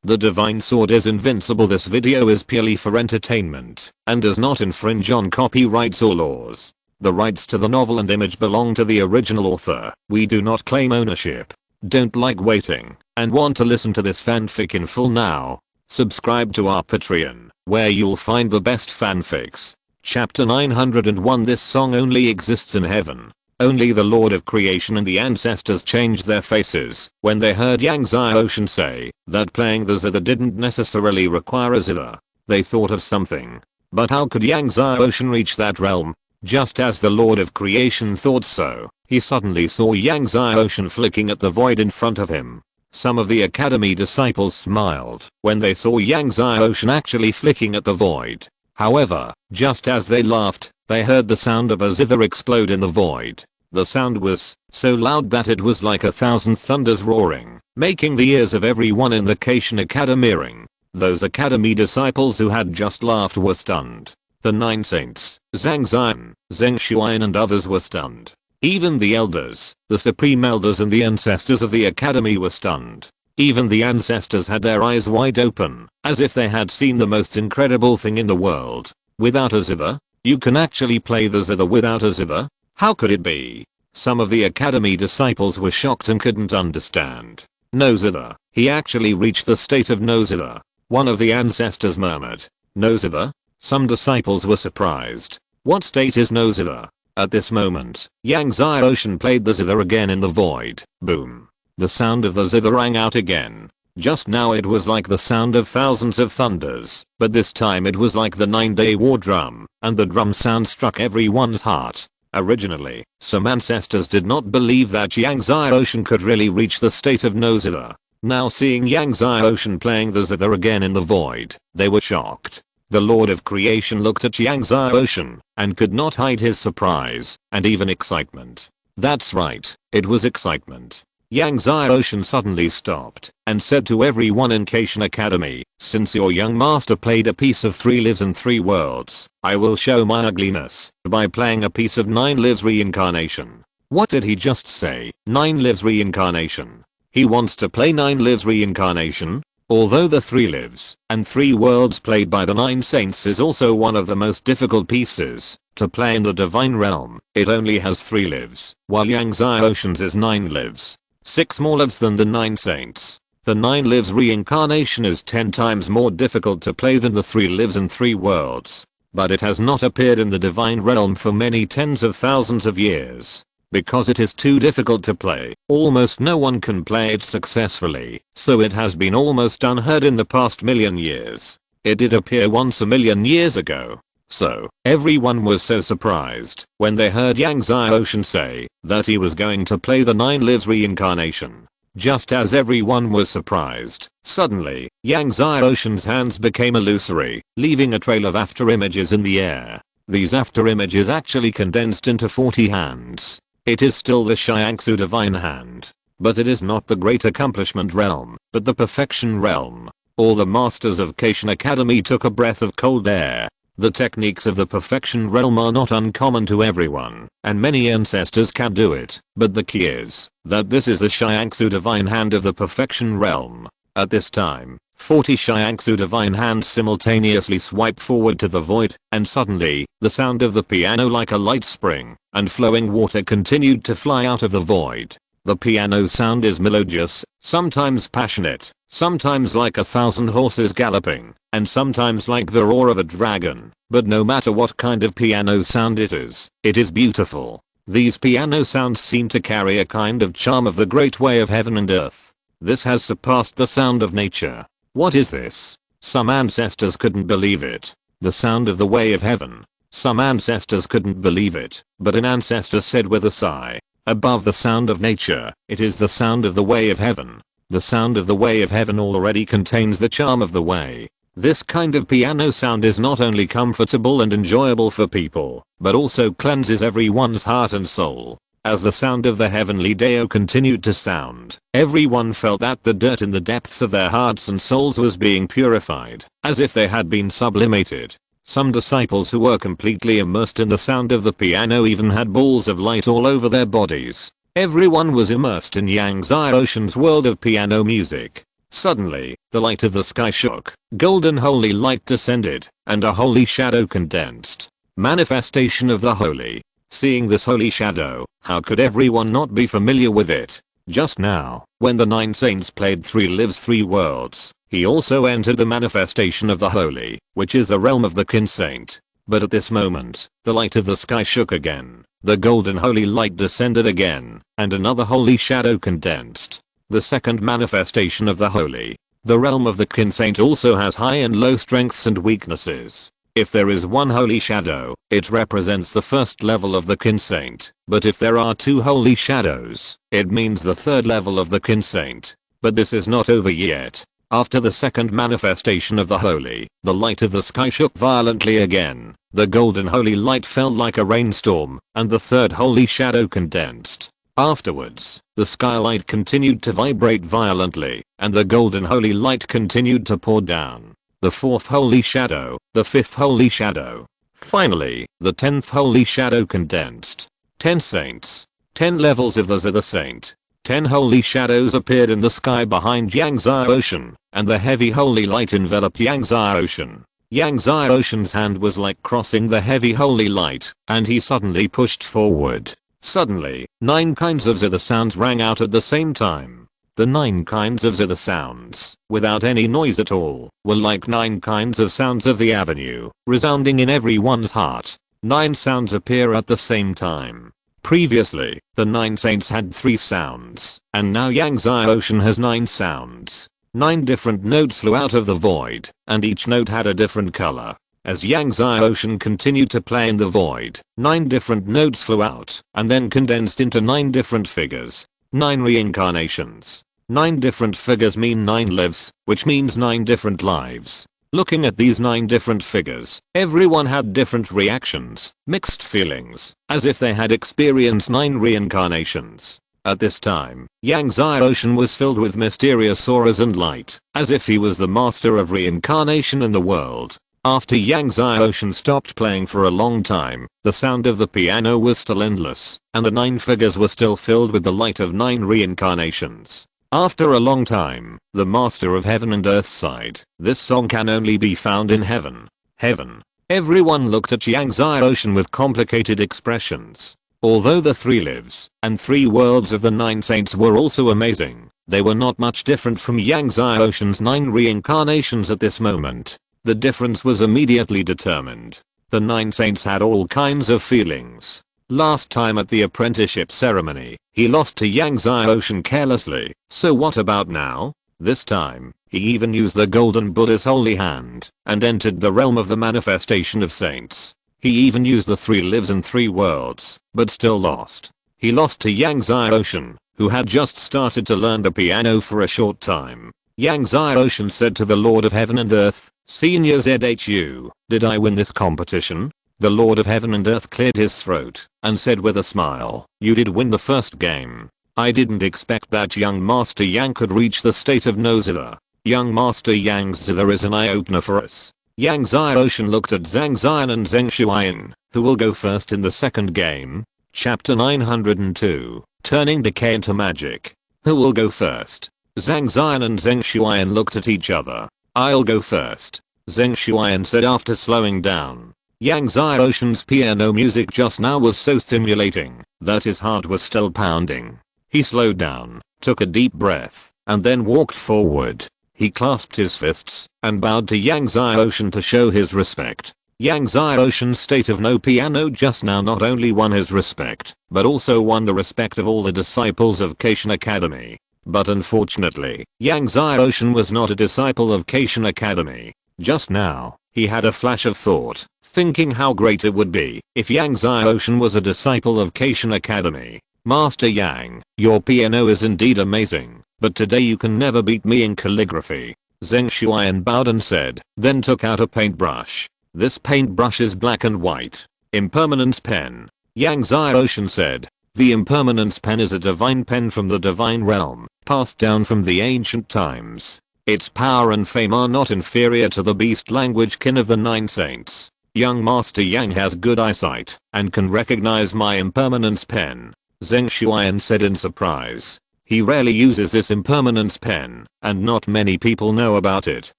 The divine sword is invincible. This video is purely for entertainment and does not infringe on copyrights or laws. The rights to the novel and image belong to the original author. We do not claim ownership. Don't like waiting and want to listen to this fanfic in full now? Subscribe to our Patreon, where you'll find the best fanfics. Chapter 901. This song only exists in heaven. Only the Lord of Creation and the ancestors changed their faces when they heard Yang Ocean say that playing the zither didn't necessarily require a zither. They thought of something. But how could Yang Ocean reach that realm? Just as the Lord of Creation thought so, he suddenly saw Yang Ocean flicking at the void in front of him. Some of the Academy disciples smiled when they saw Yang Ocean actually flicking at the void. However, just as they laughed, they heard the sound of a zither explode in the void. The sound was so loud that it was like 1,000 thunders roaring, making the ears of everyone in the Cation Academy ring. Those Academy disciples who had just laughed were stunned. The 9 saints, Zhang Xian, Zheng Xuan and others were stunned. Even the elders, the supreme elders and the ancestors of the Academy were stunned. Even the ancestors had their eyes wide open, as if they had seen the most incredible thing in the world. Without a zither? You can actually play the zither without a zither? How could it be? Some of the Academy disciples were shocked and couldn't understand. No zither. He actually reached the state of no zither. One of the ancestors murmured. No zither? Some disciples were surprised. What state is no zither? At this moment, Yang Ocean played the zither again in the void. Boom. The sound of the zither rang out again. Just now it was like the sound of thousands of thunders, but this time it was like the 9-day war drum, and the drum sound struck everyone's heart. Originally, some ancestors did not believe that Yang Ocean could really reach the state of no zither. Now seeing Yang Ocean playing the zither again in the void, they were shocked. The Lord of Creation looked at Yang Ocean and could not hide his surprise and even excitement. That's right, it was excitement. Yang Ocean suddenly stopped and said to everyone in Cation Academy, since your young master played a piece of 3 lives and 3 worlds, I will show my ugliness by playing a piece of 9 lives reincarnation. What did he just say? 9 lives reincarnation. He wants to play 9 lives reincarnation? Although the 3 lives and 3 worlds played by the 9 saints is also one of the most difficult pieces to play in the divine realm, it only has 3 lives, while Yang Ocean's is 9 lives. 6 more lives than the 9 saints. The 9 lives reincarnation is 10 times more difficult to play than the 3 lives and 3 worlds. But it has not appeared in the divine realm for many tens of thousands of years. Because it is too difficult to play, almost no one can play it successfully, so it has been almost unheard in the past million years. It did appear once a million years ago. So, everyone was so surprised when they heard Yang Ocean say that he was going to play the 9 lives reincarnation. Just as everyone was surprised, suddenly, Yang Ocean's hands became illusory, leaving a trail of after images in the air. These after images actually condensed into 40 hands. It is still the Shiangsu divine hand. But it is not the great accomplishment realm, but the perfection realm. All the masters of Cation Academy took a breath of cold air. The techniques of the perfection realm are not uncommon to everyone, and many ancestors can do it, but the key is that this is the Shiangsu divine hand of the perfection realm. At this time, 40 Shiangsu divine hands simultaneously swipe forward to the void, and suddenly, the sound of the piano like a light spring and flowing water continued to fly out of the void. The piano sound is melodious, sometimes passionate, sometimes like 1,000 horses galloping, and sometimes like the roar of a dragon, but no matter what kind of piano sound it is beautiful. These piano sounds seem to carry a kind of charm of the great way of heaven and earth. This has surpassed the sound of nature. What is this? Some ancestors couldn't believe it. The sound of the way of heaven. Some ancestors couldn't believe it, but an ancestor said with a sigh, above the sound of nature, it is the sound of the way of heaven. The sound of the way of heaven already contains the charm of the way. This kind of piano sound is not only comfortable and enjoyable for people, but also cleanses everyone's heart and soul. As the sound of the heavenly Deo continued to sound, everyone felt that the dirt in the depths of their hearts and souls was being purified, as if they had been sublimated. Some disciples who were completely immersed in the sound of the piano even had balls of light all over their bodies. Everyone was immersed in Yang Ocean's world of piano music. Suddenly, the light of the sky shook, golden holy light descended, and a holy shadow condensed. Manifestation of the holy. Seeing this holy shadow, how could everyone not be familiar with it? Just now, when the 9 saints played 3 lives 3 worlds, he also entered the manifestation of the holy, which is the realm of the kin saint. But at this moment, the light of the sky shook again, the golden holy light descended again, and another holy shadow condensed. The second manifestation of the holy. The realm of the kin saint also has high and low strengths and weaknesses. If there is one holy shadow, it represents the first level of the kin saint, but if there are 2 holy shadows, it means the third level of the kin saint. But this is not over yet. After the second manifestation of the holy, the light of the sky shook violently again, the golden holy light fell like a rainstorm, and the third holy shadow condensed. Afterwards, the skylight continued to vibrate violently, and the golden holy light continued to pour down. The 4th holy shadow, the 5th holy shadow. Finally, the 10th holy shadow condensed. 10 saints. 10 levels of the saint. 10 holy shadows appeared in the sky behind Yangtze Ocean, and the heavy holy light enveloped Yangtze Ocean. Yangtze Ocean's hand was like crossing the heavy holy light, and he suddenly pushed forward. Suddenly, 9 kinds of the sounds rang out at the same time. The 9 kinds of the sounds, without any noise at all, were like 9 kinds of sounds of the avenue, resounding in everyone's heart. 9 sounds appear at the same time. Previously, the 9 saints had 3 sounds, and now Yangtze Ocean has 9 sounds. 9 different notes flew out of the void, and each note had a different color. As Yangtze Ocean continued to play in the void, 9 different notes flew out, and then condensed into 9 different figures. 9 reincarnations. 9 different figures mean 9 lives, which means 9 different lives. Looking at these 9 different figures, everyone had different reactions, mixed feelings, as if they had experienced 9 reincarnations. At this time, Yangtze Ocean was filled with mysterious auras and light, as if he was the master of reincarnation in the world. After Yangtze Ocean stopped playing for a long time, the sound of the piano was still endless, and the 9 figures were still filled with the light of 9 reincarnations. After a long time, the master of heaven and earth sighed, "This song can only be found in heaven." Heaven. Everyone looked at Yangtze Ocean with complicated expressions. Although the 3 lives and 3 worlds of the 9 saints were also amazing, they were not much different from Yangtze Ocean's 9 reincarnations at this moment. The difference was immediately determined. The 9 saints had all kinds of feelings. Last time at the apprenticeship ceremony, he lost to Yangtze Ocean carelessly, so what about now? This time, he even used the golden Buddha's holy hand, and entered the realm of the manifestation of saints. He even used the 3 lives and 3 worlds, but still lost. He lost to Yangtze Ocean, who had just started to learn the piano for a short time. Yangtze Ocean said to the Lord of Heaven and Earth, "Senior ZHU, did I win this competition?" The Lord of Heaven and Earth cleared his throat, and said with a smile, "You did win the first game. I didn't expect that young Master Yang could reach the state of no-zither. Young Master Yang's zither is an eye-opener for us." Yangtze Ocean looked at Zhang Xian and Zheng Shuayan, who will go first in the second game. Chapter 902, Turning Decay into Magic. Who will go first? Zhang Xian and Zheng Shuayan looked at each other. "I'll go first," Zheng Shuayan said after slowing down. Yangtze Ocean's piano music just now was so stimulating that his heart was still pounding. He slowed down, took a deep breath, and then walked forward. He clasped his fists and bowed to Yangtze Ocean to show his respect. Yangtze Ocean's state of no piano just now not only won his respect, but also won the respect of all the disciples of Keishan Academy. But unfortunately, Yangtze Ocean was not a disciple of Keishan Academy. Just now, he had a flash of thought, thinking how great it would be if Yangtze Ocean was a disciple of Keishan Academy. "Master Yang, your piano is indeed amazing, but today you can never beat me in calligraphy." Zheng Shuayan bowed and said, then took out a paintbrush. "This paintbrush is black and white. Impermanence pen." Yangtze Ocean said, "The impermanence pen is a divine pen from the divine realm, passed down from the ancient times. Its power and fame are not inferior to the beast language kin of the 9 saints. Young Master Yang has good eyesight and can recognize my impermanence pen." Zheng Shuayan said in surprise. He rarely uses this impermanence pen, and not many people know about it.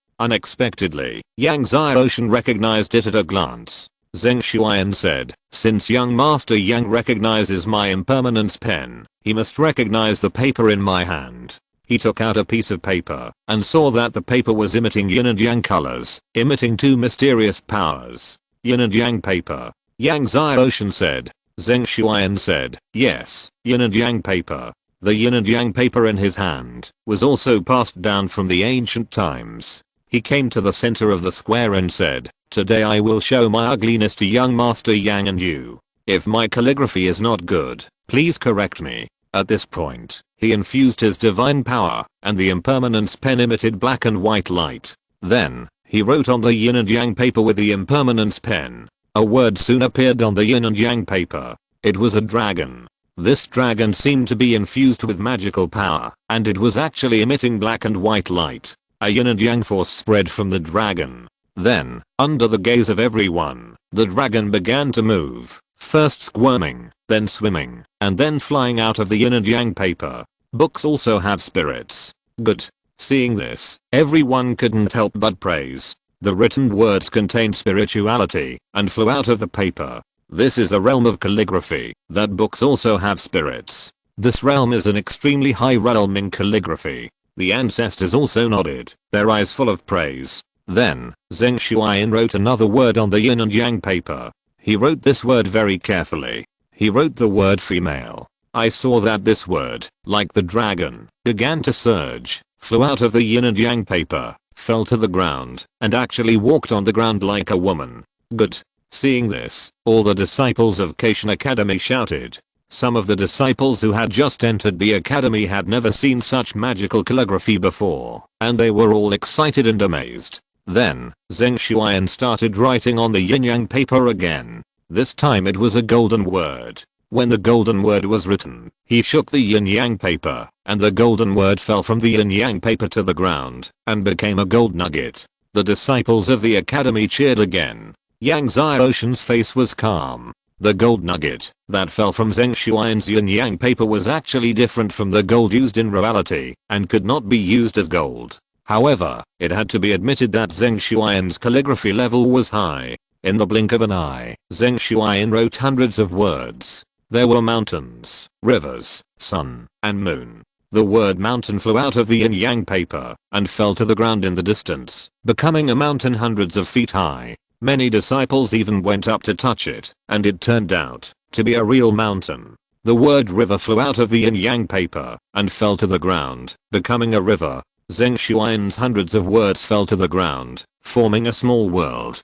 Unexpectedly, Yang Xiaoshan recognized it at a glance. Zheng Xuan said, "Since young Master Yang recognizes my impermanence pen, he must recognize the paper in my hand." He took out a piece of paper and saw that the paper was emitting yin and yang colors, emitting two mysterious powers. Yin and yang paper. Yang Xiaoshan said. Zheng Xuan said, "Yes, yin and yang paper." The yin and yang paper in his hand was also passed down from the ancient times. He came to the center of the square and said, "Today I will show my ugliness to young Master Yang and you. If my calligraphy is not good, please correct me." At this point, he infused his divine power, and the impermanence pen emitted black and white light. Then, he wrote on the yin and yang paper with the impermanence pen. A word soon appeared on the yin and yang paper. It was a dragon. This dragon seemed to be infused with magical power, and it was actually emitting black and white light. A yin and yang force spread from the dragon. Then, under the gaze of everyone, the dragon began to move, first squirming, then swimming, and then flying out of the yin and yang paper. Books also have spirits. Good. Seeing this, everyone couldn't help but praise. The written words contained spirituality and flew out of the paper. This is a realm of calligraphy, that books also have spirits. This realm is an extremely high realm in calligraphy. The ancestors also nodded, their eyes full of praise. Then, Zheng Xuan wrote another word on the yin and yang paper. He wrote this word very carefully. He wrote the word female. I saw that this word, like the dragon, began to surge, flew out of the yin and yang paper, fell to the ground, and actually walked on the ground like a woman. Good. Seeing this, all the disciples of Cation Academy shouted. Some of the disciples who had just entered the academy had never seen such magical calligraphy before, and they were all excited and amazed. Then, Zheng Xuan started writing on the yin-yang paper again. This time it was a golden word. When the golden word was written, he shook the yin-yang paper, and the golden word fell from the yin-yang paper to the ground, and became a gold nugget. The disciples of the academy cheered again. Yang Xiaoshan's face was calm. The gold nugget that fell from Zheng Xuan's yin-yang paper was actually different from the gold used in reality, and could not be used as gold. However, it had to be admitted that Zheng Xuan's calligraphy level was high. In the blink of an eye, Zheng Xuan wrote hundreds of words. There were mountains, rivers, sun, and moon. The word mountain flew out of the yin-yang paper, and fell to the ground in the distance, becoming a mountain hundreds of feet high. Many disciples even went up to touch it, and it turned out to be a real mountain. The word river flew out of the yin-yang paper, and fell to the ground, becoming a river. Zheng Xuan's hundreds of words fell to the ground, forming a small world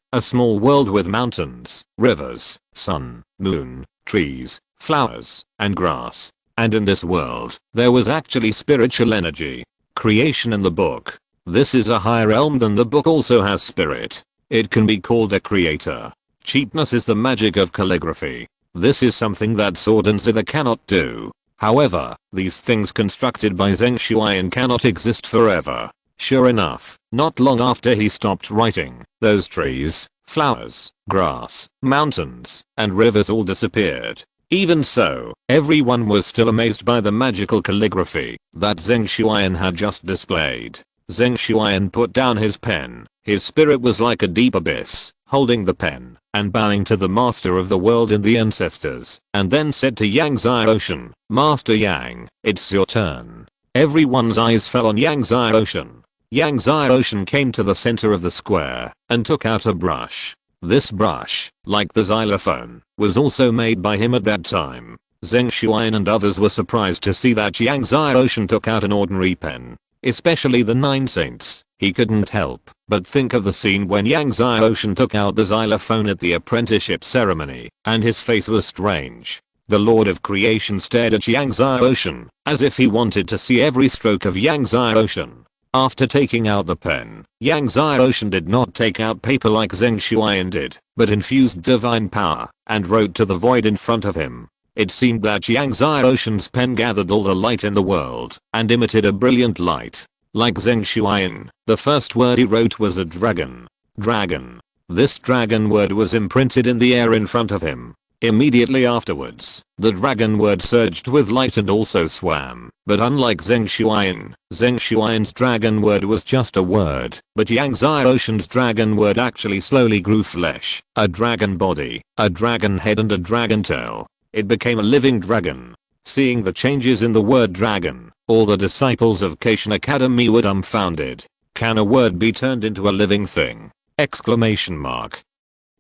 with mountains, rivers, sun, moon, trees, flowers, and grass. And in this world, there was actually spiritual energy. Creation in the book. This is a higher realm than the book also has spirit. It can be called a creator. Cheapness is the magic of calligraphy. This is something that sword and zither cannot do. However, these things constructed by Zheng Xuan cannot exist forever. Sure enough, not long after he stopped writing, those trees, flowers, grass, mountains, and rivers all disappeared. Even so, everyone was still amazed by the magical calligraphy that Zheng Xuan had just displayed. Zheng Xuan put down his pen. His spirit was like a deep abyss, holding the pen, and bowing to the master of the world and the ancestors, and then said to Yang Xiaoshan, "Master Yang, it's your turn." Everyone's eyes fell on Yang Xiaoshan. Yang Xiaoshan came to the center of the square, and took out a brush. This brush, like the xylophone, was also made by him at that time. Zheng Xuan and others were surprised to see that Yang Xiaoshan took out an ordinary pen. Especially the 9 saints. He couldn't help but think of the scene when Yang Xiaoshan took out the xylophone at the apprenticeship ceremony, and his face was strange. The Lord of Creation stared at Yang Xiaoshan, as if he wanted to see every stroke of Yang Xiaoshan. After taking out the pen, Yang Xiaoshan did not take out paper like Zheng Xuan did, but infused divine power, and wrote to the void in front of him. It seemed that Yang Xiaoshan's pen gathered all the light in the world, and emitted a brilliant light. Like Zheng Xuan, the first word he wrote was a dragon. Dragon. This dragon word was imprinted in the air in front of him. Immediately afterwards, the dragon word surged with light and also swam. But unlike Zheng Shuai's dragon word was just a word, but Yang Zai Ocean's dragon word actually slowly grew flesh, a dragon body, a dragon head and a dragon tail. It became a living dragon. Seeing the changes in the word dragon, all the disciples of Cation Academy were dumbfounded. Can a word be turned into a living thing? Exclamation mark.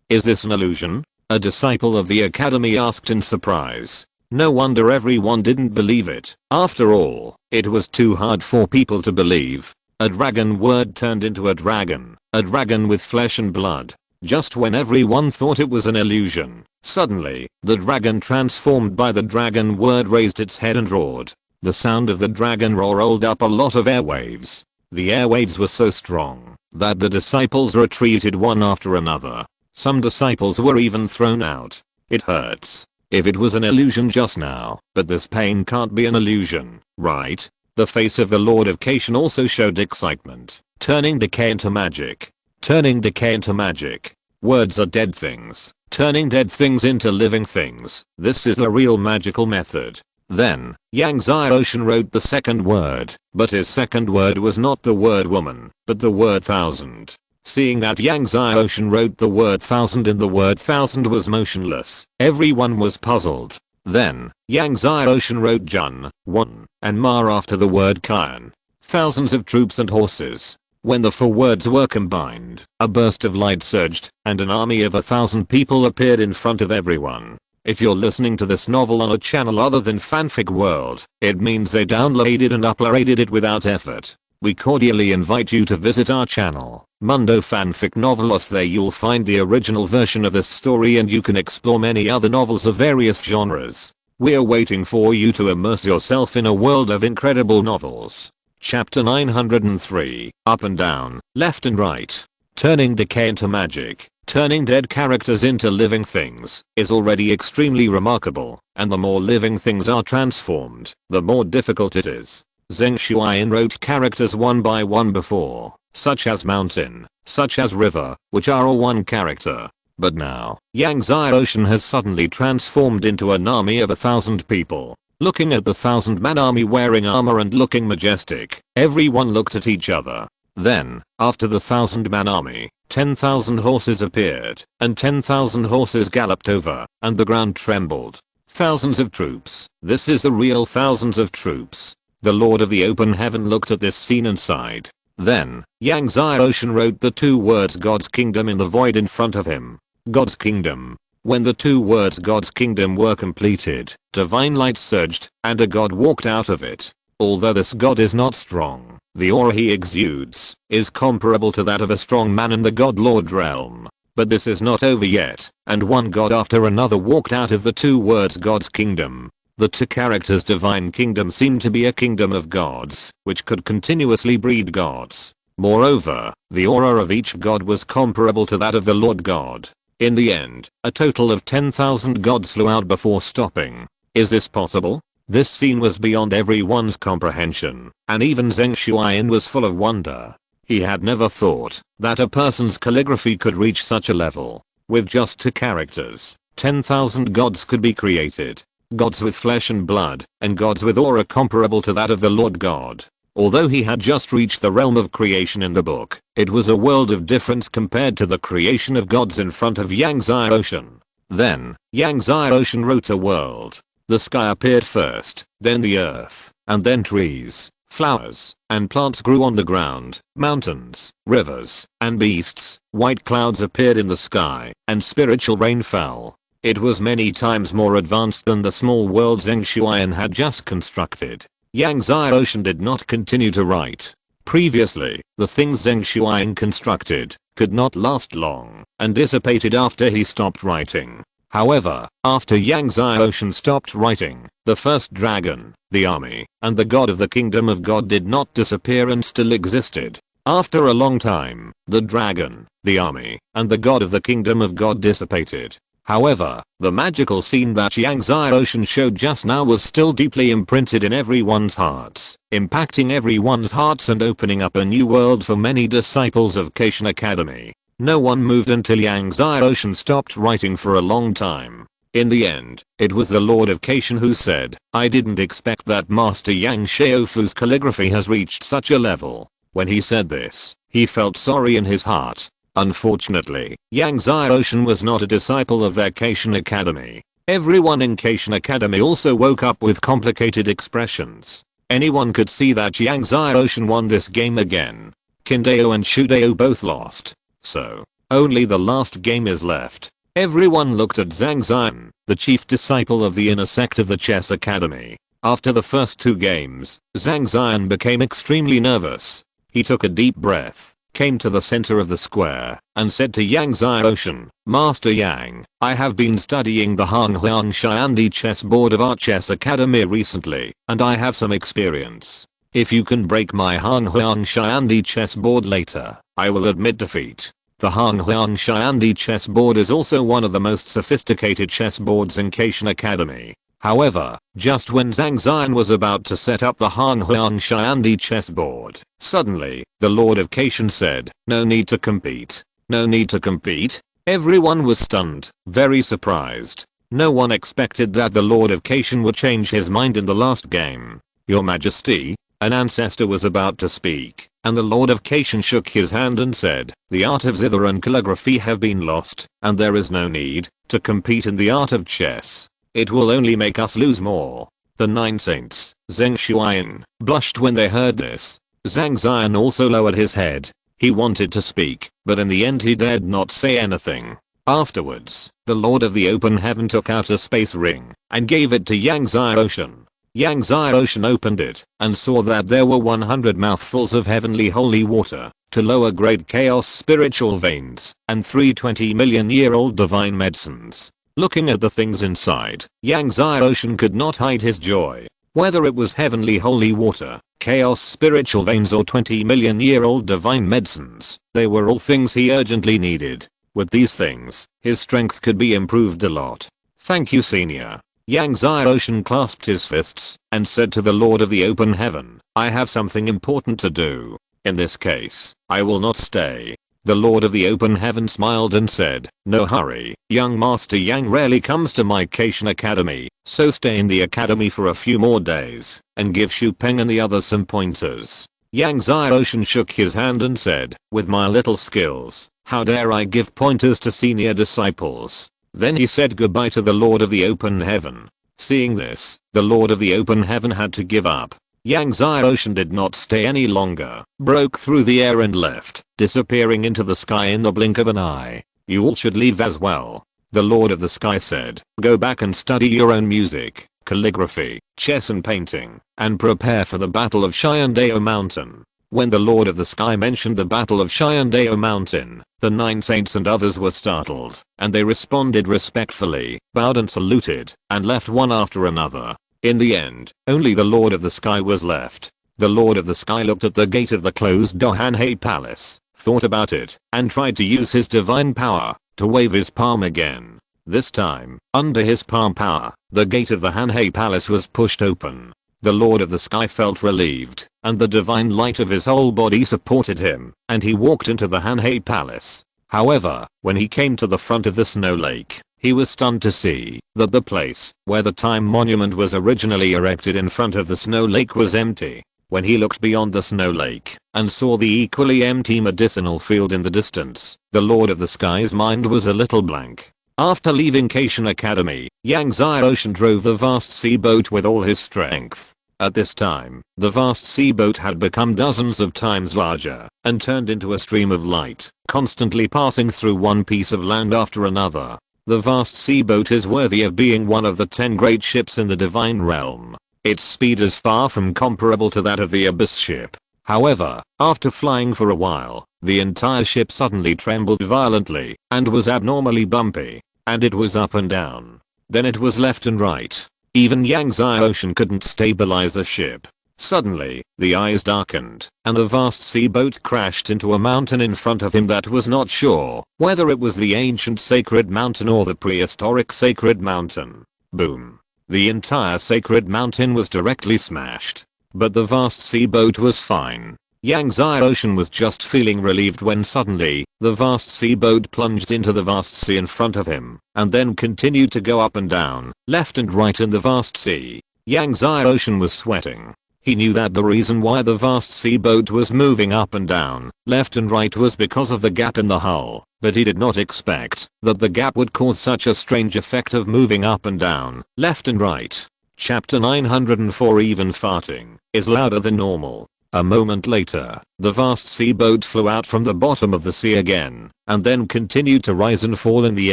Is this an illusion? A disciple of the academy asked in surprise. No wonder everyone didn't believe it. After all, it was too hard for people to believe. A dragon word turned into a dragon with flesh and blood. Just when everyone thought it was an illusion, suddenly, the dragon transformed by the dragon word raised its head and roared. The sound of the dragon roar rolled up a lot of airwaves. The airwaves were so strong that the disciples retreated one after another. Some disciples were even thrown out. It hurts. If it was an illusion just now, but this pain can't be an illusion, right? The face of the Lord of Cation also showed excitement. Turning decay into magic. Turning decay into magic. Words are dead things. Turning dead things into living things. This is a real magical method. Then, Yang Zai Ocean wrote the second word, but his second word was not the word woman, but the word thousand. Seeing that Yang Zai Ocean wrote the word thousand and the word thousand was motionless, everyone was puzzled. Then, Yang Zai Ocean wrote Jun, one, and Ma after the word Kyan. Thousands of troops and horses. When the four words were combined, a burst of light surged, and an army of 1,000 people appeared in front of everyone. If you're listening to this novel on a channel other than Fanfic World, it means they downloaded and uploaded it without effort. We cordially invite you to visit our channel, Mundo Fanfic Novelos. There you'll find the original version of this story and you can explore many other novels of various genres. We're waiting for you to immerse yourself in a world of incredible novels. Chapter 903, Up and Down, Left and Right. Turning decay into magic, turning dead characters into living things, is already extremely remarkable, and the more living things are transformed, the more difficult it is. Zheng Shuai wrote characters one by one before, such as mountain, such as river, which are all one character. But now, Yang Zai Ocean has suddenly transformed into an army of 1,000 people. Looking at the 1,000-man army wearing armor and looking majestic, everyone looked at each other. Then, after the 1,000-man army, 10,000 horses appeared, and 10,000 horses galloped over, and the ground trembled. Thousands of troops. This is the real thousands of troops. The Lord of the Open Heaven looked at this scene and sighed. Then, Yang Zai Ocean wrote the two words God's Kingdom in the void in front of him. God's Kingdom. When the two words God's Kingdom were completed, divine light surged, and a god walked out of it. Although this god is not strong, the aura he exudes is comparable to that of a strong man in the God Lord realm. But this is not over yet, and one god after another walked out of the two words God's Kingdom. The two characters' divine kingdom seemed to be a kingdom of gods, which could continuously breed gods. Moreover, the aura of each god was comparable to that of the Lord God. In the end, a total of 10,000 gods flew out before stopping. Is this possible? This scene was beyond everyone's comprehension, and even Zheng Shuai was full of wonder. He had never thought that a person's calligraphy could reach such a level. With just two characters, 10,000 gods could be created. Gods with flesh and blood, and gods with aura comparable to that of the Lord God. Although he had just reached the realm of creation in the book, it was a world of difference compared to the creation of gods in front of Yang Zai Ocean. Then, Yang Zai Ocean wrote a world. The sky appeared first, then the earth, and then trees, flowers, and plants grew on the ground, mountains, rivers, and beasts. White clouds appeared in the sky, and spiritual rain fell. It was many times more advanced than the small world Zheng Shuai had just constructed. Yang Zai Ocean did not continue to write. Previously, the things Zheng Shuai constructed could not last long and dissipated after he stopped writing. However, after Yang Zai Ocean stopped writing, the first dragon, the army, and the god of the kingdom of God did not disappear and still existed. After a long time, the dragon, the army, and the god of the kingdom of God dissipated. However, the magical scene that Yang Zai Ocean showed just now was still deeply imprinted in everyone's hearts, impacting everyone's hearts and opening up a new world for many disciples of Cation Academy. No one moved until Yang Zai Ocean stopped writing for a long time. In the end, it was the Lord of Cation who said, I didn't expect that Master Yang Xiaofu's calligraphy has reached such a level. When he said this, he felt sorry in his heart. Unfortunately, Yang Xiaoshan was not a disciple of their Cation Academy. Everyone in Cation Academy also woke up with complicated expressions. Anyone could see that Yang Xiaoshan won this game again. Kindeo and Shudeo both lost. So, only the last game is left. Everyone looked at Zhang Xian, the chief disciple of the inner sect of the Chess Academy. After the first 2 games, Zhang Xian became extremely nervous. He took a deep breath, came to the center of the square, and said to Yang Xiaoshan, Master Yang, I have been studying the Hanghuang Xiandi chessboard of our Chess Academy recently, and I have some experience. If you can break my Hanghuang Xiandi chessboard later, I will admit defeat. The Hanghuang Xiandi chessboard is also one of the most sophisticated chessboards in Cation Academy. However, just when Zhang Xian was about to set up the Hanghuang Xiandi chessboard, suddenly, the Lord of Cation said, no need to compete. No need to compete? Everyone was stunned, very surprised. No one expected that the Lord of Cation would change his mind in the last game. Your Majesty, an ancestor was about to speak, and the Lord of Cation shook his hand and said, the art of zither and calligraphy have been lost, and there is no need to compete in the art of chess. It will only make us lose more. The 9 saints, Zheng Shuayan, blushed when they heard this. Zhang Xian also lowered his head. He wanted to speak, but in the end he dared not say anything. Afterwards, the Lord of the Open Heaven took out a space ring and gave it to Yang Xiaoshan. Yang Xiaoshan opened it and saw that there were 100 mouthfuls of heavenly holy water to lower grade chaos spiritual veins and 320 million year old divine medicines. Looking at the things inside, Yang Xiaoshan could not hide his joy. Whether it was heavenly holy water, chaos spiritual veins or 20 million year old divine medicines, they were all things he urgently needed. With these things, his strength could be improved a lot. Thank you, Senior. Yang Xiaoshan clasped his fists and said to the Lord of the Open Heaven, I have something important to do. In this case, I will not stay. The Lord of the Open Heaven smiled and said, no hurry, young Master Yang rarely comes to my Cation Academy, so stay in the academy for a few more days, and give Xu Peng and the others some pointers. Yang Xiaoshan shook his hand and said, with my little skills, how dare I give pointers to senior disciples? Then he said goodbye to the Lord of the Open Heaven. Seeing this, the Lord of the Open Heaven had to give up. Yang Xiaoshan did not stay any longer, broke through the air and left, disappearing into the sky in the blink of an eye. You all should leave as well. The Lord of the Sky said, go back and study your own music, calligraphy, chess and painting, and prepare for the Battle of Shyandao Mountain. When the Lord of the Sky mentioned the Battle of Shyandao Mountain, the 9 saints and others were startled, and they responded respectfully, bowed and saluted, and left one after another. In the end, only the Lord of the Sky was left. The Lord of the Sky looked at the gate of the closed Hanhei Palace, thought about it, and tried to use his divine power to wave his palm again. This time, under his palm power, the gate of the Hanhei Palace was pushed open. The Lord of the Sky felt relieved, and the divine light of his whole body supported him, and he walked into the Hanhei Palace. However, when he came to the front of the snow lake, he was stunned to see that the place where the time monument was originally erected in front of the snow lake was empty. When he looked beyond the snow lake and saw the equally empty medicinal field in the distance, the Lord of the Sky's mind was a little blank. After leaving Cation Academy, Yang Xiaoshan drove the vast sea boat with all his strength. At this time, the vast sea boat had become dozens of times larger and turned into a stream of light, constantly passing through one piece of land after another. The vast sea boat is worthy of being one of the 10 great ships in the divine realm. Its speed is far from comparable to that of the Abyss ship. However, after flying for a while, the entire ship suddenly trembled violently and was abnormally bumpy, and it was up and down. Then it was left and right. Even Yang Xiaoshan couldn't stabilize the ship. Suddenly, the eyes darkened, and the vast sea boat crashed into a mountain in front of him that was not sure whether it was the ancient sacred mountain or the prehistoric sacred mountain. Boom. The entire sacred mountain was directly smashed. But the vast sea boat was fine. Yang Ocean was just feeling relieved when suddenly, the vast sea boat plunged into the vast sea in front of him, and then continued to go up and down, left and right in the vast sea. Yang Ocean was sweating. He knew that the reason why the vast sea boat was moving up and down, left and right was because of the gap in the hull, but he did not expect that the gap would cause such a strange effect of moving up and down, left and right. Chapter 904 Even farting is louder than normal. A moment later, the vast sea boat flew out from the bottom of the sea again, and then continued to rise and fall in the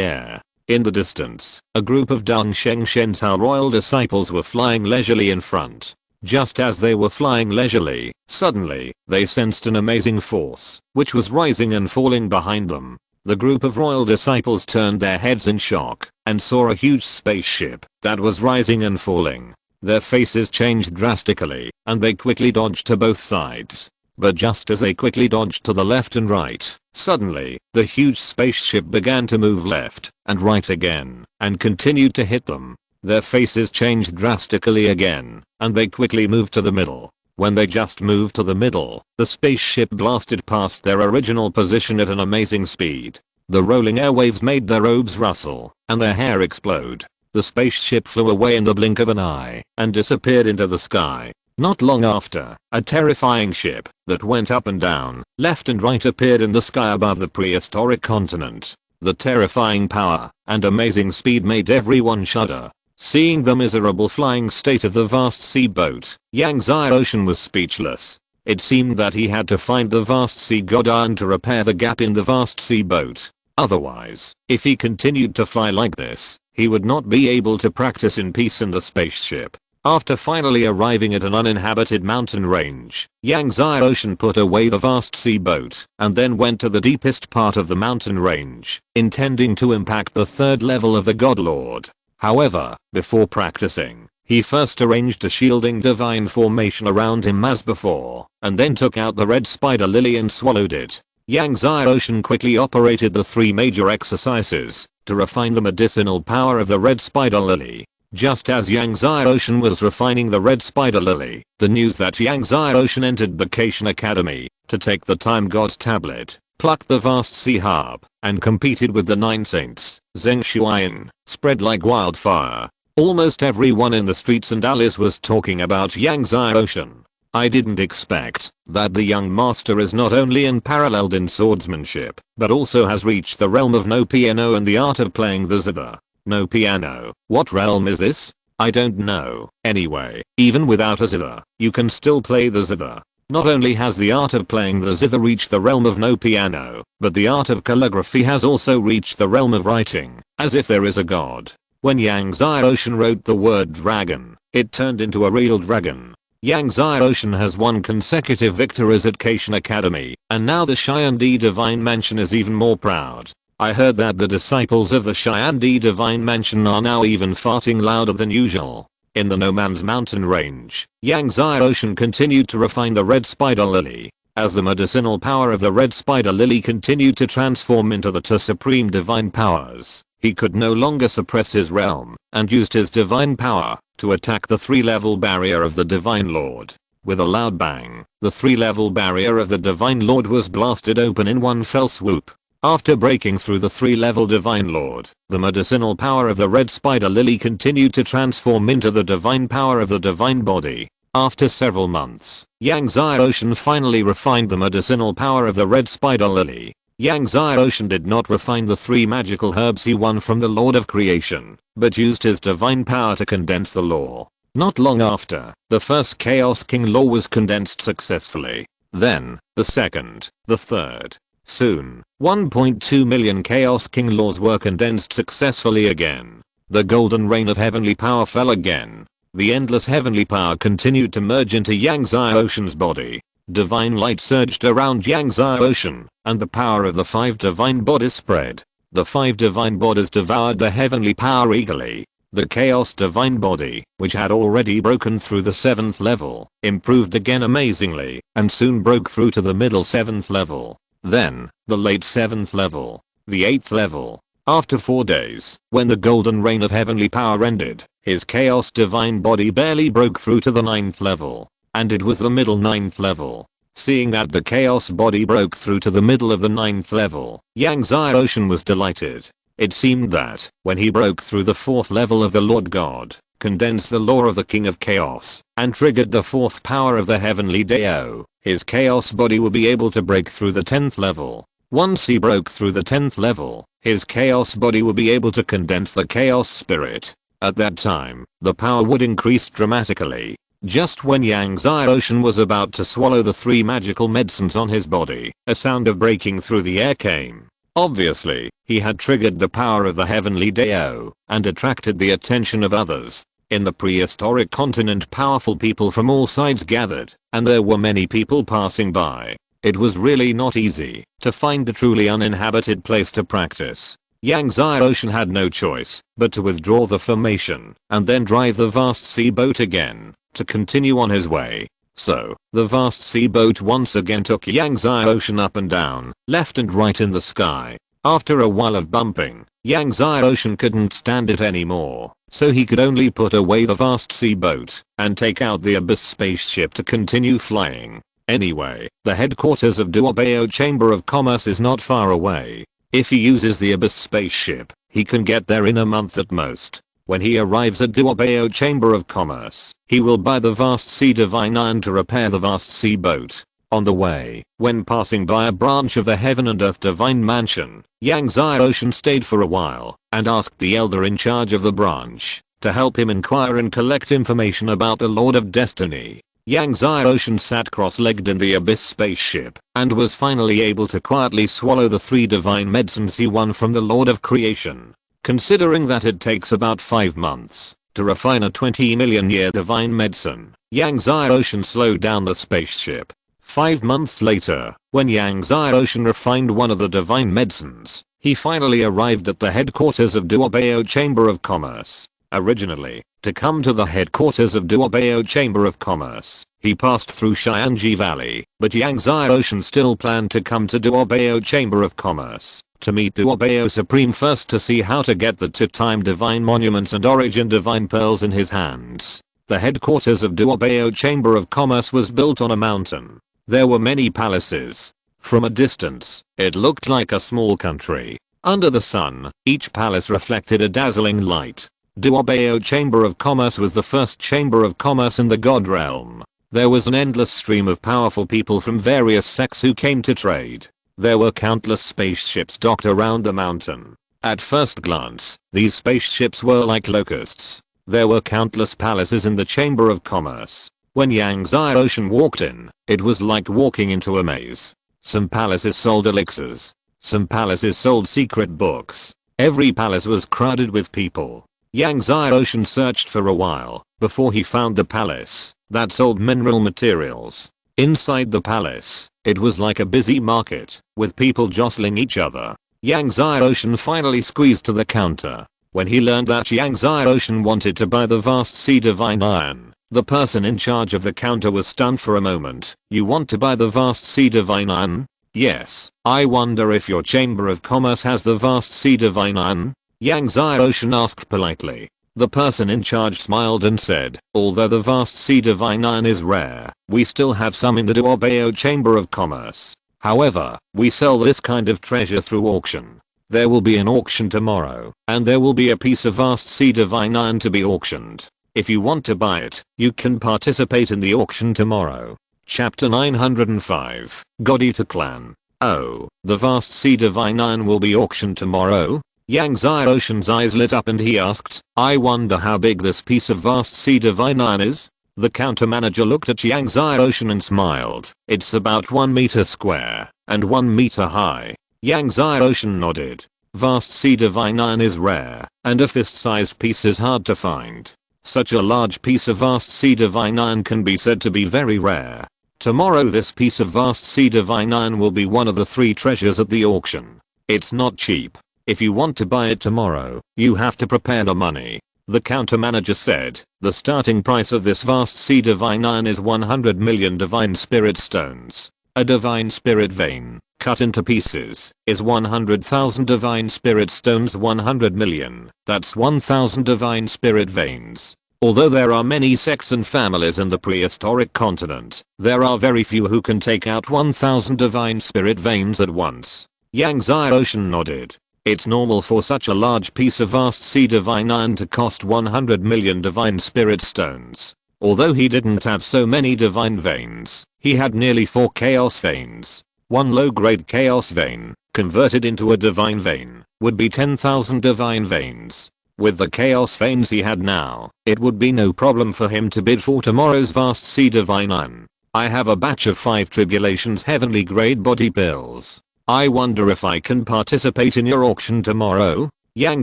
air. In the distance, a group of Deng Sheng Tao royal disciples were flying leisurely in front. Just as they were flying leisurely, suddenly, they sensed an amazing force, which was rising and falling behind them. The group of royal disciples turned their heads in shock, and saw a huge spaceship that was rising and falling. Their faces changed drastically, and they quickly dodged to both sides. But just as they quickly dodged to the left and right, suddenly, the huge spaceship began to move left and right again, and continued to hit them. Their faces changed drastically again, and they quickly moved to the middle. When they just moved to the middle, the spaceship blasted past their original position at an amazing speed. The rolling airwaves made their robes rustle, and their hair explode. The spaceship flew away in the blink of an eye, and disappeared into the sky. Not long after, a terrifying ship that went up and down, left and right appeared in the sky above the prehistoric continent. The terrifying power and amazing speed made everyone shudder. Seeing the miserable flying state of the vast sea boat, Yang Ocean was speechless. It seemed that he had to find the vast sea god and to repair the gap in the vast sea boat. Otherwise, if he continued to fly like this, he would not be able to practice in peace in the spaceship. After finally arriving at an uninhabited mountain range, Yang Ocean put away the vast sea boat and then went to the deepest part of the mountain range, intending to impact the third level of the God Lord. However, before practicing, he first arranged a shielding divine formation around him as before, and then took out the red spider lily and swallowed it. Yang Ocean quickly operated the three major exercises to refine the medicinal power of the red spider lily. Just as Yang Ocean was refining the red spider lily, the news that Yang Ocean entered the Cation Academy to take the Time God's tablet, plucked the vast sea harp, and competed with the 9 saints, Zheng Shuian, spread like wildfire. Almost everyone in the streets and alleys was talking about Yang Ocean. I didn't expect that the young master is not only unparalleled in swordsmanship, but also has reached the realm of no piano and the art of playing the zither. No piano, what realm is this? I don't know. Anyway, even without a zither, you can still play the zither. Not only has the art of playing the zither reached the realm of no piano, but the art of calligraphy has also reached the realm of writing, as if there is a god. When Yang Ocean wrote the word dragon, it turned into a real dragon. Yang Ocean has won consecutive victories at Cation Academy, and now the Cheyenne Divine Mansion is even more proud. I heard that the disciples of the Cheyenne Divine Mansion are now even farting louder than usual. In the No Man's Mountain range, Yang Ocean continued to refine the red spider lily. As the medicinal power of the red spider lily continued to transform into the two supreme divine powers, he could no longer suppress his realm, and used his divine power to attack the 3-level barrier of the Divine Lord. With a loud bang, the 3-level barrier of the Divine Lord was blasted open in one fell swoop. After breaking through the 3-level Divine Lord, the medicinal power of the red spider lily continued to transform into the divine power of the divine body. After several months, Yang Ocean finally refined the medicinal power of the red spider lily. Yang Ocean did not refine the 3 magical herbs he won from the Lord of Creation, but used his divine power to condense the law. Not long after, the first Chaos King law was condensed successfully. Then, the second, the third. Soon, 1.2 million Chaos King laws were condensed successfully again. The golden rain of heavenly power fell again. The endless heavenly power continued to merge into Yang Ocean's body. Divine light surged around Yang Ocean, and the power of the 5 divine bodies spread. The 5 divine bodies devoured the heavenly power eagerly. The Chaos Divine Body, which had already broken through the 7th level, improved again amazingly, and soon broke through to the middle 7th level. Then, the late 7th level, the 8th level. After 4 days, when the golden reign of heavenly power ended, his Chaos Divine Body barely broke through to the 9th level. And it was the middle 9th level. Seeing that the chaos body broke through to the middle of the 9th level, Yang Xiaoshan was delighted. It seemed that, when he broke through the 4th level of the Lord God, condensed the law of the King of Chaos, and triggered the 4th power of the Heavenly Dao, his chaos body would be able to break through the 10th level. Once he broke through the 10th level, his chaos body would be able to condense the chaos spirit. At that time, the power would increase dramatically. Just when Yang Xiaoshan was about to swallow the 3 magical medicines on his body, a sound of breaking through the air came. Obviously, he had triggered the power of the Heavenly Dao, and attracted the attention of others. In the prehistoric continent, powerful people from all sides gathered, and there were many people passing by. It was really not easy to find a truly uninhabited place to practice. Yang Xiaoshan had no choice but to withdraw the formation and then drive the vast sea boat again to continue on his way. So, the vast sea boat once again took Yang Xiaoshan up and down, left and right in the sky. After a while of bumping, Yang Xiaoshan couldn't stand it anymore, so he could only put away the vast sea boat and take out the Abyss spaceship to continue flying. Anyway, the headquarters of Duobao Chamber of Commerce is not far away. If he uses the Abyss spaceship, he can get there in a month at most. When he arrives at Duobao Chamber of Commerce, he will buy the vast sea divine iron to repair the vast sea boat. On the way, when passing by a branch of the Heaven and Earth Divine Mansion, Yang Xiaoshan stayed for a while and asked the elder in charge of the branch to help him inquire and collect information about the Lord of Destiny. Yang Xiaoshan sat cross-legged in the Abyss spaceship and was finally able to quietly swallow the 3 divine medicines he won from the Lord of Creation. Considering that it takes about 5 months to refine a 20 million year divine medicine, Yang Xiaoshan slowed down the spaceship. 5 months later, when Yang Xiaoshan refined one of the divine medicines, he finally arrived at the headquarters of Duobao Chamber of Commerce. Originally, to come to the headquarters of Duobao Chamber of Commerce, he passed through Xianji Valley, but Yang Xiaoshan still planned to come to Duobao Chamber of Commerce to meet Duobao Supreme first to see how to get the 2-time divine monuments and origin divine pearls in his hands. The headquarters of Duobao Chamber of Commerce was built on a mountain. There were many palaces. From a distance, it looked like a small country. Under the sun, each palace reflected a dazzling light. Duobao Chamber of Commerce was the first chamber of commerce in the God realm. There was an endless stream of powerful people from various sects who came to trade. There were countless spaceships docked around the mountain. At first glance, these spaceships were like locusts. There were countless palaces in the Chamber of Commerce. When Yang Xiaoshan walked in, it was like walking into a maze. Some palaces sold elixirs. Some palaces sold secret books. Every palace was crowded with people. Yang Xiaoshan searched for a while before he found the palace that sold mineral materials. Inside the palace, it was like a busy market, with people jostling each other. Yang Xiaoshan finally squeezed to the counter. When he learned that Yang Xiaoshan wanted to buy the vast sea divine iron, the person in charge of the counter was stunned for a moment. You want to buy the vast sea divine iron? Yes. I wonder if your Chamber of Commerce has the vast sea divine iron? Yang Xiaoshan asked politely. The person in charge smiled and said, although the vast sea divine iron is rare, we still have some in the Duobao Chamber of Commerce. However, we sell this kind of treasure through auction. There will be an auction tomorrow, and there will be a piece of vast sea divine iron to be auctioned. If you want to buy it, you can participate in the auction tomorrow. Chapter 905, God Eater Clan. Oh, the vast sea divine iron will be auctioned tomorrow? Yang Xiaoshan's eyes lit up and he asked, I wonder how big this piece of vast sea divine iron is? The counter manager looked at Yang Xiaoshan and smiled. It's about 1 meter square and 1 meter high. Yang Xiaoshan nodded. Vast sea divine iron is rare, and a fist-sized piece is hard to find. Such a large piece of vast sea divine iron can be said to be very rare. Tomorrow this piece of vast sea divine iron will be one of the 3 treasures at the auction. It's not cheap. If you want to buy it tomorrow, you have to prepare the money. The counter manager said, the starting price of this vast sea divine iron is 100 million divine spirit stones. A divine spirit vein, cut into pieces, is 100,000 divine spirit stones. 100 million, that's 1,000 divine spirit veins. Although there are many sects and families in the prehistoric continent, there are very few who can take out 1000 divine spirit veins at once. Yang Xiaoshan nodded. It's normal for such a large piece of vast sea divine iron to cost 100 million divine spirit stones. Although he didn't have so many divine veins, he had nearly 4 chaos veins. One low-grade chaos vein, converted into a divine vein, would be 10,000 divine veins. With the chaos veins he had now, it would be no problem for him to bid for tomorrow's vast sea divine iron. I have a batch of 5 tribulations heavenly grade body pills. I wonder if I can participate in your auction tomorrow? Yang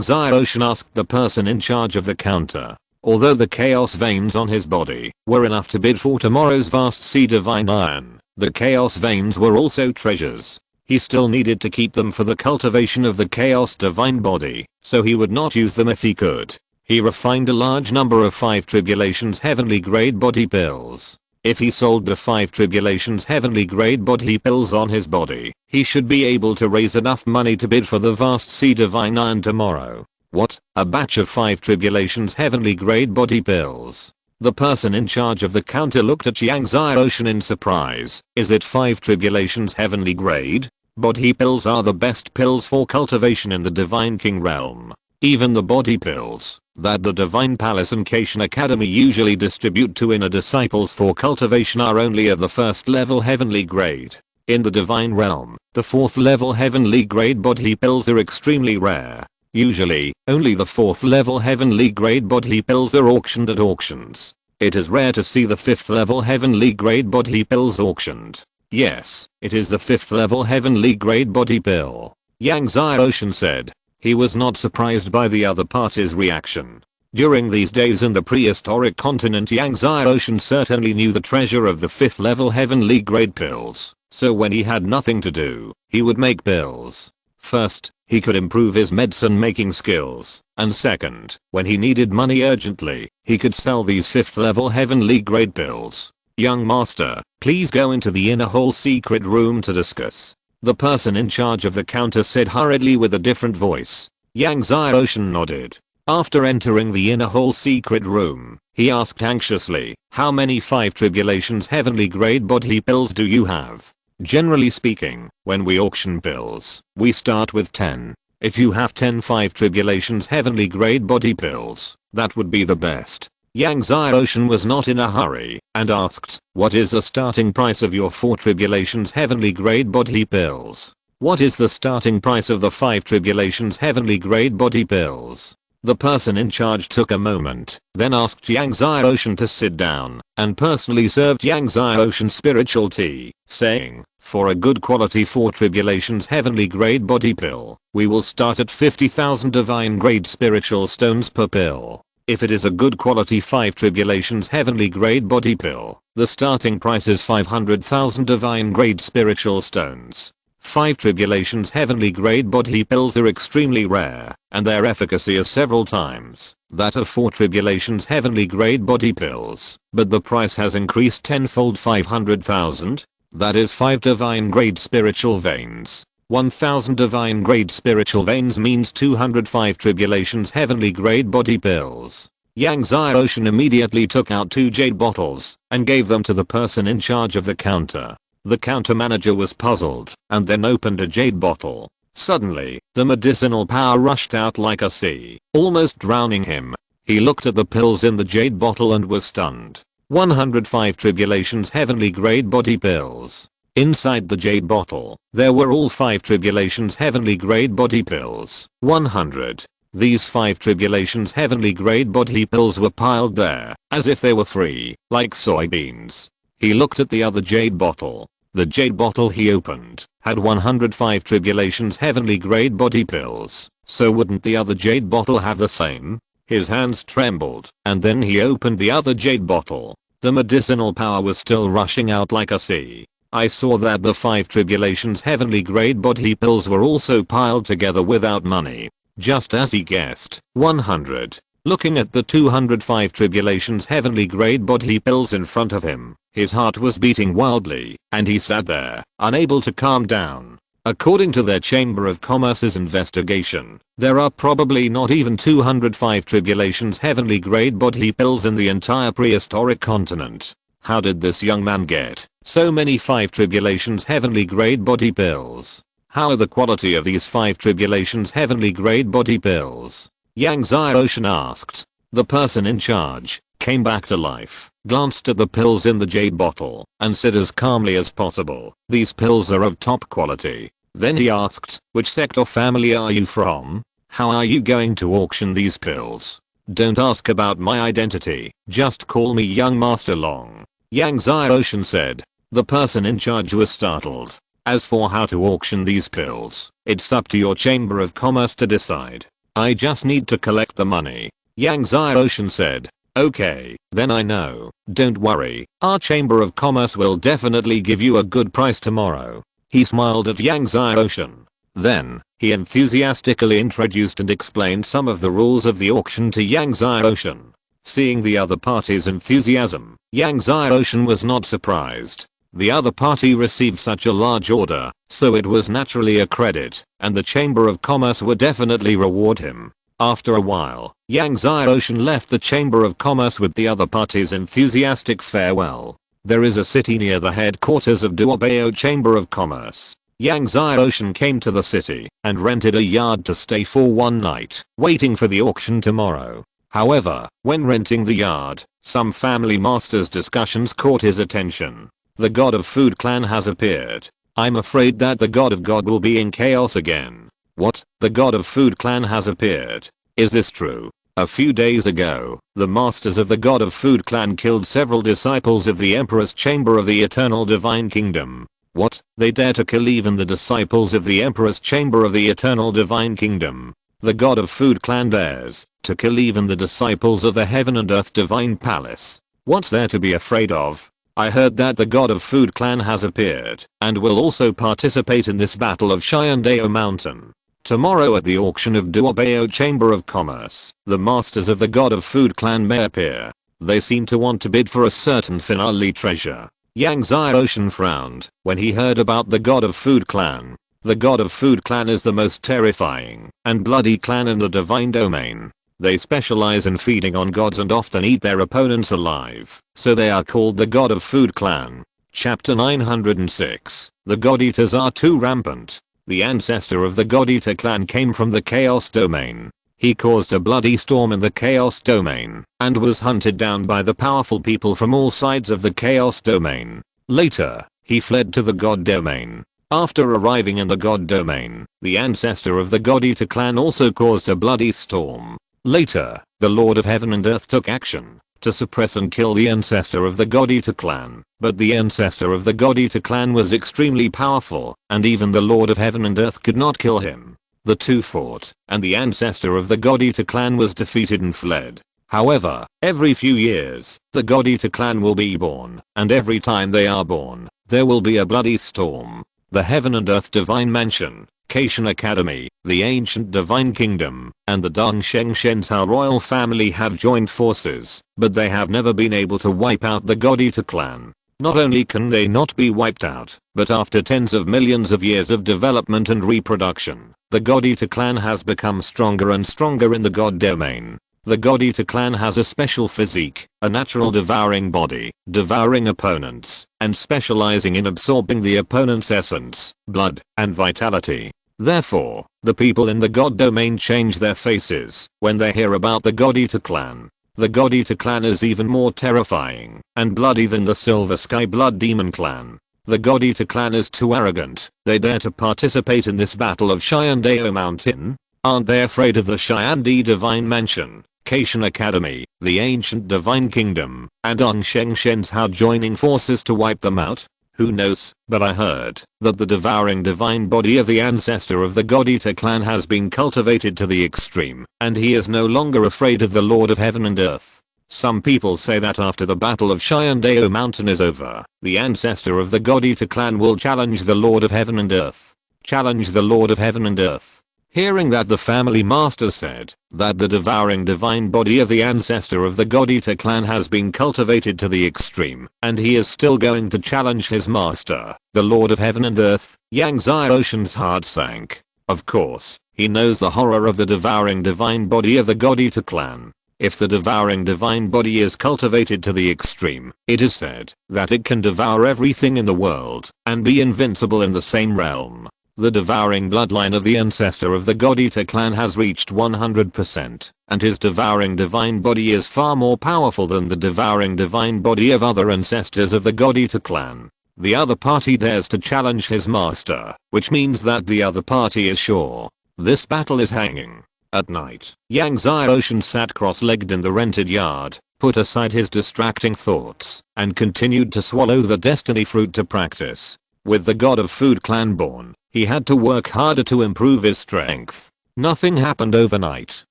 Xiaoshan asked the person in charge of the counter. Although the chaos veins on his body were enough to bid for tomorrow's vast sea divine iron, the chaos veins were also treasures. He still needed to keep them for the cultivation of the chaos divine body, so he would not use them if he could. He refined a large number of 5 tribulations heavenly grade body pills. If he sold the 5 tribulations heavenly grade body pills on his body, he should be able to raise enough money to bid for the vast sea divine iron tomorrow. What? A batch of 5 tribulations heavenly grade body pills? The person in charge of the counter looked at Yang Xiaoshan in surprise. Is it 5 tribulations heavenly grade? Body pills are the best pills for cultivation in the Divine King realm. Even the body pills that the Divine Palace and Cation Academy usually distribute to inner disciples for cultivation are only of the 1st level heavenly grade. In the Divine Realm, the 4th level heavenly grade body pills are extremely rare. Usually, only the 4th level heavenly grade body pills are auctioned at auctions. It is rare to see the 5th level heavenly grade body pills auctioned. Yes, it is the 5th level heavenly grade body pill. Yang Xiaoshan said. He was not surprised by the other party's reaction. During these days in the prehistoric continent, Yang Xiaoshan certainly knew the treasure of the 5th level heavenly grade pills. So when he had nothing to do, he would make pills. First, he could improve his medicine making skills, and second, when he needed money urgently, he could sell these 5th level heavenly grade pills. Young master, please go into the inner hall secret room to discuss. The person in charge of the counter said hurriedly with a different voice. Yang Xiaoshan nodded. After entering the inner hall secret room, he asked anxiously, how many 5 tribulations heavenly grade body pills do you have? Generally speaking, when we auction pills, we start with 10. If you have 10 5 tribulations heavenly grade body pills, that would be the best. Yang Xiaoshan was not in a hurry, and asked, what is the starting price of your 4 tribulations heavenly grade body pills? What is the starting price of the 5 tribulations heavenly grade body pills? The person in charge took a moment, then asked Yang Xiaoshan to sit down, and personally served Yang Xiaoshan spiritual tea, saying, for a good quality 4 tribulations heavenly grade body pill, we will start at 50,000 divine grade spiritual stones per pill. If it is a good quality 5 tribulations heavenly grade body pill, the starting price is 500,000 divine grade spiritual stones. 5 tribulations heavenly grade body pills are extremely rare, and their efficacy is several times that of 4 tribulations heavenly grade body pills, but the price has increased tenfold. 500,000? That is 5 divine grade spiritual veins. 1000 divine grade spiritual veins means 205 tribulations heavenly grade body pills. Yang Xiaoshan immediately took out 2 jade bottles and gave them to the person in charge of the counter. The counter manager was puzzled and then opened a jade bottle. Suddenly, the medicinal power rushed out like a sea, almost drowning him. He looked at the pills in the jade bottle and was stunned. 105 tribulations heavenly grade body pills. Inside the jade bottle, there were all 5 tribulations heavenly grade body pills. 100. These 5 tribulations heavenly grade body pills were piled there, as if they were free, like soybeans. He looked at the other jade bottle. The jade bottle he opened had 105 tribulations heavenly grade body pills, so wouldn't the other jade bottle have the same? His hands trembled, and then he opened the other jade bottle. The medicinal power was still rushing out like a sea. I saw that the 5 tribulations heavenly grade body pills were also piled together without money. Just as he guessed, 100. Looking at the 205 tribulations heavenly grade body pills in front of him, his heart was beating wildly, and he sat there, unable to calm down. According to their Chamber of Commerce's investigation, there are probably not even 205 tribulations heavenly grade body pills in the entire prehistoric continent. How did this young man get so many 5 tribulations heavenly grade body pills? How are the quality of these 5 tribulations heavenly grade body pills? Yang Xiaoshan asked. The person in charge came back to life, glanced at the pills in the jade bottle, and said as calmly as possible, "These pills are of top quality." Then he asked, "Which sect or family are you from? How are you going to auction these pills? Don't ask about my identity, just call me young Master Long." Yang Xiaoshan said. The person in charge was startled. "As for how to auction these pills, it's up to your Chamber of Commerce to decide. I just need to collect the money." Yang Xiaoshan said. "Okay, then I know. Don't worry, our Chamber of Commerce will definitely give you a good price tomorrow." He smiled at Yang Xiaoshan. Then, he enthusiastically introduced and explained some of the rules of the auction to Yang Xiaoshan. Seeing the other party's enthusiasm, Yang Xiaoshan was not surprised. The other party received such a large order, so it was naturally a credit, and the Chamber of Commerce would definitely reward him. After a while, Yang Xiaoshan left the Chamber of Commerce with the other party's enthusiastic farewell. There is a city near the headquarters of Duobao Chamber of Commerce. Yang Xiaoshan came to the city and rented a yard to stay for one night, waiting for the auction tomorrow. However, when renting the yard, some family master's discussions caught his attention. The God of Food clan has appeared. I'm afraid that the God of God will be in chaos again. What? The God of Food clan has appeared. Is this true? A few days ago, the masters of the God of Food clan killed several disciples of the Emperor's Chamber of the Eternal Divine Kingdom. What? They dare to kill even the disciples of the Emperor's Chamber of the Eternal Divine Kingdom. The God of Food clan dares to kill even the disciples of the Heaven and Earth Divine Palace. What's there to be afraid of? I heard that the God of Food clan has appeared and will also participate in this battle of Shyandao Mountain. Tomorrow at the auction of Duobao Chamber of Commerce, the masters of the God of Food clan may appear. They seem to want to bid for a certain finale treasure. Yang Xiaoshan frowned when he heard about the God of Food clan. The God of Food clan is the most terrifying and bloody clan in the divine domain. They specialize in feeding on gods and often eat their opponents alive, so they are called the God of Food clan. Chapter 906. The God Eaters are too rampant. The ancestor of the God Eater clan came from the Chaos Domain. He caused a bloody storm in the Chaos Domain and was hunted down by the powerful people from all sides of the Chaos Domain. Later, he fled to the God Domain. After arriving in the God Domain, the ancestor of the God Eater clan also caused a bloody storm. Later, the Lord of Heaven and Earth took action to suppress and kill the ancestor of the God Eater clan, but the ancestor of the God Eater clan was extremely powerful, and even the Lord of Heaven and Earth could not kill him. The two fought, and the ancestor of the God Eater clan was defeated and fled. However, every few years, the God Eater clan will be born, and every time they are born, there will be a bloody storm. The Heaven and Earth Divine Mansion, Caitian Academy, the Ancient Divine Kingdom, and the Dongsheng Shenzhou royal family have joined forces, but they have never been able to wipe out the God Eater clan. Not only can they not be wiped out, but after tens of millions of years of development and reproduction, the God Eater clan has become stronger and stronger in the God domain. The God Eater clan has a special physique, a natural devouring body, devouring opponents, and specializing in absorbing the opponent's essence, blood, and vitality. Therefore, the people in the God domain change their faces when they hear about the God Eater clan. The God Eater clan is even more terrifying and bloody than the Silver Sky Blood Demon clan. The God Eater clan is too arrogant. They dare to participate in this battle of Shyandao Mountain. Aren't they afraid of the Shyandi Divine Mansion, Caitian Academy, the Ancient Divine Kingdom, and Dongsheng Shenzhou joining forces to wipe them out? Who knows, but I heard that the devouring divine body of the ancestor of the God Eater clan has been cultivated to the extreme, and he is no longer afraid of the Lord of Heaven and Earth. Some people say that after the battle of Shyandao Mountain is over, the ancestor of the God Eater clan will challenge the Lord of Heaven and Earth. Challenge the Lord of Heaven and Earth. Hearing that, the family master said that the devouring divine body of the ancestor of the God Eater clan has been cultivated to the extreme, and he is still going to challenge his master, the Lord of Heaven and Earth. Yang Ocean's heart sank. Of course, he knows the horror of the devouring divine body of the God Eater clan. If the devouring divine body is cultivated to the extreme, it is said that it can devour everything in the world and be invincible in the same realm. The devouring bloodline of the ancestor of the God Eater clan has reached 100%, and his devouring divine body is far more powerful than the devouring divine body of other ancestors of the God Eater clan. The other party dares to challenge his master, which means that the other party is sure this battle is hanging. At night, Yang Ocean sat cross-legged in the rented yard, put aside his distracting thoughts, and continued to swallow the destiny fruit to practice. With the God of Food clan born, he had to work harder to improve his strength. Nothing happened overnight.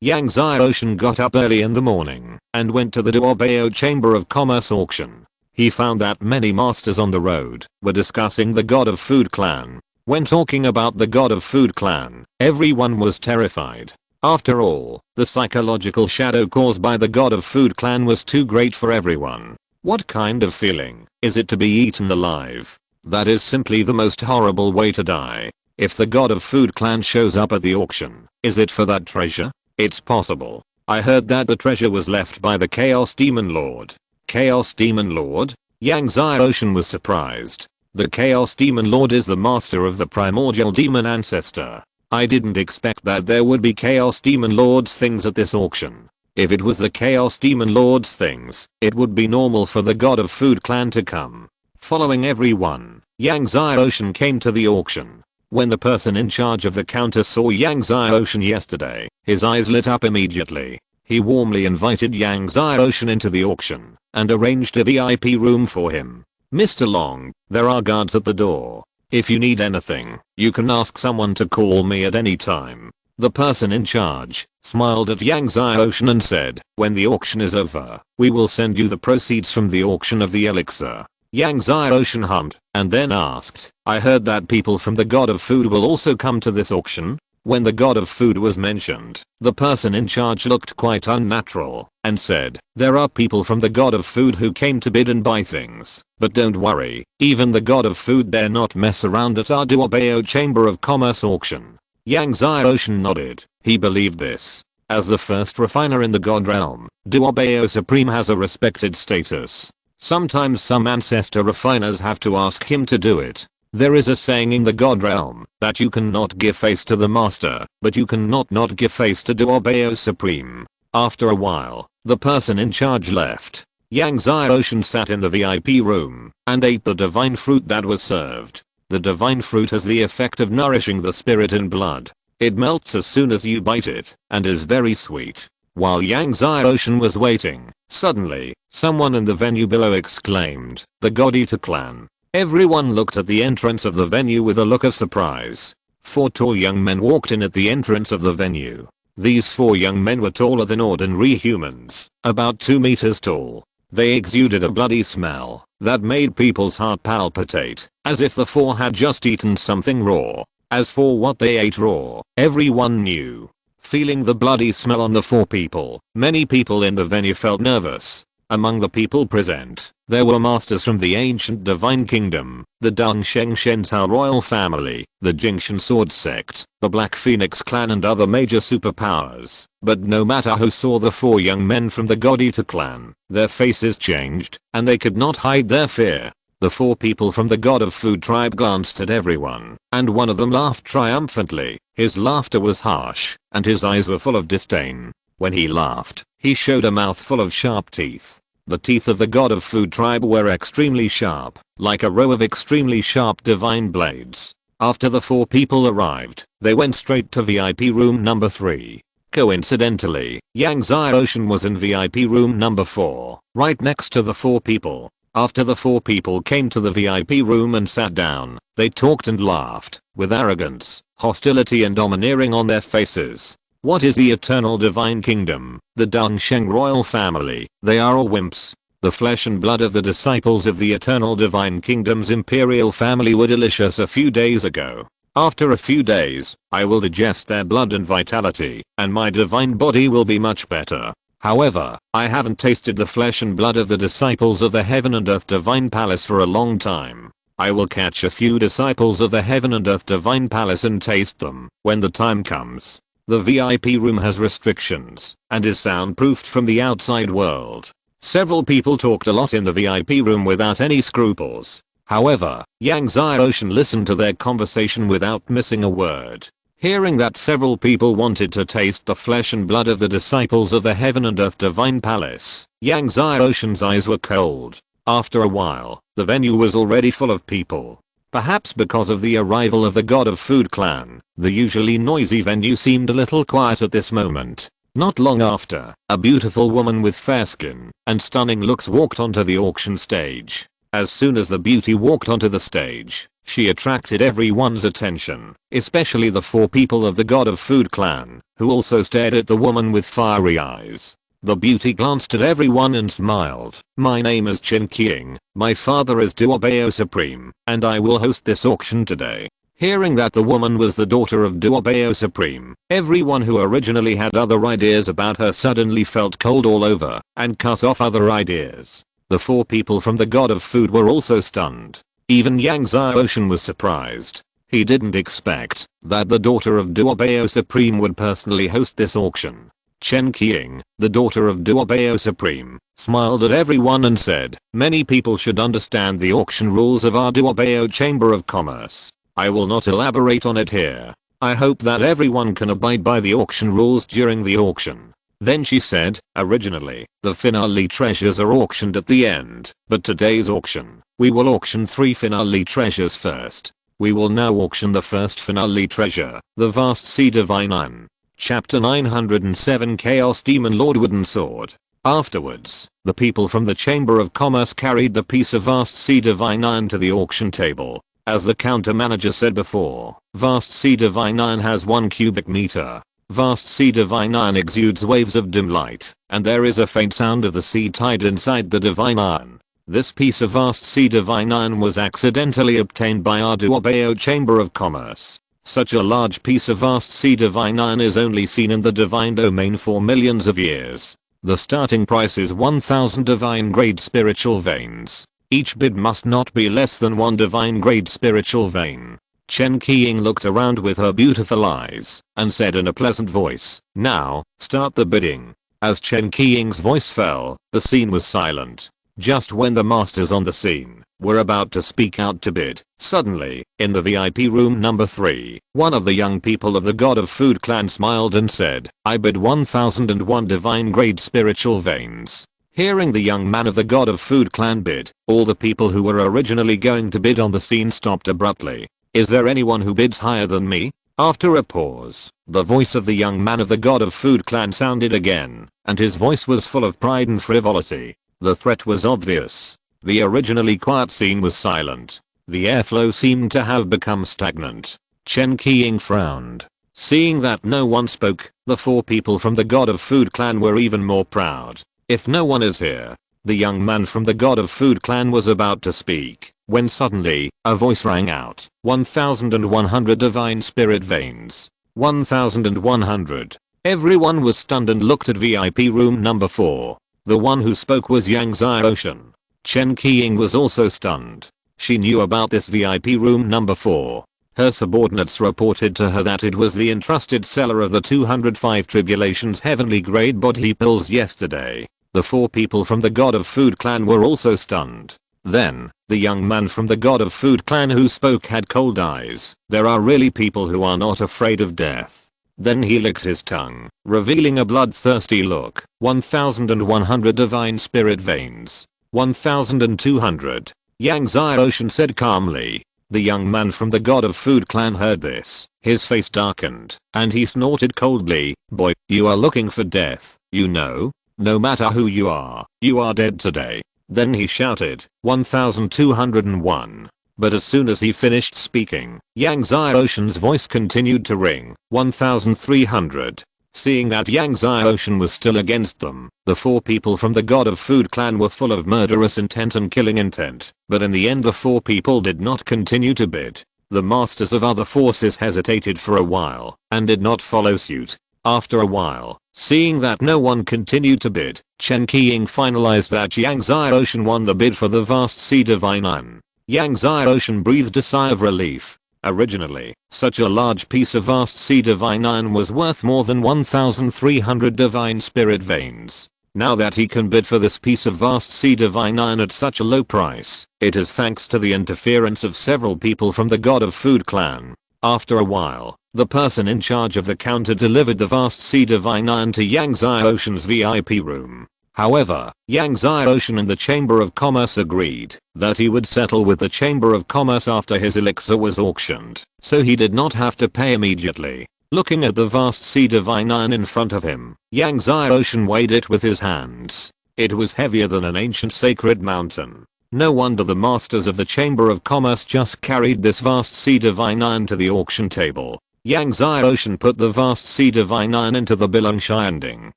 Yang Ocean got up early in the morning and went to the Duobao Chamber of Commerce auction. He found that many masters on the road were discussing the God of Food clan. When talking about the God of Food clan, everyone was terrified. After all, the psychological shadow caused by the God of Food clan was too great for everyone. What kind of feeling is it to be eaten alive? That is simply the most horrible way to die. If the God of Food clan shows up at the auction, is it for that treasure? It's possible. I heard that the treasure was left by the Chaos Demon Lord. Chaos Demon Lord? Yang Ocean was surprised. The Chaos Demon Lord is the master of the primordial demon ancestor. I didn't expect that there would be Chaos Demon Lord's things at this auction. If it was the Chaos Demon Lord's things, it would be normal for the God of Food clan to come. Following everyone, Yang Ocean came to the auction. When the person in charge of the counter saw Yang Ocean yesterday, his eyes lit up immediately. He warmly invited Yang Ocean into the auction and arranged a VIP room for him. Mr. Long, there are guards at the door. If you need anything, you can ask someone to call me at any time. The person in charge smiled at Yang Ocean and said, when the auction is over, we will send you the proceeds from the auction of the elixir. Yang Ocean hummed and then asked, I heard that people from the God of Food will also come to this auction? When the God of Food was mentioned, the person in charge looked quite unnatural and said, there are people from the God of Food who came to bid and buy things, but don't worry, even the God of Food dare not mess around at our Duobao Chamber of Commerce auction. Yang Ocean nodded. He believed this. As the first refiner in the God realm, Duobao Supreme has a respected status. Sometimes some ancestor refiners have to ask him to do it. There is a saying in the God realm that you cannot give face to the master, but you cannot not give face to Duobao Supreme. After a while, the person in charge left. Yang Ocean sat in the VIP room and ate the divine fruit that was served. The divine fruit has the effect of nourishing the spirit in blood. It melts as soon as you bite it and is very sweet. While Yang Ocean was waiting, suddenly, someone in the venue below exclaimed, the God Eater clan. Everyone looked at the entrance of the venue with a look of surprise. 4 tall young men walked in at the entrance of the venue. These 4 young men were taller than ordinary humans, about 2 meters tall. They exuded a bloody smell that made people's heart palpitate, as if the 4 had just eaten something raw. As for what they ate raw, everyone knew. Feeling the bloody smell on the 4 people, many people in the venue felt nervous. Among the people present, there were masters from the ancient divine kingdom, the Dongsheng Shenzhou royal family, the Jingshan sword sect, the Black Phoenix clan and other major superpowers. But no matter who saw the 4 young men from the God Eater clan, their faces changed, and they could not hide their fear. The 4 people from the God of Food tribe glanced at everyone, and one of them laughed triumphantly. His laughter was harsh, and his eyes were full of disdain. When he laughed, he showed a mouth full of sharp teeth. The teeth of the God of Food tribe were extremely sharp, like a row of extremely sharp divine blades. After the 4 people arrived, they went straight to VIP room number 3. Coincidentally, Yang Ocean was in VIP room number 4, right next to the 4 people. After the 4 people came to the VIP room and sat down, they talked and laughed, with arrogance, hostility and domineering on their faces. What is the eternal divine kingdom? The Dongsheng royal family, they are all wimps. The flesh and blood of the disciples of the eternal divine kingdom's imperial family were delicious a few days ago. After a few days, I will digest their blood and vitality, and my divine body will be much better. However, I haven't tasted the flesh and blood of the disciples of the Heaven and Earth Divine Palace for a long time. I will catch a few disciples of the Heaven and Earth Divine Palace and taste them when the time comes. The VIP room has restrictions and is soundproofed from the outside world. Several people talked a lot in the VIP room without any scruples. However, Yang Xiaoshan listened to their conversation without missing a word. Hearing that several people wanted to taste the flesh and blood of the disciples of the Heaven and Earth Divine Palace, Yang Xiaoshan's eyes were cold. After a while, the venue was already full of people. Perhaps because of the arrival of the God of Food clan, the usually noisy venue seemed a little quiet at this moment. Not long after, a beautiful woman with fair skin and stunning looks walked onto the auction stage. As soon as the beauty walked onto the stage, she attracted everyone's attention, especially the 4 people of the God of Food clan, who also stared at the woman with fiery eyes. The beauty glanced at everyone and smiled. "My name is Chen Qiang, my father is Duobao Supreme, and I will host this auction today." Hearing that the woman was the daughter of Duobao Supreme, everyone who originally had other ideas about her suddenly felt cold all over and cut off other ideas. The 4 people from the God of Food were also stunned. Even Yang Xiaoshan was surprised. He didn't expect that the daughter of Duobao Supreme would personally host this auction. Chen Qiang, the daughter of Duobao Supreme, smiled at everyone and said, "Many people should understand the auction rules of our Duobao Chamber of Commerce. I will not elaborate on it here. I hope that everyone can abide by the auction rules during the auction." Then she said, "Originally, the finale treasures are auctioned at the end, but today's auction, we will auction 3 finale treasures first. We will now auction the first finale treasure, the Vast Sea Divine Iron." Chapter 907 Chaos Demon Lord Wooden Sword. Afterwards, the people from the Chamber of Commerce carried the piece of Vast Sea Divine Iron to the auction table. As the counter manager said before, Vast Sea Divine Iron has 1 cubic meter. Vast Sea Divine Iron exudes waves of dim light, and there is a faint sound of the sea tide inside the Divine Iron. This piece of Vast Sea Divine Iron was accidentally obtained by our Duobao Chamber of Commerce. Such a large piece of Vast Sea Divine Iron is only seen in the Divine Domain for millions of years. The starting price is 1000 Divine Grade Spiritual Veins. Each bid must not be less than 1 Divine Grade Spiritual Vein. Chen Qiang looked around with her beautiful eyes and said in a pleasant voice, "Now, start the bidding." As Chen Qiang's voice fell, the scene was silent. Just when the masters on the scene were about to speak out to bid, suddenly, in the VIP room number 3, one of the young people of the God of Food clan smiled and said, "I bid 1001 Divine Grade Spiritual Veins." Hearing the young man of the God of Food clan bid, all the people who were originally going to bid on the scene stopped abruptly. "Is there anyone who bids higher than me?" After a pause, the voice of the young man of the God of Food clan sounded again, and his voice was full of pride and frivolity. The threat was obvious. The originally quiet scene was silent. The airflow seemed to have become stagnant. Chen Qiang frowned. Seeing that no one spoke, the 4 people from the God of Food clan were even more proud. "If no one is here," the young man from the God of Food clan was about to speak, when suddenly, a voice rang out, 1100 Divine Spirit Veins. 1100. Everyone was stunned and looked at VIP room number 4. The one who spoke was Yang Xiaoshan. Chen Qiang was also stunned. She knew about this VIP room number 4. Her subordinates reported to her that it was the entrusted seller of the 205 Tribulations Heavenly Grade body pills yesterday. The 4 people from the God of Food clan were also stunned. Then, the young man from the God of Food clan who spoke had cold eyes. "There are really people who are not afraid of death." Then he licked his tongue, revealing a bloodthirsty look. 1100 Divine Spirit Veins. 1200. Yang Xiaoshan said calmly. The young man from the God of Food clan heard this. His face darkened, and he snorted coldly. "Boy, you are looking for death, you know? No matter who you are dead today." Then he shouted, 1201. But as soon as he finished speaking, Yang Xiaoshan's voice continued to ring, 1300. Seeing that Yang Xiaoshan was still against them, the 4 people from the God of Food clan were full of murderous intent and killing intent, but in the end the 4 people did not continue to bid. The masters of other forces hesitated for a while and did not follow suit. After a while, seeing that no one continued to bid, Chen Qiying finalized that Yang Xiaoshan won the bid for the vast sea divine iron. Yang Xiaoshan breathed a sigh of relief. Originally, such a large piece of vast sea divine iron was worth more than 1,300 divine spirit veins. Now that he can bid for this piece of vast sea divine iron at such a low price, it is thanks to the interference of several people from the God of Food clan. After a while, the person in charge of the counter delivered the vast sea divine iron to Yang Xiaoshan's VIP room. However, Yang Xiaoshan and the Chamber of Commerce agreed that he would settle with the Chamber of Commerce after his elixir was auctioned, so he did not have to pay immediately. Looking at the vast sea divine iron in front of him, Yang Xiaoshan weighed it with his hands. It was heavier than an ancient sacred mountain. No wonder the masters of the Chamber of Commerce just carried this vast sea divine iron to the auction table. Yang Xiaoshan put the vast sea divine iron into the Bilangshinding.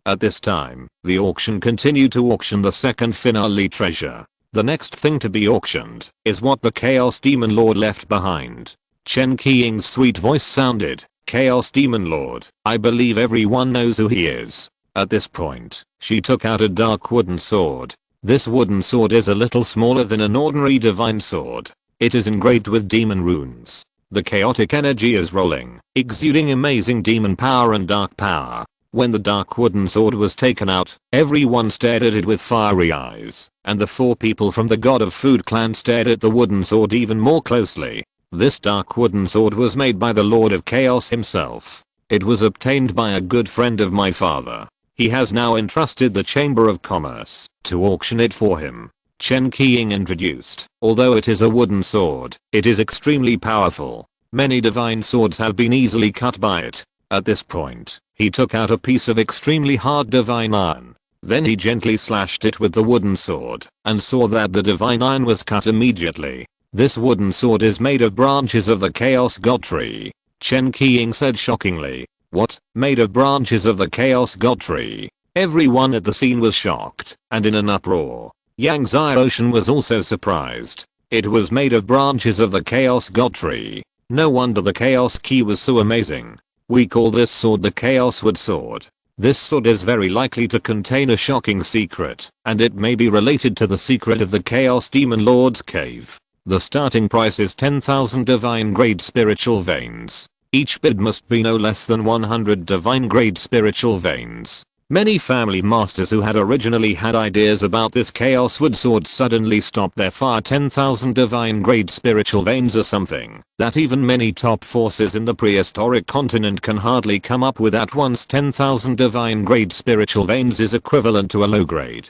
At this time, the auction continued to auction the second finale treasure. The next thing to be auctioned is what the Chaos Demon Lord left behind. Chen Qiying's sweet voice sounded. Chaos Demon Lord, I believe everyone knows who he is. At this point, she took out a dark wooden sword. This wooden sword is a little smaller than an ordinary divine sword. It is engraved with demon runes. The chaotic energy is rolling, exuding amazing demon power and dark power. When the dark wooden sword was taken out, everyone stared at it with fiery eyes, and the 4 people from the God of Food clan stared at the wooden sword even more closely. This dark wooden sword was made by the Lord of Chaos himself. It was obtained by a good friend of my father. He has now entrusted the Chamber of Commerce to auction it for him. Chen Qiying introduced. Although it is a wooden sword, it is extremely powerful. Many divine swords have been easily cut by it. At this point, he took out a piece of extremely hard divine iron. Then he gently slashed it with the wooden sword and saw that the divine iron was cut immediately. This wooden sword is made of branches of the Chaos God Tree. Chen Qiying said shockingly. What? Made of branches of the Chaos God Tree? Everyone at the scene was shocked and in an uproar. Yang Xiaoshan was also surprised. It was made of branches of the Chaos God Tree. No wonder the Chaos Key was so amazing. We call this sword the Chaos Wood Sword. This sword is very likely to contain a shocking secret, and it may be related to the secret of the Chaos Demon Lord's cave. The starting price is 10,000 divine grade spiritual veins. Each bid must be no less than 100 divine grade spiritual veins. Many family masters who had originally had ideas about this Chaos Wood Sword suddenly stopped their fire. 10,000 divine grade spiritual veins are something that even many top forces in the prehistoric continent can hardly come up with at once. 10,000 divine grade spiritual veins is equivalent to a low grade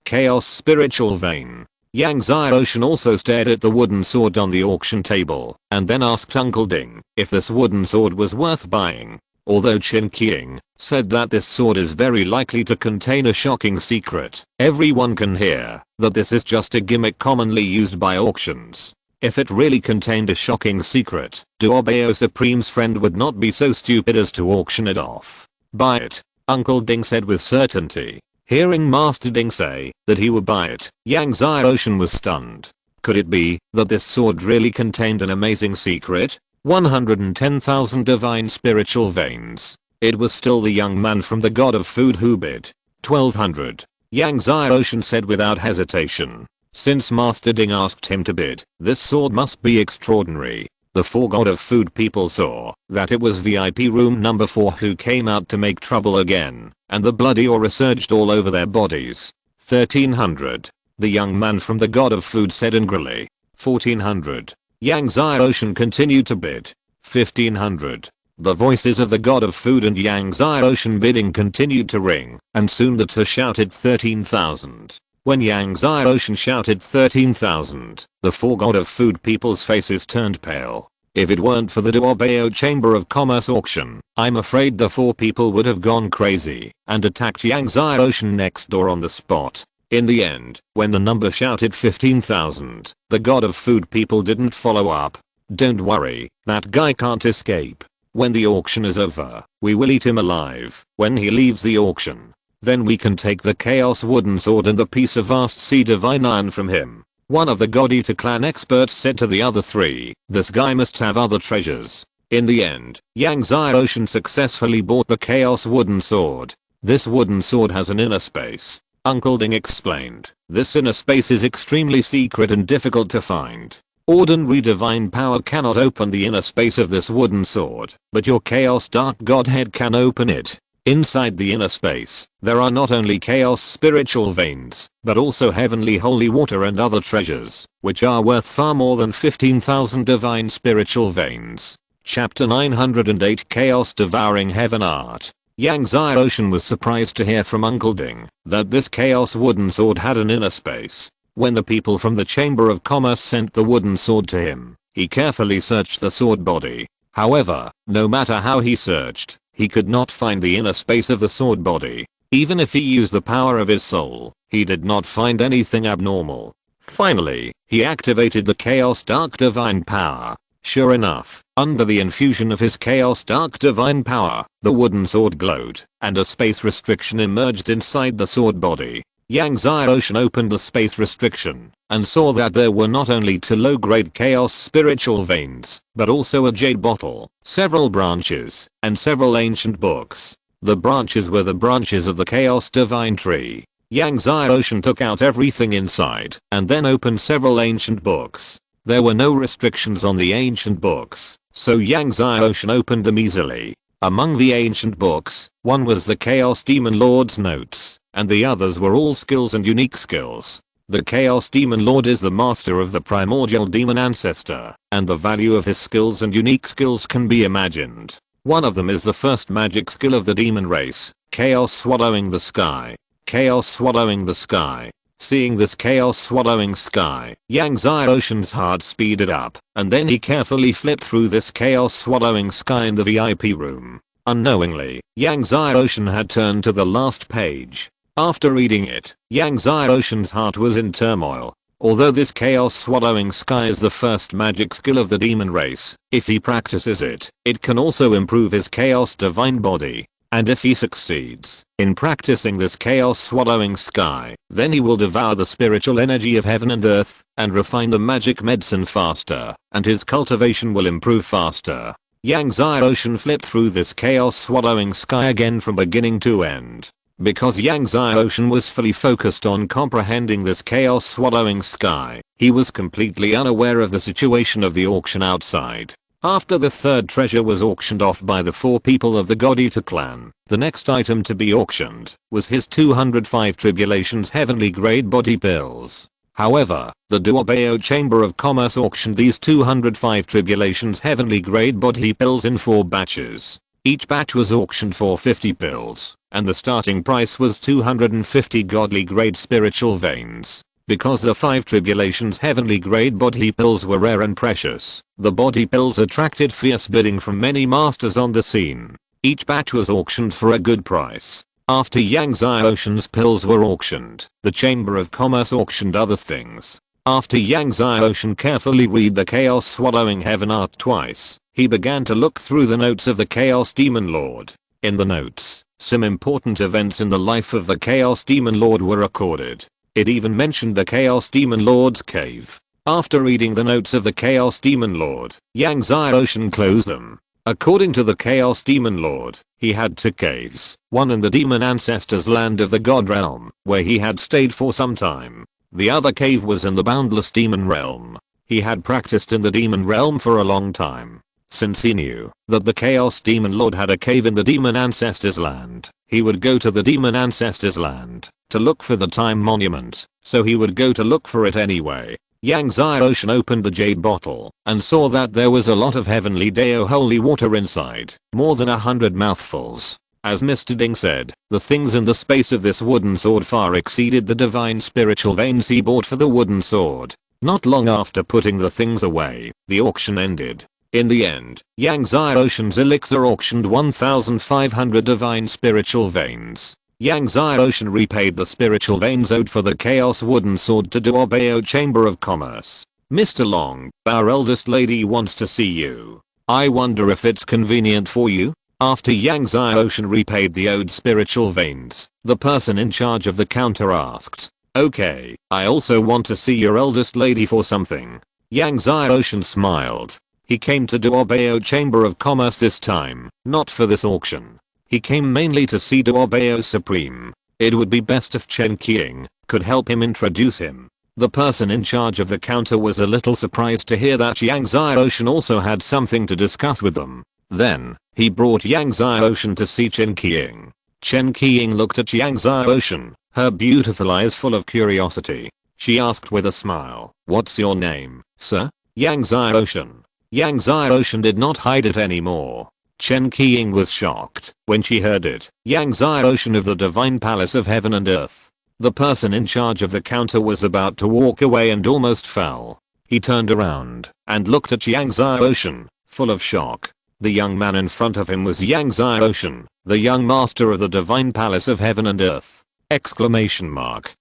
Chaos spiritual vein. Yang Xiaoshan also stared at the wooden sword on the auction table and then asked Uncle Ding if this wooden sword was worth buying. Although Chen Qiying said that this sword is very likely to contain a shocking secret, everyone can hear that this is just a gimmick commonly used by auctions. If it really contained a shocking secret, Duobao Supreme's friend would not be so stupid as to auction it off. Buy it, Uncle Ding said with certainty. Hearing Master Ding say that he would buy it, Yang Xiaoshan was stunned. Could it be that this sword really contained an amazing secret? 110,000 divine spiritual veins. It was still the young man from the God of Food who bid 1,200. Yang Xiaoshan said without hesitation. Since Master Ding asked him to bid, this sword must be extraordinary. The 4 God of Food people saw that it was VIP room number 4 who came out to make trouble again, and the bloody aura surged all over their bodies. 1,300. The young man from the God of Food said angrily. 1,400. Yang Xiaoshan continued to bid. 1,500. The voices of the God of Food and Yang Xiaoshan bidding continued to ring, and soon the two shouted 13,000. When Yang Xiaoshan shouted 13,000, the 4 God of Food people's faces turned pale. If it weren't for the Duobao Chamber of Commerce auction, I'm afraid the 4 people would have gone crazy and attacked Yang Xiaoshan next door on the spot. In the end, when the number shouted 15,000, the God of Food people didn't follow up. Don't worry, that guy can't escape. When the auction is over, we will eat him alive. When he leaves the auction, then we can take the Chaos Wooden Sword and the piece of vast sea divine iron from him. One of the God Eater clan experts said to the other three, "This guy must have other treasures." In the end, Yang Xiaoshan successfully bought the Chaos Wooden Sword. This wooden sword has an inner space. Uncle Ding explained. This inner space is extremely secret and difficult to find. Ordinary divine power cannot open the inner space of this wooden sword, but your Chaos Dark Godhead can open it. Inside the inner space, there are not only chaos spiritual veins, but also heavenly holy water and other treasures, which are worth far more than 15,000 divine spiritual veins. Chapter 908 Chaos Devouring Heaven Art. Yang Xiaoshan was surprised to hear from Uncle Ding that this chaos wooden sword had an inner space. When the people from the Chamber of Commerce sent the wooden sword to him, he carefully searched the sword body. However, no matter how he searched, he could not find the inner space of the sword body. Even if he used the power of his soul, he did not find anything abnormal. Finally, he activated the Chaos Dark Divine Power. Sure enough, under the infusion of his Chaos Dark Divine Power, the wooden sword glowed, and a space restriction emerged inside the sword body. Yang Xiaoshan opened the space restriction, and saw that there were not only 2 low-grade chaos spiritual veins, but also a jade bottle, several branches, and several ancient books. The branches were the branches of the Chaos Divine Tree. Yang Xiaoshan took out everything inside, and then opened several ancient books. There were no restrictions on the ancient books, so Yang Xiaoshan opened them easily. Among the ancient books, one was the Chaos Demon Lord's notes, and the others were all skills and unique skills. The Chaos Demon Lord is the master of the primordial demon ancestor, and the value of his skills and unique skills can be imagined. One of them is the first magic skill of the demon race, Chaos Swallowing the Sky. Chaos Swallowing the Sky. Seeing this Chaos Swallowing Sky, Yang Xiaoshan's heart speeded up, and then he carefully flipped through this Chaos Swallowing Sky in the VIP room. Unknowingly, Yang Xiaoshan had turned to the last page. After reading it, Yang Xiaoshan's heart was in turmoil. Although this Chaos Swallowing Sky is the first magic skill of the demon race, if he practices it, it can also improve his Chaos Divine Body. And if he succeeds in practicing this Chaos Swallowing Sky, then he will devour the spiritual energy of heaven and earth, and refine the magic medicine faster, and his cultivation will improve faster. Yang Xiaoshan flipped through this Chaos Swallowing Sky again from beginning to end. Because Yang Xiaoshan was fully focused on comprehending this Chaos Swallowing Sky, he was completely unaware of the situation of the auction outside. After the third treasure was auctioned off by the 4 people of the God Eater clan, the next item to be auctioned was his 205 Tribulations Heavenly Grade Body Pills. However, the Duobao Chamber of Commerce auctioned these 205 Tribulations Heavenly Grade Body Pills in 4 batches. Each batch was auctioned for 50 pills, and the starting price was 250 godly grade spiritual veins. Because the 5 Tribulations Heavenly Grade Body Pills were rare and precious, the body pills attracted fierce bidding from many masters on the scene. Each batch was auctioned for a good price. After Yang Xiaoshan's pills were auctioned, the Chamber of Commerce auctioned other things. After Yang Xiaoshan carefully read the Chaos Swallowing Heaven Art twice, he began to look through the notes of the Chaos Demon Lord. In the notes, some important events in the life of the Chaos Demon Lord were recorded. It even mentioned the Chaos Demon Lord's cave. After reading the notes of the Chaos Demon Lord, Yang Xiaoshan closed them. According to the Chaos Demon Lord, he had 2 caves, one in the demon ancestors' land of the God Realm, where he had stayed for some time. The other cave was in the boundless demon realm. He had practiced in the demon realm for a long time. Since he knew that the Chaos Demon Lord had a cave in the demon ancestors' land, he would go to the demon ancestors' land to look for the time monument, so he would go to look for it anyway. Yang Xiaoshan opened the jade bottle and saw that there was a lot of heavenly Dao holy water inside, more than 100 mouthfuls. As Mr. Ding said, the things in the space of this wooden sword far exceeded the divine spiritual veins he bought for the wooden sword. Not long after putting the things away, the auction ended. In the end, Yang Xiaoshan's elixir auctioned 1,500 divine spiritual veins. Yang Xiaoshan repaid the spiritual veins owed for the Chaos Wooden Sword to Duobao Chamber of Commerce. Mr. Long, our eldest lady wants to see you. I wonder if it's convenient for you? After Yang Xiaoshan repaid the owed spiritual veins, the person in charge of the counter asked, Okay, I also want to see your eldest lady for something. Yang Xiaoshan smiled. He came to Duobao Chamber of Commerce this time, not for this auction. He came mainly to see Duobao Supreme. It would be best if Chen Qiang could help him introduce him. The person in charge of the counter was a little surprised to hear that Yang Xiaoshan also had something to discuss with them. Then, he brought Yang Xiaoshan to see Chen Qiang. Chen Qiang looked at Yang Xiaoshan, her beautiful eyes full of curiosity. She asked with a smile, "What's your name, sir?" Yang Xiaoshan. Yang Xiaoshan did not hide it anymore. Chen Qiang was shocked when she heard it. Yang Xiaoshan of the Divine Palace of Heaven and Earth. The person in charge of the counter was about to walk away and almost fell. He turned around and looked at Yang Xiaoshan, full of shock. The young man in front of him was Yang Xiaoshan, the young master of the Divine Palace of Heaven and Earth. Exclamation mark.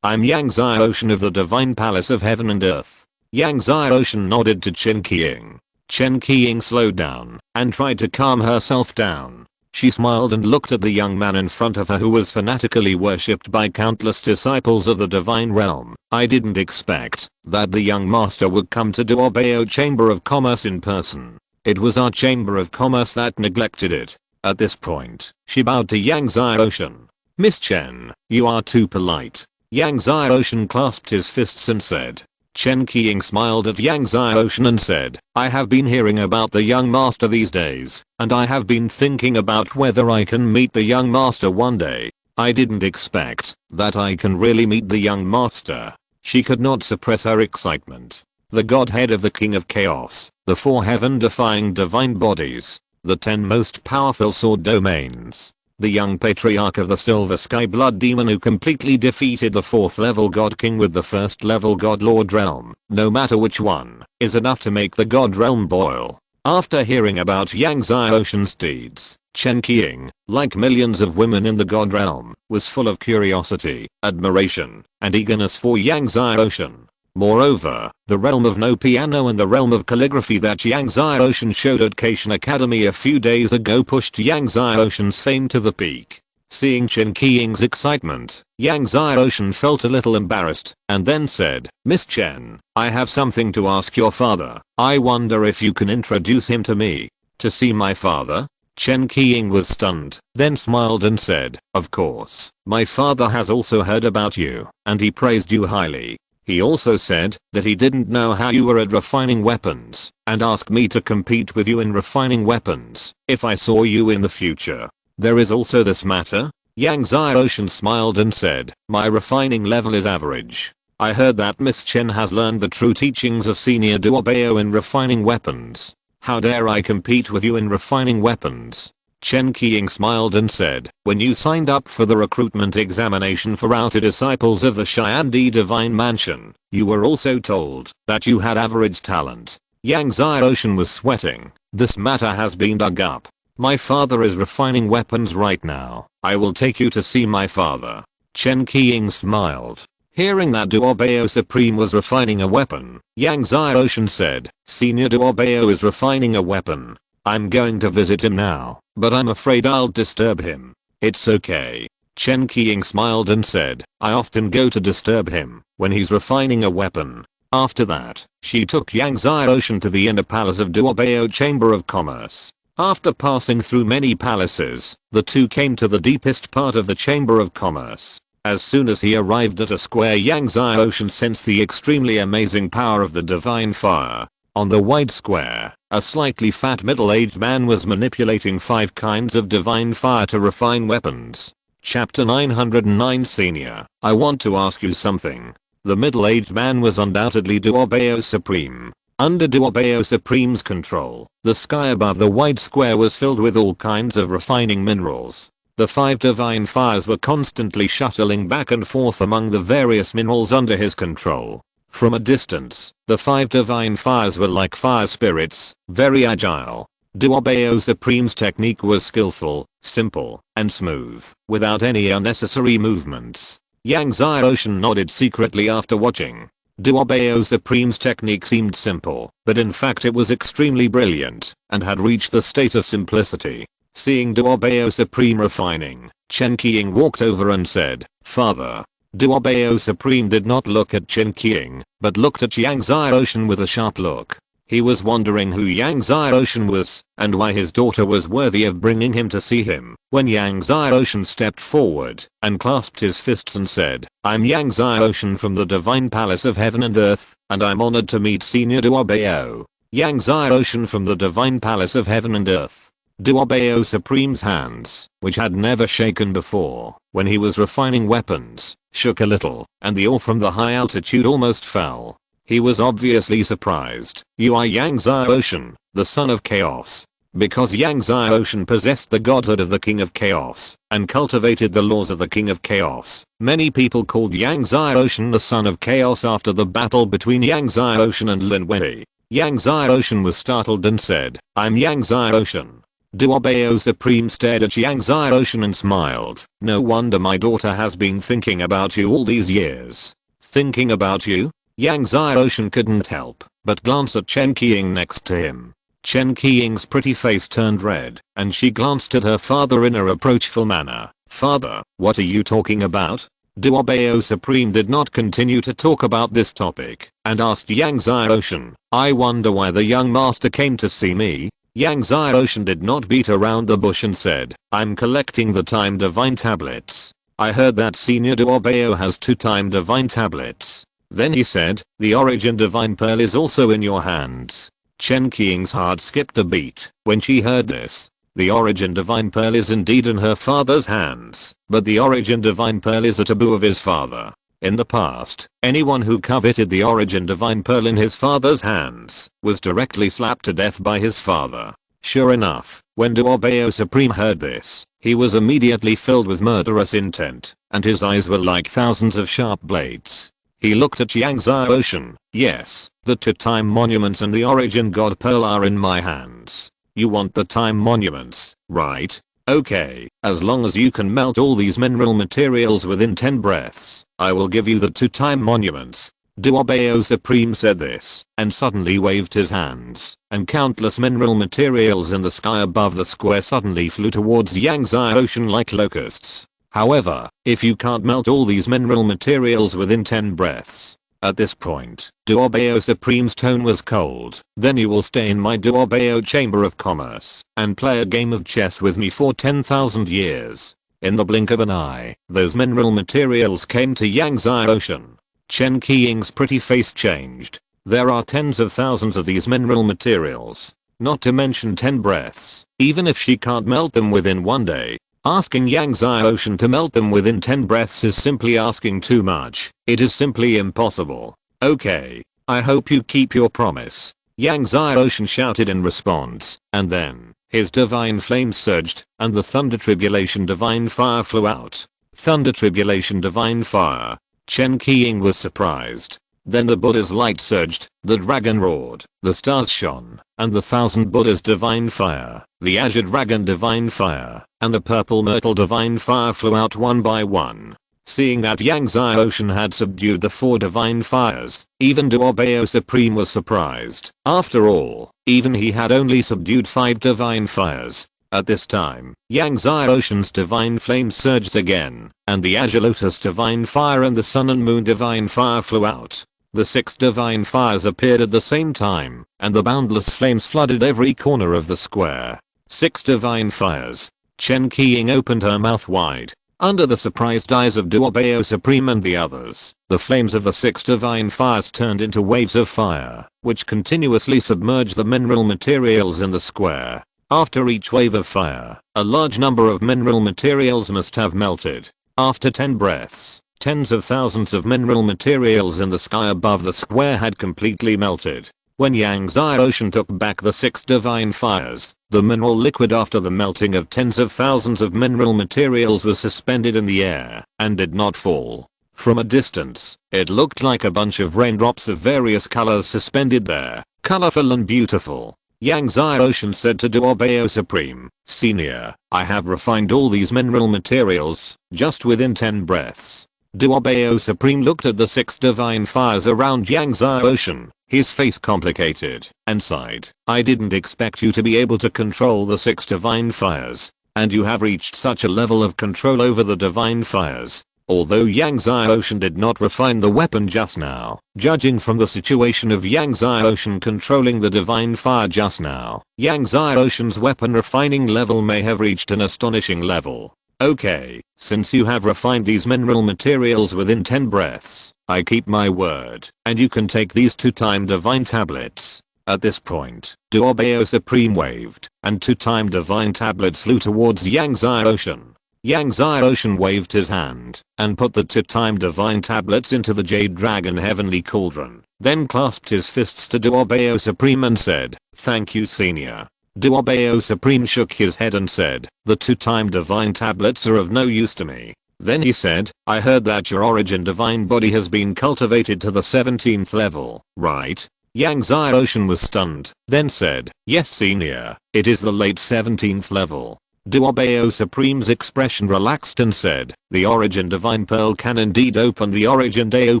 I'm Yang Xiaoshan of the Divine Palace of Heaven and Earth. Yang Xiaoshan nodded to Chen Qiang. Chen Qiang slowed down and tried to calm herself down. She smiled and looked at the young man in front of her who was fanatically worshipped by countless disciples of the divine realm. I didn't expect that the young master would come to Duobao Chamber of Commerce in person. It was our Chamber of Commerce that neglected it. At this point, she bowed to Yang Xiaoshan. "Miss Chen, you are too polite." Yang Xiaoshan clasped his fists and said. Chen Qiang smiled at Yang Xiaoshan and said, "I have been hearing about the young master these days, and I have been thinking about whether I can meet the young master one day. I didn't expect that I can really meet the young master." She could not suppress her excitement. The godhead of the King of Chaos, the 4 heaven-defying divine bodies, the 10 most powerful sword domains, the young patriarch of the Silver Sky Blood Demon who completely defeated the 4th level God King with the 1st level God Lord Realm, no matter which one, is enough to make the God Realm boil. After hearing about Yang Xiaoshan's deeds, Chen Qiang, like millions of women in the God Realm, was full of curiosity, admiration, and eagerness for Yang Xiaoshan. Moreover, the realm of no piano and the realm of calligraphy that Yang Xiaoshan showed at Kaishan Academy a few days ago pushed Yang Xiaoshan's fame to the peak. Seeing Chen Qiang's excitement, Yang Xiaoshan felt a little embarrassed, and then said, "Miss Chen, I have something to ask your father. I wonder if you can introduce him to me." "To see my father?" Chen Qiang was stunned, then smiled and said, "Of course, my father has also heard about you, and he praised you highly. He also said that he didn't know how you were at refining weapons, and asked me to compete with you in refining weapons, if I saw you in the future. There is also this matter." Yang Xiaoshan smiled and said, "My refining level is average. I heard that Miss Chen has learned the true teachings of Senior Duobao in refining weapons. How dare I compete with you in refining weapons?" Chen Qiang smiled and said, "When you signed up for the recruitment examination for outer disciples of the Xiandi Divine Mansion, you were also told that you had average talent." Yang Xiaoshan was sweating. This matter has been dug up. "My father is refining weapons right now. I will take you to see my father." Chen Qiang smiled. Hearing that Duobao Supreme was refining a weapon, Yang Xiaoshan said, "Senior Duobao is refining a weapon. I'm going to visit him now, but I'm afraid I'll disturb him." "It's okay." Chen Qiang smiled and said, "I often go to disturb him when he's refining a weapon." After that, she took Yang Xiaoshan to the inner palace of Duobao Chamber of Commerce. After passing through many palaces, the two came to the deepest part of the Chamber of Commerce. As soon as he arrived at a square, Yang Xiaoshan sensed the extremely amazing power of the divine fire. On the wide square, a slightly fat middle-aged man was manipulating 5 kinds of divine fire to refine weapons. Chapter 909 Senior, I want to ask you something. The middle-aged man was undoubtedly Duobao Supreme. Under Duobao Supreme's control, the sky above the wide square was filled with all kinds of refining minerals. The 5 divine fires were constantly shuttling back and forth among the various minerals under his control. From a distance, the 5 divine fires were like fire spirits, very agile. Duobao Supreme's technique was skillful, simple, and smooth, without any unnecessary movements. Yang Xiaoshan nodded secretly after watching. Duobao Supreme's technique seemed simple, but in fact it was extremely brilliant, and had reached the state of simplicity. Seeing Duobao Supreme refining, Chen Qiang walked over and said, "Father, Duobao Supreme did not look at Chen Qiang, but looked at Yang Xiaoshan with a sharp look. He was wondering who Yang Xiaoshan was, and why his daughter was worthy of bringing him to see him, when Yang Xiaoshan stepped forward, and clasped his fists and said, "I'm Yang Xiaoshan from the Divine Palace of Heaven and Earth, and I'm honored to meet Senior Duobao." Yang Xiaoshan from the Divine Palace of Heaven and Earth. Duobao Supreme's hands, which had never shaken before, when he was refining weapons, shook a little, and the ore from the high altitude almost fell. He was obviously surprised. "You are Yang Xiaoshan, the son of chaos." Because Yang Xiaoshan possessed the godhood of the King of Chaos, and cultivated the laws of the King of Chaos, many people called Yang Xiaoshan the son of chaos after the battle between Yang Xiaoshan and Lin Wei. Yang Xiaoshan was startled and said, "I'm Yang Xiaoshan." Duobao Supreme stared at Yang Xiaoshan and smiled. "No wonder my daughter has been thinking about you all these years." "Thinking about you?" Yang Xiaoshan couldn't help but glance at Chen Qiang next to him. Chen Qiang's pretty face turned red, and she glanced at her father in a reproachful manner. "Father, what are you talking about?" Duobao Supreme did not continue to talk about this topic, and asked Yang Xiaoshan, "I wonder why the young master came to see me?" Yang Xiaoshan did not beat around the bush and said, "I'm collecting the Time Divine Tablets. I heard that Senior Duobao has 2 Time Divine Tablets." Then he said, "The Origin Divine Pearl is also in your hands." Chen Qiang's heart skipped a beat when she heard this. The Origin Divine Pearl is indeed in her father's hands, but the Origin Divine Pearl is a taboo of his father. In the past, anyone who coveted the Origin Divine Pearl in his father's hands was directly slapped to death by his father. Sure enough, when Duobao Supreme heard this, he was immediately filled with murderous intent, and his eyes were like thousands of sharp blades. He looked at Yang Xiaoshan. "Yes, the 2 Time Monuments and the Origin God Pearl are in my hands. You want the Time Monuments, right? Okay, as long as you can melt all these mineral materials within 10 breaths, I will give you the 2 Time Monuments." Duobao Supreme said this, and suddenly waved his hands, and countless mineral materials in the sky above the square suddenly flew towards Yang Xiaoshan like locusts. "However, if you can't melt all these mineral materials within 10 breaths." At this point, Duobao Supreme's tone was cold. "Then you will stay in my Duobao Chamber of Commerce, and play a game of chess with me for 10,000 years. In the blink of an eye, those mineral materials came to Yang Xiaoshan. Chen Qiang's pretty face changed. "There are tens of thousands of these mineral materials, not to mention 10 breaths, even if she can't melt them within 1 day. Asking Yang Xiaoshan to melt them within 10 breaths is simply asking too much. It is simply impossible." "Okay, I hope you keep your promise," Yang Xiaoshan shouted in response, and then, his divine flame surged, and the Thunder Tribulation Divine Fire flew out. Thunder Tribulation Divine Fire. Chen Qiang was surprised. Then the Buddha's light surged, the dragon roared, the stars shone, and the 1,000 Buddhas Divine Fire, the Azure Dragon Divine Fire, and the Purple Myrtle Divine Fire flew out one by one. Seeing that Yang Xiaoshan had subdued the 4 Divine Fires, even Duobao Supreme was surprised. After all, even he had only subdued 5 Divine Fires. At this time, Yang Xiaoshan's Divine Flame surged again, and the Azure Lotus Divine Fire and the Sun and Moon Divine Fire flew out. The 6 Divine Fires appeared at the same time, and the boundless flames flooded every corner of the square. 6 Divine Fires. Chen Qiang opened her mouth wide. Under the surprised eyes of Duobao Supreme and the others, the flames of the 6 Divine Fires turned into waves of fire, which continuously submerged the mineral materials in the square. After each wave of fire, a large number of mineral materials must have melted. After 10 breaths, tens of thousands of mineral materials in the sky above the square had completely melted. When Yang Xiaoshan took back the 6 Divine Fires, the mineral liquid after the melting of tens of thousands of mineral materials was suspended in the air, and did not fall. From a distance, it looked like a bunch of raindrops of various colors suspended there, colorful and beautiful. Yang Xiaoshan said to Duobao Supreme, "Senior, I have refined all these mineral materials, just within 10 breaths." Duobao Supreme looked at the 6 Divine Fires around Yang Xiaoshan, his face complicated, and sighed. "I didn't expect you to be able to control the 6 Divine Fires, and you have reached such a level of control over the Divine Fires. Although Yang Zai Ocean did not refine the weapon just now, judging from the situation of Yang Zai Ocean controlling the divine fire just now, Yang Zai Ocean's weapon refining level may have reached an astonishing level. Okay, since you have refined these mineral materials within 10 breaths, I keep my word, and you can take these 2-time divine tablets. At this point, Duobeo Supreme waved, and 2-time divine tablets flew towards Yang Zai Ocean. Yang Zai Ocean waved his hand, and put the 2-time divine tablets into the Jade Dragon Heavenly Cauldron, then clasped his fists to Duobeo Supreme and said, "Thank you, Senior." Duobeo Supreme shook his head and said, "The 2-time divine tablets are of no use to me." Then he said, "I heard that your origin divine body has been cultivated to the 17th level, right?" Yang Zai Ocean was stunned, then said, "Yes, Senior, it is the late 17th level." Duobeo Supreme's expression relaxed and said, "The Origin Divine Pearl can indeed open the Origin Deo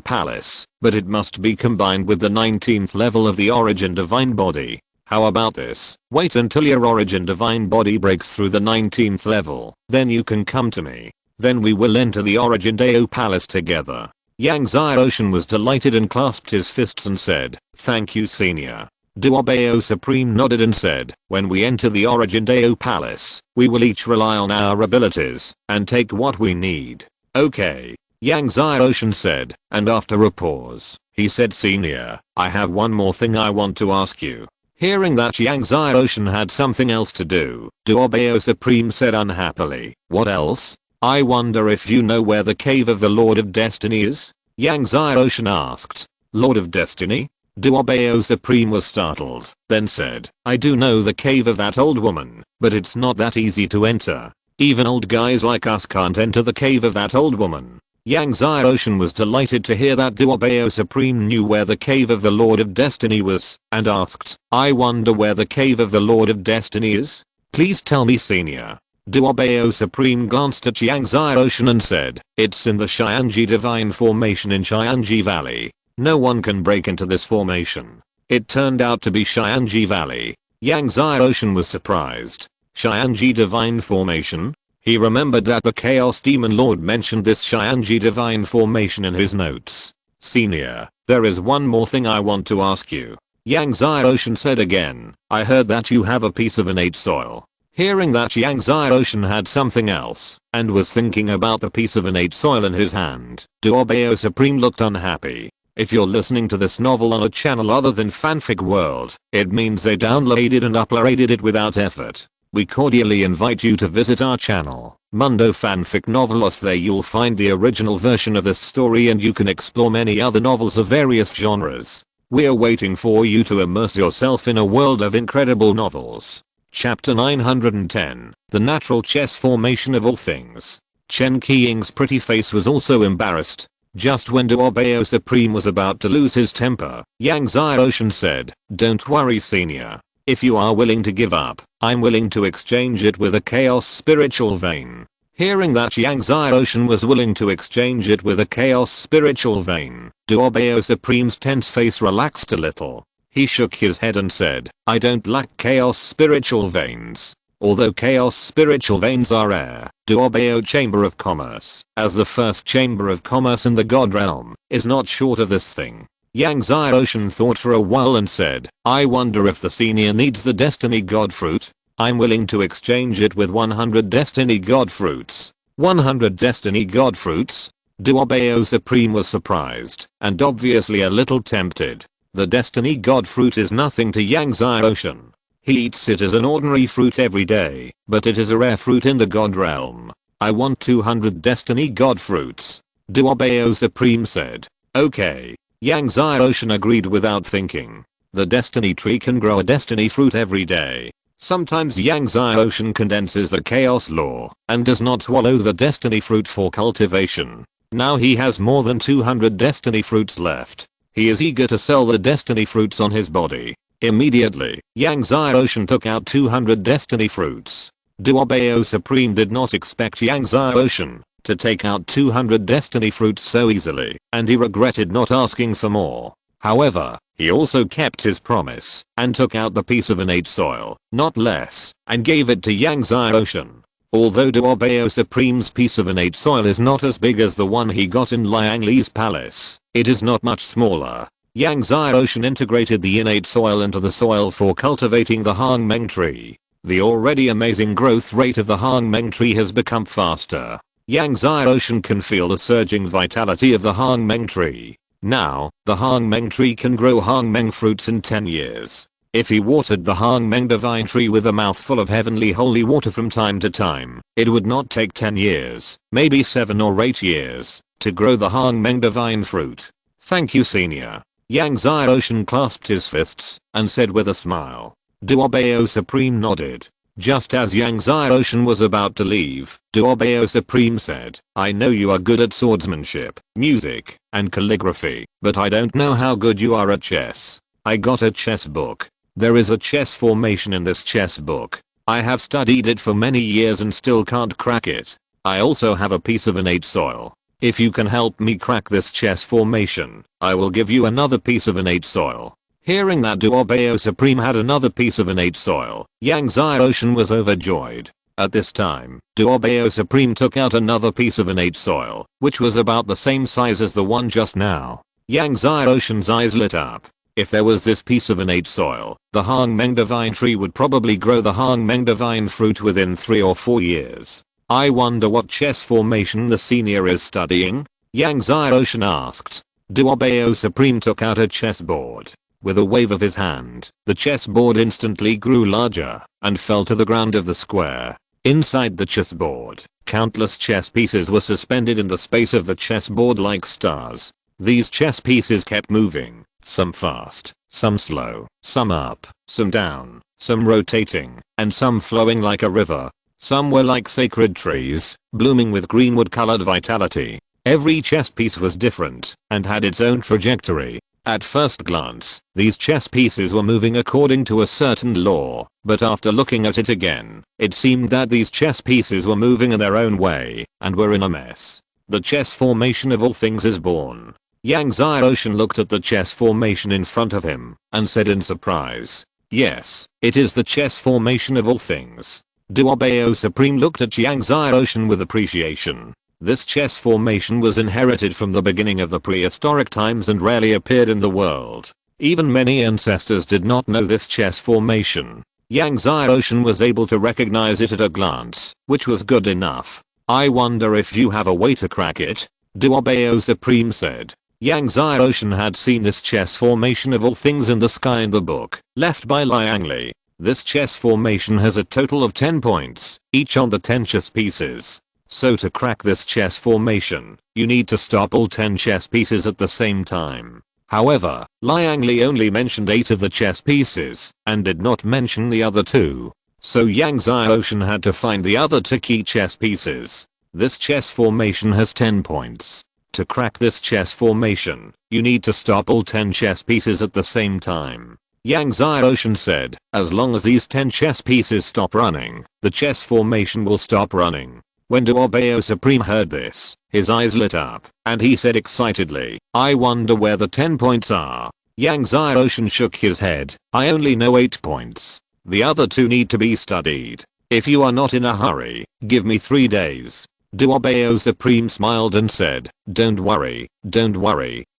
Palace, but it must be combined with the 19th level of the Origin Divine Body. How about this? Wait until your Origin Divine Body breaks through the 19th level, then you can come to me. Then we will enter the Origin Deo Palace together." Yang Zai Ocean was delighted and clasped his fists and said, "Thank you, Senior." Duobeo Supreme nodded and said, "When we enter the Origin Deo Palace, we will each rely on our abilities and take what we need." "Okay." Yang Zai Ocean said, and after a pause, he said, "Senior, I have one more thing I want to ask you." Hearing that Yang Zai Ocean had something else to do, Duobeo Supreme said unhappily, "What else? I wonder if you know where the cave of the Lord of Destiny is?" Yang Zai Ocean asked. "Lord of Destiny?" Duobeo Supreme was startled, then said, "I do know the cave of that old woman, but it's not that easy to enter. Even old guys like us can't enter the cave of that old woman." Yang Zai Ocean was delighted to hear that Duobeo Supreme knew where the cave of the Lord of Destiny was, and asked, "I wonder where the cave of the Lord of Destiny is? Please tell me, Senior." Duobeo Supreme glanced at Yang Zai Ocean and said, "It's in the Xianji Divine Formation in Xianji Valley. No one can break into this formation." It turned out to be Xianji Valley. Yang Zai Ocean was surprised. Xianji Divine Formation? He remembered that the Chaos Demon Lord mentioned this Xianji Divine Formation in his notes. "Senior, there is one more thing I want to ask you." Yang Zai Ocean said again, "I heard that you have a piece of innate soil." Hearing that Yang Zai Ocean had something else, and was thinking about the piece of innate soil in his hand, Duobeo Supreme looked unhappy. If you're listening to this novel on a channel other than Fanfic World, it means they downloaded and uploaded it without effort. We cordially invite you to visit our channel, Mundo Fanfic Novelos. There you'll find the original version of this story and you can explore many other novels of various genres. We're waiting for you to immerse yourself in a world of incredible novels. Chapter 910, The Natural Chess Formation of All Things. Chen Qiying's pretty face was also embarrassed. Just when Duobeo Supreme was about to lose his temper, Yang Zai Ocean said, "Don't worry, Senior. If you are willing to give up, I'm willing to exchange it with a Chaos Spiritual Vein." Hearing that Yang Zai Ocean was willing to exchange it with a Chaos Spiritual Vein, Duobeo Supreme's tense face relaxed a little. He shook his head and said, "I don't lack Chaos Spiritual Veins." Although Chaos Spiritual Veins are rare, Duobeo Chamber of Commerce, as the first Chamber of Commerce in the God Realm, is not short of this thing. Yang Zai Ocean thought for a while and said, "I wonder if the Senior needs the Destiny God Fruit. I'm willing to exchange it with 100 Destiny God Fruits." 100 Destiny God Fruits? Duobeo Supreme was surprised, and obviously a little tempted. The Destiny God Fruit is nothing to Yang Zai Ocean. He eats it as an ordinary fruit every day, but it is a rare fruit in the God Realm. "I want 200 Destiny God Fruits," Duobeo Supreme said. "Okay." Yang Zai Ocean agreed without thinking. The Destiny Tree can grow a Destiny Fruit every day. Sometimes Yang Zai Ocean condenses the Chaos Law and does not swallow the Destiny Fruit for cultivation. Now he has more than 200 Destiny Fruits left. He is eager to sell the Destiny Fruits on his body. Immediately, Yang Zai Ocean took out 200 Destiny Fruits. Duobeo Supreme did not expect Yang Zai Ocean to take out 200 Destiny Fruits so easily, and he regretted not asking for more. However, he also kept his promise and took out the piece of innate soil, not less, and gave it to Yang Zai Ocean. Although Duobeo Supreme's piece of innate soil is not as big as the one he got in Liang Li's palace, it is not much smaller. Yang Xiaoshan integrated the innate soil into the soil for cultivating the Hangmeng tree. The already amazing growth rate of the Hangmeng tree has become faster. Yang Xiaoshan can feel the surging vitality of the Hangmeng tree. Now, the Hangmeng tree can grow Hangmeng fruits in 10 years. If he watered the Hangmeng divine tree with a mouthful of heavenly holy water from time to time, it would not take 10 years, maybe 7 or 8 years, to grow the Hangmeng divine fruit. Thank you, senior. Yang Xiaoshan clasped his fists and said with a smile. Duobeo Supreme nodded. Just as Yang Xiaoshan was about to leave, Duobeo Supreme said, I know you are good at swordsmanship, music, and calligraphy, but I don't know how good you are at chess. I got a chess book. There is a chess formation in this chess book. I have studied it for many years and still can't crack it. I also have a piece of innate soil. If you can help me crack this chess formation, I will give you another piece of innate soil. Hearing that Duobeo Supreme had another piece of innate soil, Yang Xiaoshan was overjoyed. At this time, Duobeo Supreme took out another piece of innate soil, which was about the same size as the one just now. Yang Xiaoshan's eyes lit up. If there was this piece of innate soil, the Hangmeng divine tree would probably grow the Hangmeng divine fruit within 3 or 4 years. I wonder what chess formation the senior is studying? Yang Xiaoshan asked. Duobeo Supreme took out a chessboard. With a wave of his hand, the chessboard instantly grew larger and fell to the ground of the square. Inside the chessboard, countless chess pieces were suspended in the space of the chessboard like stars. These chess pieces kept moving, some fast, some slow, some up, some down, some rotating, and some flowing like a river. Some were like sacred trees, blooming with greenwood colored vitality. Every chess piece was different and had its own trajectory. At first glance, these chess pieces were moving according to a certain law, but after looking at it again, it seemed that these chess pieces were moving in their own way and were in a mess. The chess formation of all things is born. Yang Xiaoshan looked at the chess formation in front of him and said in surprise, yes, it is the chess formation of all things. Duobeo Supreme looked at Yang Xiaoshan with appreciation. This chess formation was inherited from the beginning of the prehistoric times and rarely appeared in the world. Even many ancestors did not know this chess formation. Yang Xiaoshan was able to recognize it at a glance, which was good enough. I wonder if you have a way to crack it? Duobeo Supreme said. Yang Xiaoshan had seen this chess formation of all things in the sky in the book, left by Liang Li. This chess formation has a total of 10 points, each on the 10 chess pieces. So to crack this chess formation, you need to stop all 10 chess pieces at the same time. However, Liang Li only mentioned 8 of the chess pieces, and did not mention the other 2. So Yang Xiaoshan had to find the other 2 key chess pieces. This chess formation has 10 points. To crack this chess formation, you need to stop all 10 chess pieces at the same time. Yang Xiaoshan said, as long as these 10 chess pieces stop running, the chess formation will stop running. When Duobeo Supreme heard this, his eyes lit up, and he said excitedly, I wonder where the 10 points are. Yang Xiaoshan shook his head, I only know 8 points. The other 2 need to be studied. If you are not in a hurry, give me 3 days. Duobeo Supreme smiled and said, don't worry,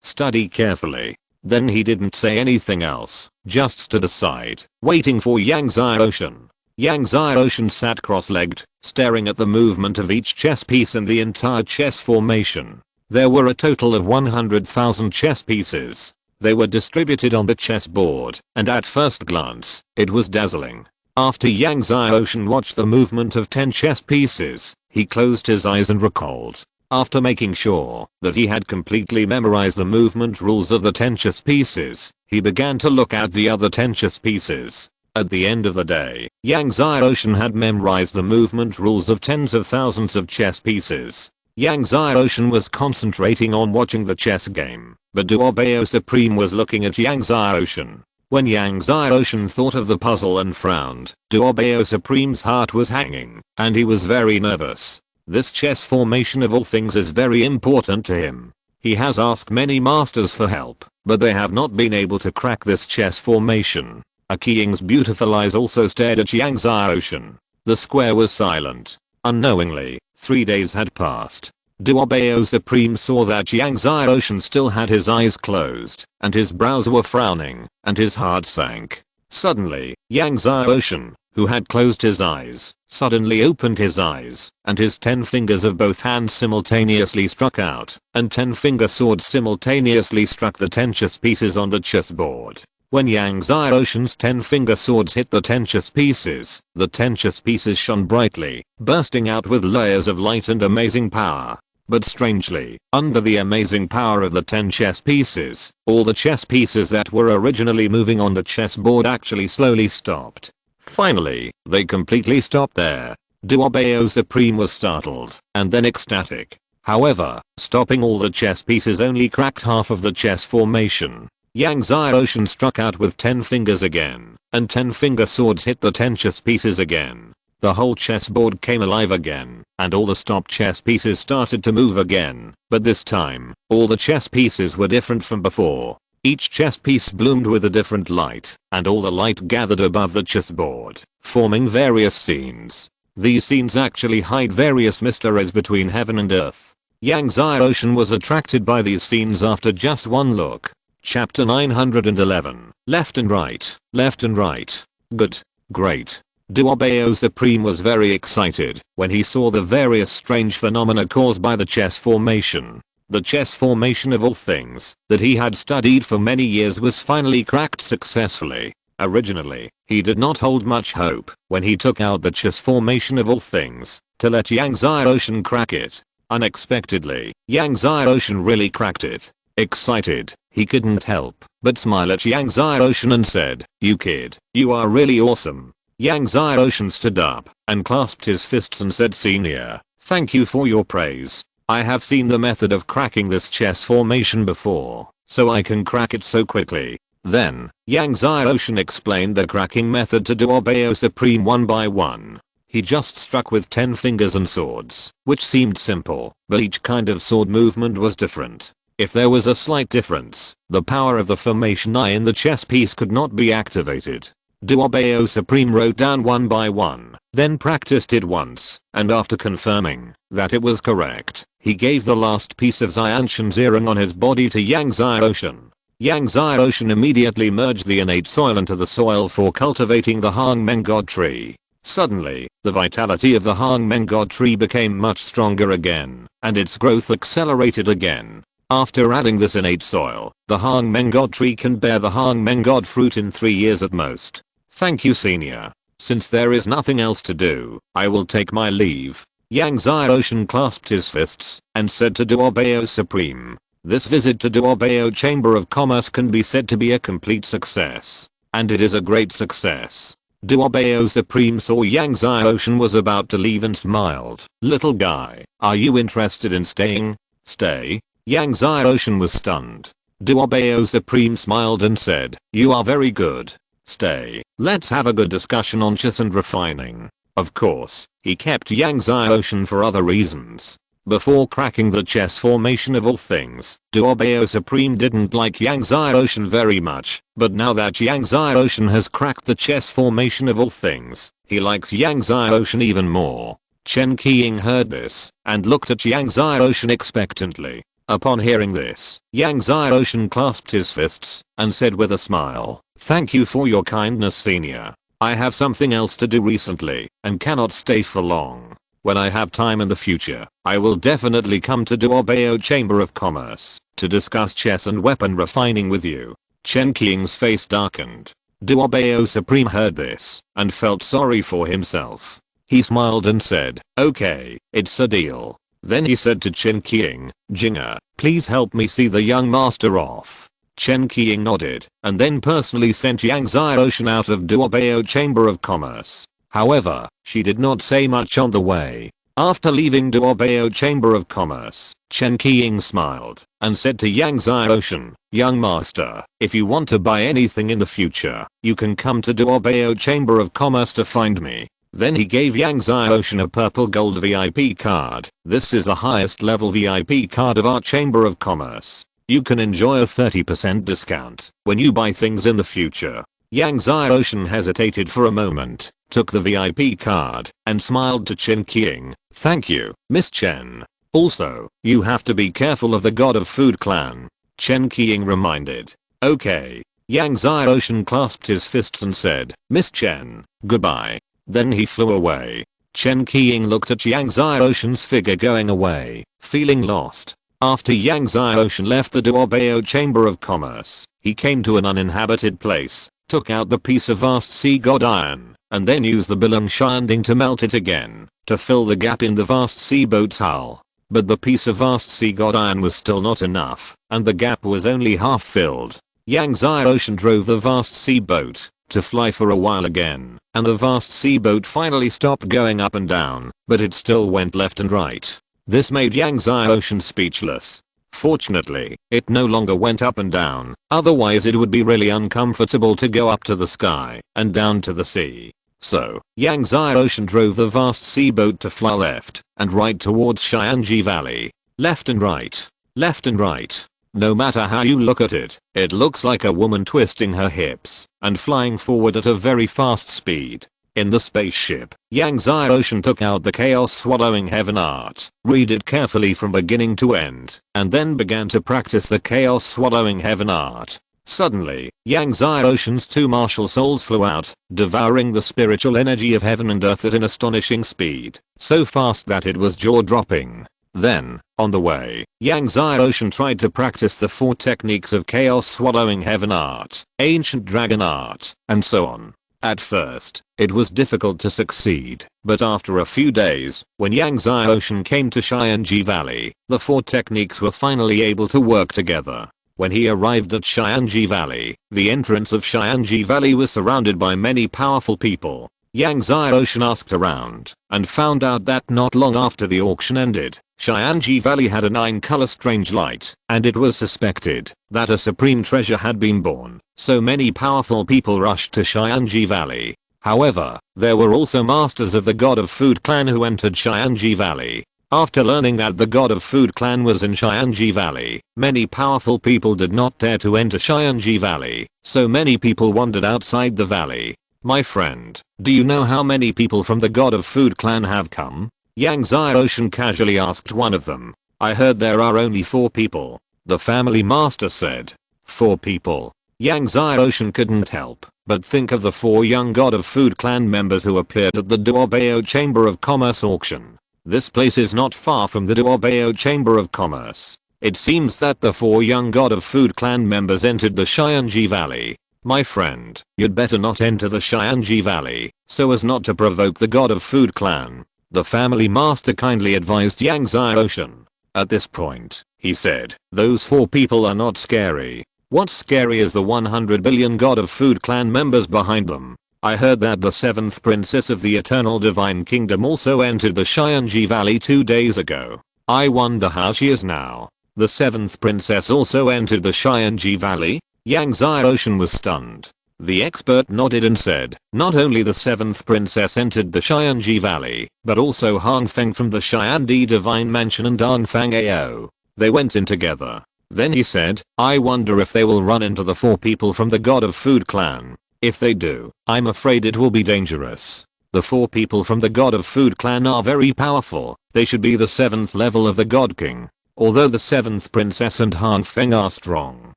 study carefully. Then he didn't say anything else, just stood aside, waiting for Yang Xiaoshan. Yang Xiaoshan sat cross-legged, staring at the movement of each chess piece in the entire chess formation. There were a total of 100,000 chess pieces. They were distributed on the chessboard, and at first glance, it was dazzling. After Yang Xiaoshan watched the movement of 10 chess pieces, he closed his eyes and recalled. After making sure that he had completely memorized the movement rules of the 10 chess pieces, he began to look at the other 10 chess pieces. At the end of the day, Yang Xiaoshan had memorized the movement rules of tens of thousands of chess pieces. Yang Xiaoshan was concentrating on watching the chess game, but Duobeo Supreme was looking at Yang Xiaoshan. When Yang Xiaoshan thought of the puzzle and frowned, Duobeo Supreme's heart was hanging, and he was very nervous. This chess formation of all things is very important to him. He has asked many masters for help, but they have not been able to crack this chess formation. Akiying's beautiful eyes also stared at Yang Xiaoshan. The square was silent. Unknowingly, 3 days had passed. Duobeo Supreme saw that Yang Ocean still had his eyes closed, and his brows were frowning, and his heart sank. Suddenly, Yang Ocean, who had closed his eyes, suddenly opened his eyes, and his 10 fingers of both hands simultaneously struck out, and 10-finger swords simultaneously struck the 10 chess pieces on the chessboard. When Yang Ocean's 10-finger swords hit the 10 chess pieces, the 10 chess pieces shone brightly, bursting out with layers of light and amazing power. But strangely, under the amazing power of the 10 chess pieces, all the chess pieces that were originally moving on the chessboard actually slowly stopped. Finally, they completely stopped there. Duobeo Supreme was startled, and then ecstatic. However, stopping all the chess pieces only cracked half of the chess formation. Yang Ocean struck out with 10 fingers again, and 10-finger swords hit the 10 chess pieces again. The whole chessboard came alive again, and all the stopped chess pieces started to move again, but this time, all the chess pieces were different from before. Each chess piece bloomed with a different light, and all the light gathered above the chessboard, forming various scenes. These scenes actually hide various mysteries between heaven and earth. Yang Ocean was attracted by these scenes after just one look. Chapter 911. Left and right, left and right. Good. Great. Duobeo Supreme was very excited when he saw the various strange phenomena caused by the chess formation. The chess formation of all things that he had studied for many years was finally cracked successfully. Originally, he did not hold much hope when he took out the chess formation of all things to let Yang Ocean crack it. Unexpectedly, Yang Ocean really cracked it. Excited, he couldn't help but smile at Yang Ocean and said, "You kid, you are really awesome." Yang Ocean stood up and clasped his fists and said, "Senior, thank you for your praise. I have seen the method of cracking this chess formation before, so I can crack it so quickly." Then, Yang Ocean explained the cracking method to Duobeo Supreme one by one. He just struck with 10 fingers and swords, which seemed simple, but each kind of sword movement was different. If there was a slight difference, the power of the formation eye in the chess piece could not be activated. Duobeo Supreme wrote down one by one, then practiced it once, and after confirming that it was correct, he gave the last piece of Xianshan Zirong on his body to Yang Ocean. Yang Ocean immediately merged the innate soil into the soil for cultivating the Hangmen God Tree. Suddenly, the vitality of the Hangmen God Tree became much stronger again, and its growth accelerated again. After adding this innate soil, the Hangmen God Tree can bear the Hangmen God Fruit in 3 years at most. Thank you, Senior. Since there is nothing else to do, I will take my leave. Yang Ocean clasped his fists and said to Duobeo Supreme, "This visit to Duobeo Chamber of Commerce can be said to be a complete success. And it is a great success." Duobeo Supreme saw Yang Ocean was about to leave and smiled. "Little guy, are you interested in staying?" "Stay?" Yang Ocean was stunned. Duobeo Supreme smiled and said, "You are very good. Stay, let's have a good discussion on chess and refining." Of course, he kept Yang Ocean for other reasons. Before cracking the chess formation of all things, Duobeo Supreme didn't like Yang Ocean very much, but now that Yang Ocean has cracked the chess formation of all things, he likes Yang Ocean even more. Chen Qiying heard this, and looked at Yang Ocean expectantly. Upon hearing this, Yang Ocean clasped his fists, and said with a smile, "Thank you for your kindness, Senior. I have something else to do recently, and cannot stay for long. When I have time in the future, I will definitely come to Duobeo Chamber of Commerce, to discuss chess and weapon refining with you." Chen Qiying's face darkened. Duobeo Supreme heard this, and felt sorry for himself. He smiled and said, "Okay, it's a deal." Then he said to Chen Qiying, "Jinger, please help me see the young master off." Chen Qiying nodded, and then personally sent Yang Ocean out of Duobeo Chamber of Commerce. However, she did not say much on the way. After leaving Duobeo Chamber of Commerce, Chen Qiying smiled, and said to Yang Ocean, "Young master, if you want to buy anything in the future, you can come to Duobeo Chamber of Commerce to find me." Then he gave Yang Ocean a purple gold VIP card. "This is the highest level VIP card of our Chamber of Commerce. You can enjoy a 30% discount when you buy things in the future." Yang Zai Ocean hesitated for a moment, took the VIP card, and smiled to Chen Qiang. "Thank you, Miss Chen. Also, you have to be careful of the God of Food clan," Chen Qiang reminded. "Okay." Yang Zai Ocean clasped his fists and said, "Miss Chen, goodbye." Then he flew away. Chen Qiang looked at Yang Zai Ocean's figure going away, feeling lost. After Yang Zai Ocean left the Duobao Chamber of Commerce, he came to an uninhabited place, took out the piece of vast sea god iron, and then used the Bilong Shinding to melt it again, to fill the gap in the vast sea boat's hull. But the piece of vast sea god iron was still not enough, and the gap was only half filled. Yang Zai Ocean drove the vast sea boat to fly for a while again, and the vast sea boat finally stopped going up and down, but it still went left and right. This made Yang Zai Ocean speechless. Fortunately, it no longer went up and down, otherwise it would be really uncomfortable to go up to the sky and down to the sea. So, Yang Zai Ocean drove the vast sea boat to fly left and right towards Xianji Valley. Left and right. Left and right. No matter how you look at it, it looks like a woman twisting her hips and flying forward at a very fast speed. In the spaceship, Yang Zai Ocean took out the Chaos Swallowing Heaven art, read it carefully from beginning to end, and then began to practice the Chaos Swallowing Heaven art. Suddenly, Yang Zai Ocean's two martial souls flew out, devouring the spiritual energy of heaven and earth at an astonishing speed, so fast that it was jaw-dropping. Then, on the way, Yang Zai Ocean tried to practice the 4 techniques of Chaos Swallowing Heaven art, Ancient Dragon art, and so on. At first, it was difficult to succeed, but after a few days, when Yang Zai Ocean came to Xianji Valley, the 4 techniques were finally able to work together. When he arrived at Xianji Valley, the entrance of Xianji Valley was surrounded by many powerful people. Yang Zai Ocean asked around, and found out that not long after the auction ended, Xianji Valley had a 9-color strange light, and it was suspected that a supreme treasure had been born, so many powerful people rushed to Xianji Valley. However, there were also masters of the God of Food clan who entered Xianji Valley. After learning that the God of Food clan was in Xianji Valley, many powerful people did not dare to enter Xianji Valley, so many people wandered outside the valley. "My friend, do you know how many people from the God of Food clan have come?" Yang Zai Ocean casually asked one of them. "I heard there are only 4 people. The family master said. 4 people. Yang Zai Ocean couldn't help but think of the 4 young God of Food clan members who appeared at the Duobao Chamber of Commerce auction. This place is not far from the Duobao Chamber of Commerce. It seems that the 4 young God of Food clan members entered the Xianji Valley. My friend, you'd better not enter the Xianji Valley, so as not to provoke the God of Food clan," the family master kindly advised Yang Zai Ocean. At this point, he said, "Those 4 people are not scary. What's scary is the 100 billion God of Food clan members behind them. I heard that the 7th princess of the Eternal Divine Kingdom also entered the Xianji Valley 2 days ago. I wonder how she is now. The 7th princess also entered the Xianji Valley?" Yang Zai Ocean was stunned. The expert nodded and said, "Not only the 7th princess entered the Xianji Valley, but also Han Feng from the Xiandi Divine Mansion and Dan Fang Ao. They went in together." Then he said, "I wonder if they will run into the 4 people from the God of Food clan. If they do, I'm afraid it will be dangerous. The 4 people from the God of Food clan are very powerful. They should be the 7th level of the God King. Although the 7th princess and Han Feng are strong,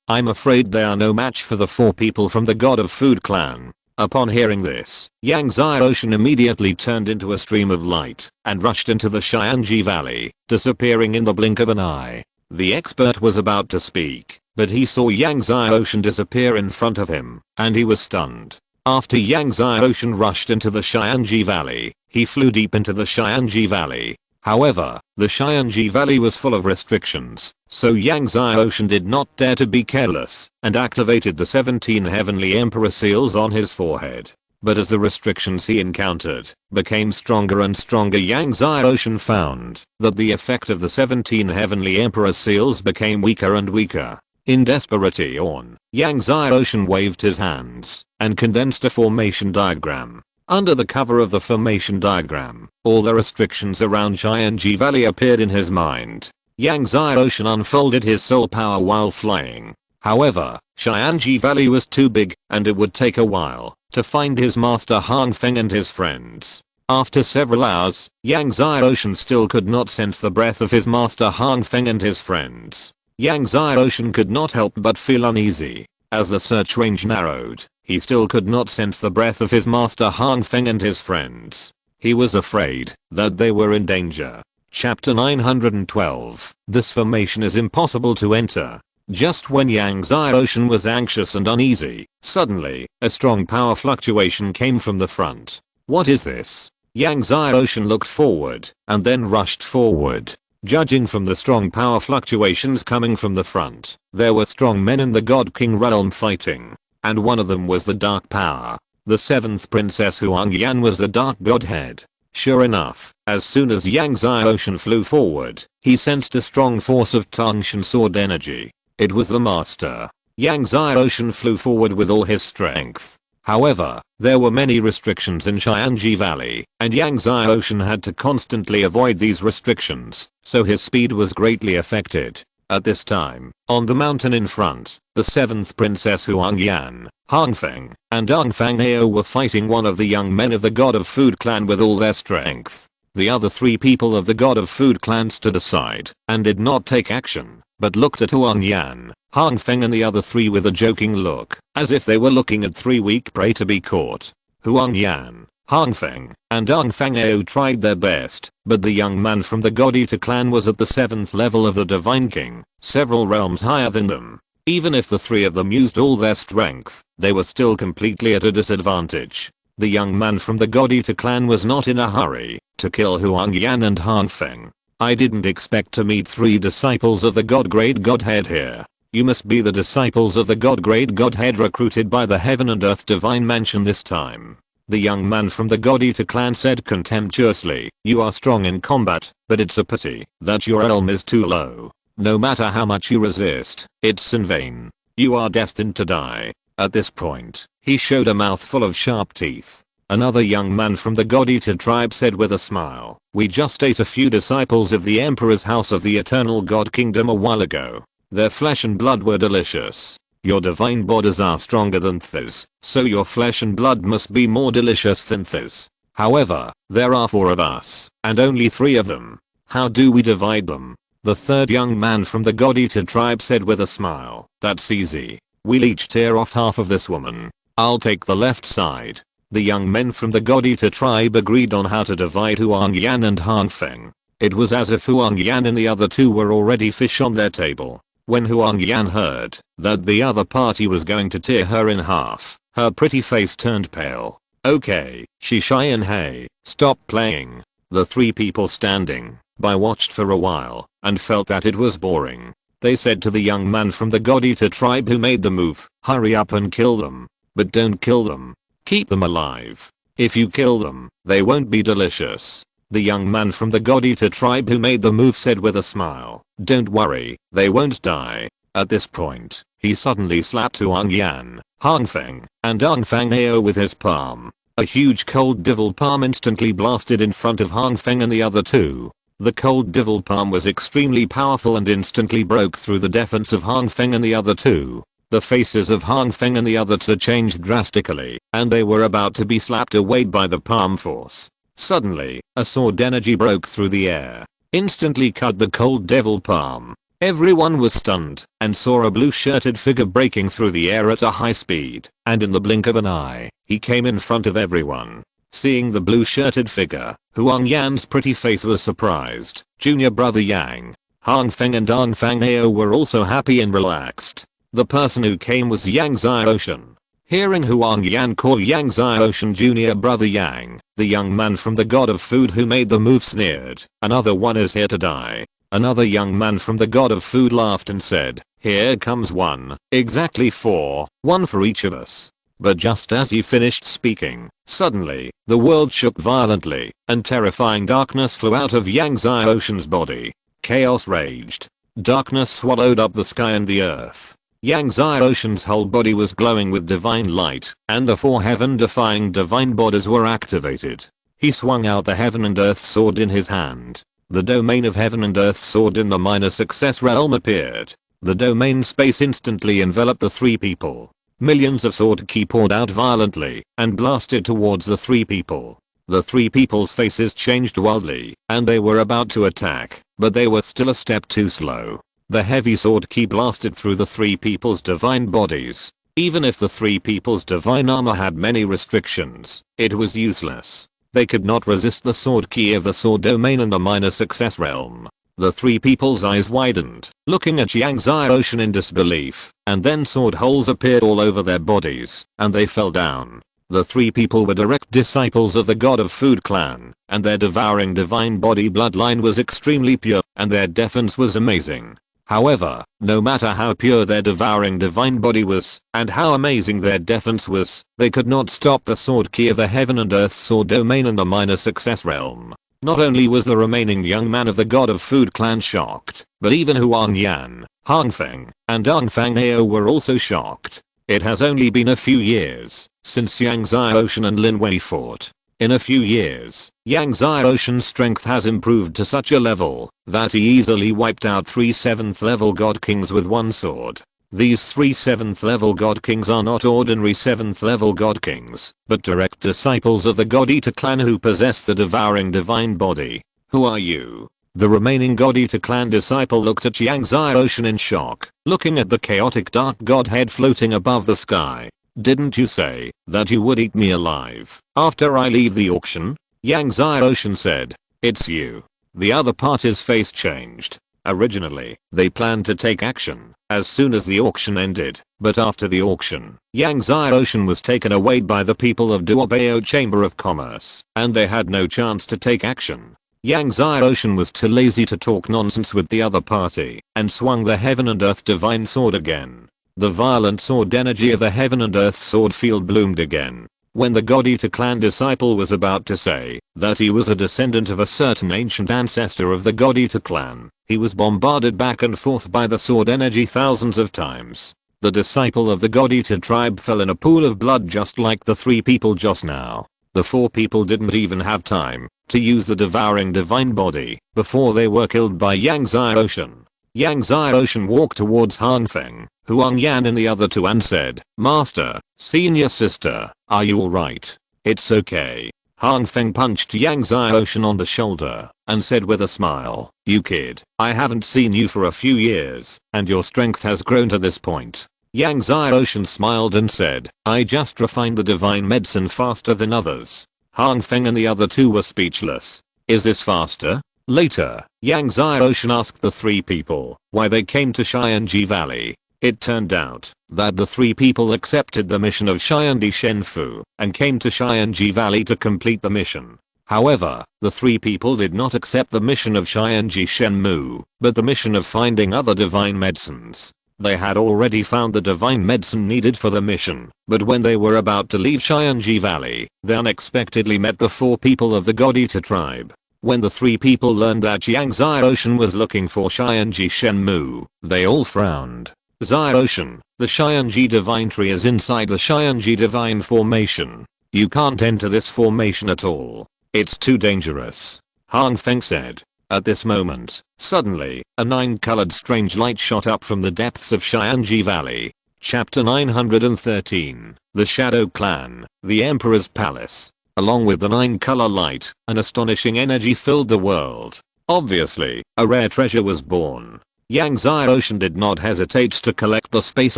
I'm afraid they are no match for the 4 people from the God of Food clan." Upon hearing this, Yang Zai Ocean immediately turned into a stream of light and rushed into the Xianji Valley, disappearing in the blink of an eye. The expert was about to speak, but he saw Yang Zai Ocean disappear in front of him, and he was stunned. After Yang Zai Ocean rushed into the Xianji Valley, he flew deep into the Xianji Valley. However, the Xianji Valley was full of restrictions, so Yang Zai Ocean did not dare to be careless and activated the 17 Heavenly Emperor seals on his forehead. But as the restrictions he encountered became stronger and stronger, Yang Zai Ocean found that the effect of the 17 Heavenly Emperor seals became weaker and weaker. In desperation, Yang Zai Ocean waved his hands and condensed a formation diagram. Under the cover of the formation diagram, all the restrictions around Xianji Valley appeared in his mind. Yang Zai Ocean unfolded his soul power while flying. However, Xianji Valley was too big, and it would take a while to find his master Han Feng and his friends. After several hours, Yang Zai Ocean still could not sense the breath of his master Han Feng and his friends. Yang Zai Ocean could not help but feel uneasy. As the search range narrowed, he still could not sense the breath of his master Han Feng and his friends. He was afraid that they were in danger. Chapter 912. This formation is impossible to enter. Just when Yang Zai Ocean was anxious and uneasy, suddenly, a strong power fluctuation came from the front. What is this? Yang Zai Ocean looked forward, and then rushed forward. Judging from the strong power fluctuations coming from the front, there were strong men in the God King realm fighting. And one of them was the Dark Power. The 7th Princess Huang Yan was the Dark Godhead. Sure enough, as soon as Yang Zai Ocean flew forward, he sensed a strong force of Tangshan sword energy. It was the master. Yang Zai Ocean flew forward with all his strength. However, there were many restrictions in Xianji Valley, and Yang Zai Ocean had to constantly avoid these restrictions, so his speed was greatly affected. At this time, on the mountain in front, the 7th Princess Huang Yan, Han Feng, and Dong Fang Ao were fighting one of the young men of the God of Food clan with all their strength. The other 3 people of the God of Food clan stood aside and did not take action, but looked at Huang Yan, Han Feng and the other 3 with a joking look, as if they were looking at 3 weak prey to be caught. Huang Yan, Han Feng, and Dong Fang Ao tried their best, but the young man from the God Eater clan was at the 7th level of the Divine King, several realms higher than them. Even if the 3 of them used all their strength, they were still completely at a disadvantage. The young man from the God Eater clan was not in a hurry to kill Huang Yan and Han Feng. I didn't expect to meet 3 disciples of the God Great Godhead here. You must be the disciples of the God Great Godhead recruited by the Heaven and Earth Divine Mansion this time. The young man from the God Eater clan said contemptuously, you are strong in combat, but it's a pity that your realm is too low. No matter how much you resist, it's in vain. You are destined to die. At this point, he showed a mouthful of sharp teeth. Another young man from the God Eater tribe said with a smile, we just ate a few disciples of the Emperor's House of the Eternal God Kingdom a while ago. Their flesh and blood were delicious. Your divine bodies are stronger than theirs, so your flesh and blood must be more delicious than theirs. However, there are 4 of us, and only 3 of them. How do we divide them? The 3rd young man from the God Eater tribe said with a smile, that's easy. We'll each tear off half of this woman. I'll take the left side. The young men from the God Eater tribe agreed on how to divide Huang Yan and Han Feng. It was as if Huang Yan and the other 2 were already fish on their table. When Huang Yan heard that the other party was going to tear her in half, her pretty face turned pale. Okay, Shishai and Hei, stop playing. The 3 people standing by watched for a while and felt that it was boring. They said to the young man from the God Eater tribe who made the move, hurry up and kill them. But don't kill them. Keep them alive. If you kill them, they won't be delicious. The young man from the God Eater tribe who made the move said with a smile, don't worry, they won't die. At this point, he suddenly slapped Huang Yan, Han Feng, and Dong Fang Ao with his palm. A huge cold devil palm instantly blasted in front of Han Feng and the other 2. The cold devil palm was extremely powerful and instantly broke through the defense of Han Feng and the other 2. The faces of Han Feng and the other 2 changed drastically, and they were about to be slapped away by the palm force. Suddenly, a sword energy broke through the air, instantly cut the cold devil palm. Everyone was stunned and saw a blue-shirted figure breaking through the air at a high speed, and in the blink of an eye, he came in front of everyone. Seeing the blue-shirted figure, Huang Yan's pretty face was surprised. Junior brother Yang, Han Feng and Dong Fang Ao were also happy and relaxed. The person who came was Yang Zai Ocean. Hearing Huang Yan call Yang Zai Ocean junior brother Yang, the young man from the God of Food who made the move sneered, another one is here to die. Another young man from the God of Food laughed and said, here comes one, exactly 4, 1 for each of us. But just as he finished speaking, suddenly, the world shook violently, and terrifying darkness flew out of Yang Zai Ocean's body. Chaos raged. Darkness swallowed up the sky and the earth. Yang Zai Ocean's whole body was glowing with divine light, and the 4 heaven-defying divine bodies were activated. He swung out the Heaven and Earth sword in his hand. The domain of Heaven and Earth sword in the minor success realm appeared. The domain space instantly enveloped the three people. Millions of sword ki poured out violently and blasted towards the three people. The three people's faces changed wildly, and they were about to attack, but they were still a step too slow. The heavy sword ki blasted through the three people's divine bodies. Even if the three people's divine armor had many restrictions, it was useless. They could not resist the sword ki of the sword domain and the minor success realm. The three people's eyes widened, looking at Yang Zai Ocean in disbelief, and then sword holes appeared all over their bodies, and they fell down. The three people were direct disciples of the god of food clan, and their devouring divine body bloodline was extremely pure, and their defense was amazing. However, no matter how pure their devouring divine body was, and how amazing their defense was, they could not stop the sword ki of the heaven and earth sword domain and the minor success realm. Not only was the remaining young man of the god of food clan shocked, but even Huang Yan, Han Feng, and Dong Fang Ao were also shocked. It has only been a few years since Yang Zai Ocean and Lin Wei fought. In a few years, Yang Zai Ocean's strength has improved to such a level that he easily wiped out 3 7th level god kings with one sword. These 3 7th level god kings are not ordinary 7th level god kings, but direct disciples of the God Eater clan who possess the devouring divine body. Who are you? The remaining God Eater clan disciple looked at Yang Zai Ocean in shock, looking at the chaotic dark godhead floating above the sky. Didn't you say that you would eat me alive after I leave the auction? Yang Zai Ocean said. It's you. The other party's face changed. Originally, they planned to take action as soon as the auction ended, but after the auction, Yang Zai Ocean was taken away by the people of Duobao Chamber of Commerce, and they had no chance to take action. Yang Zai Ocean was too lazy to talk nonsense with the other party, and swung the heaven and earth divine sword again. The violent sword energy of the heaven and earth sword field bloomed again. When the God Eater clan disciple was about to say that he was a descendant of a certain ancient ancestor of the God Eater clan, he was bombarded back and forth by the sword energy thousands of times. The disciple of the God Eater tribe fell in a pool of blood just like the three people just now. The four people didn't even have time to use the devouring divine body before they were killed by Yang Zai Ocean. Yang Zai Ocean walked towards Han Feng, Huang Yan and the other two and said, "Master, senior sister, are you alright?" "It's okay." Han Feng punched Yang Zai Ocean on the shoulder and said with a smile, "You kid, I haven't seen you for a few years, and your strength has grown to this point." Yang Zai Ocean smiled and said, "I just refined the divine medicine faster than others." Han Feng and the other two were speechless. "Is this faster?" Later, Yang Zai Ocean asked the three people why they came to Xianji Valley. It turned out that the three people accepted the mission of Xiandi Shenfu and came to Xianji Valley to complete the mission. However, the three people did not accept the mission of Xianji Shenmu, but the mission of finding other divine medicines. They had already found the divine medicine needed for the mission, but when they were about to leave Xianji Valley, they unexpectedly met the four people of the God Eater tribe. When the three people learned that Yang Zai Ocean was looking for Xianji Shenmu, they all frowned. Zai Ocean, the Xianji divine tree is inside the Xianji divine formation. You can't enter this formation at all. It's too dangerous. Han Feng said. At this moment, suddenly, a 9-colored strange light shot up from the depths of Xianji Valley. Chapter 913, The Shadow Clan, the Emperor's Palace. Along with the 9-color light, an astonishing energy filled the world. Obviously, a rare treasure was born. Yang Zai Ocean did not hesitate to collect the space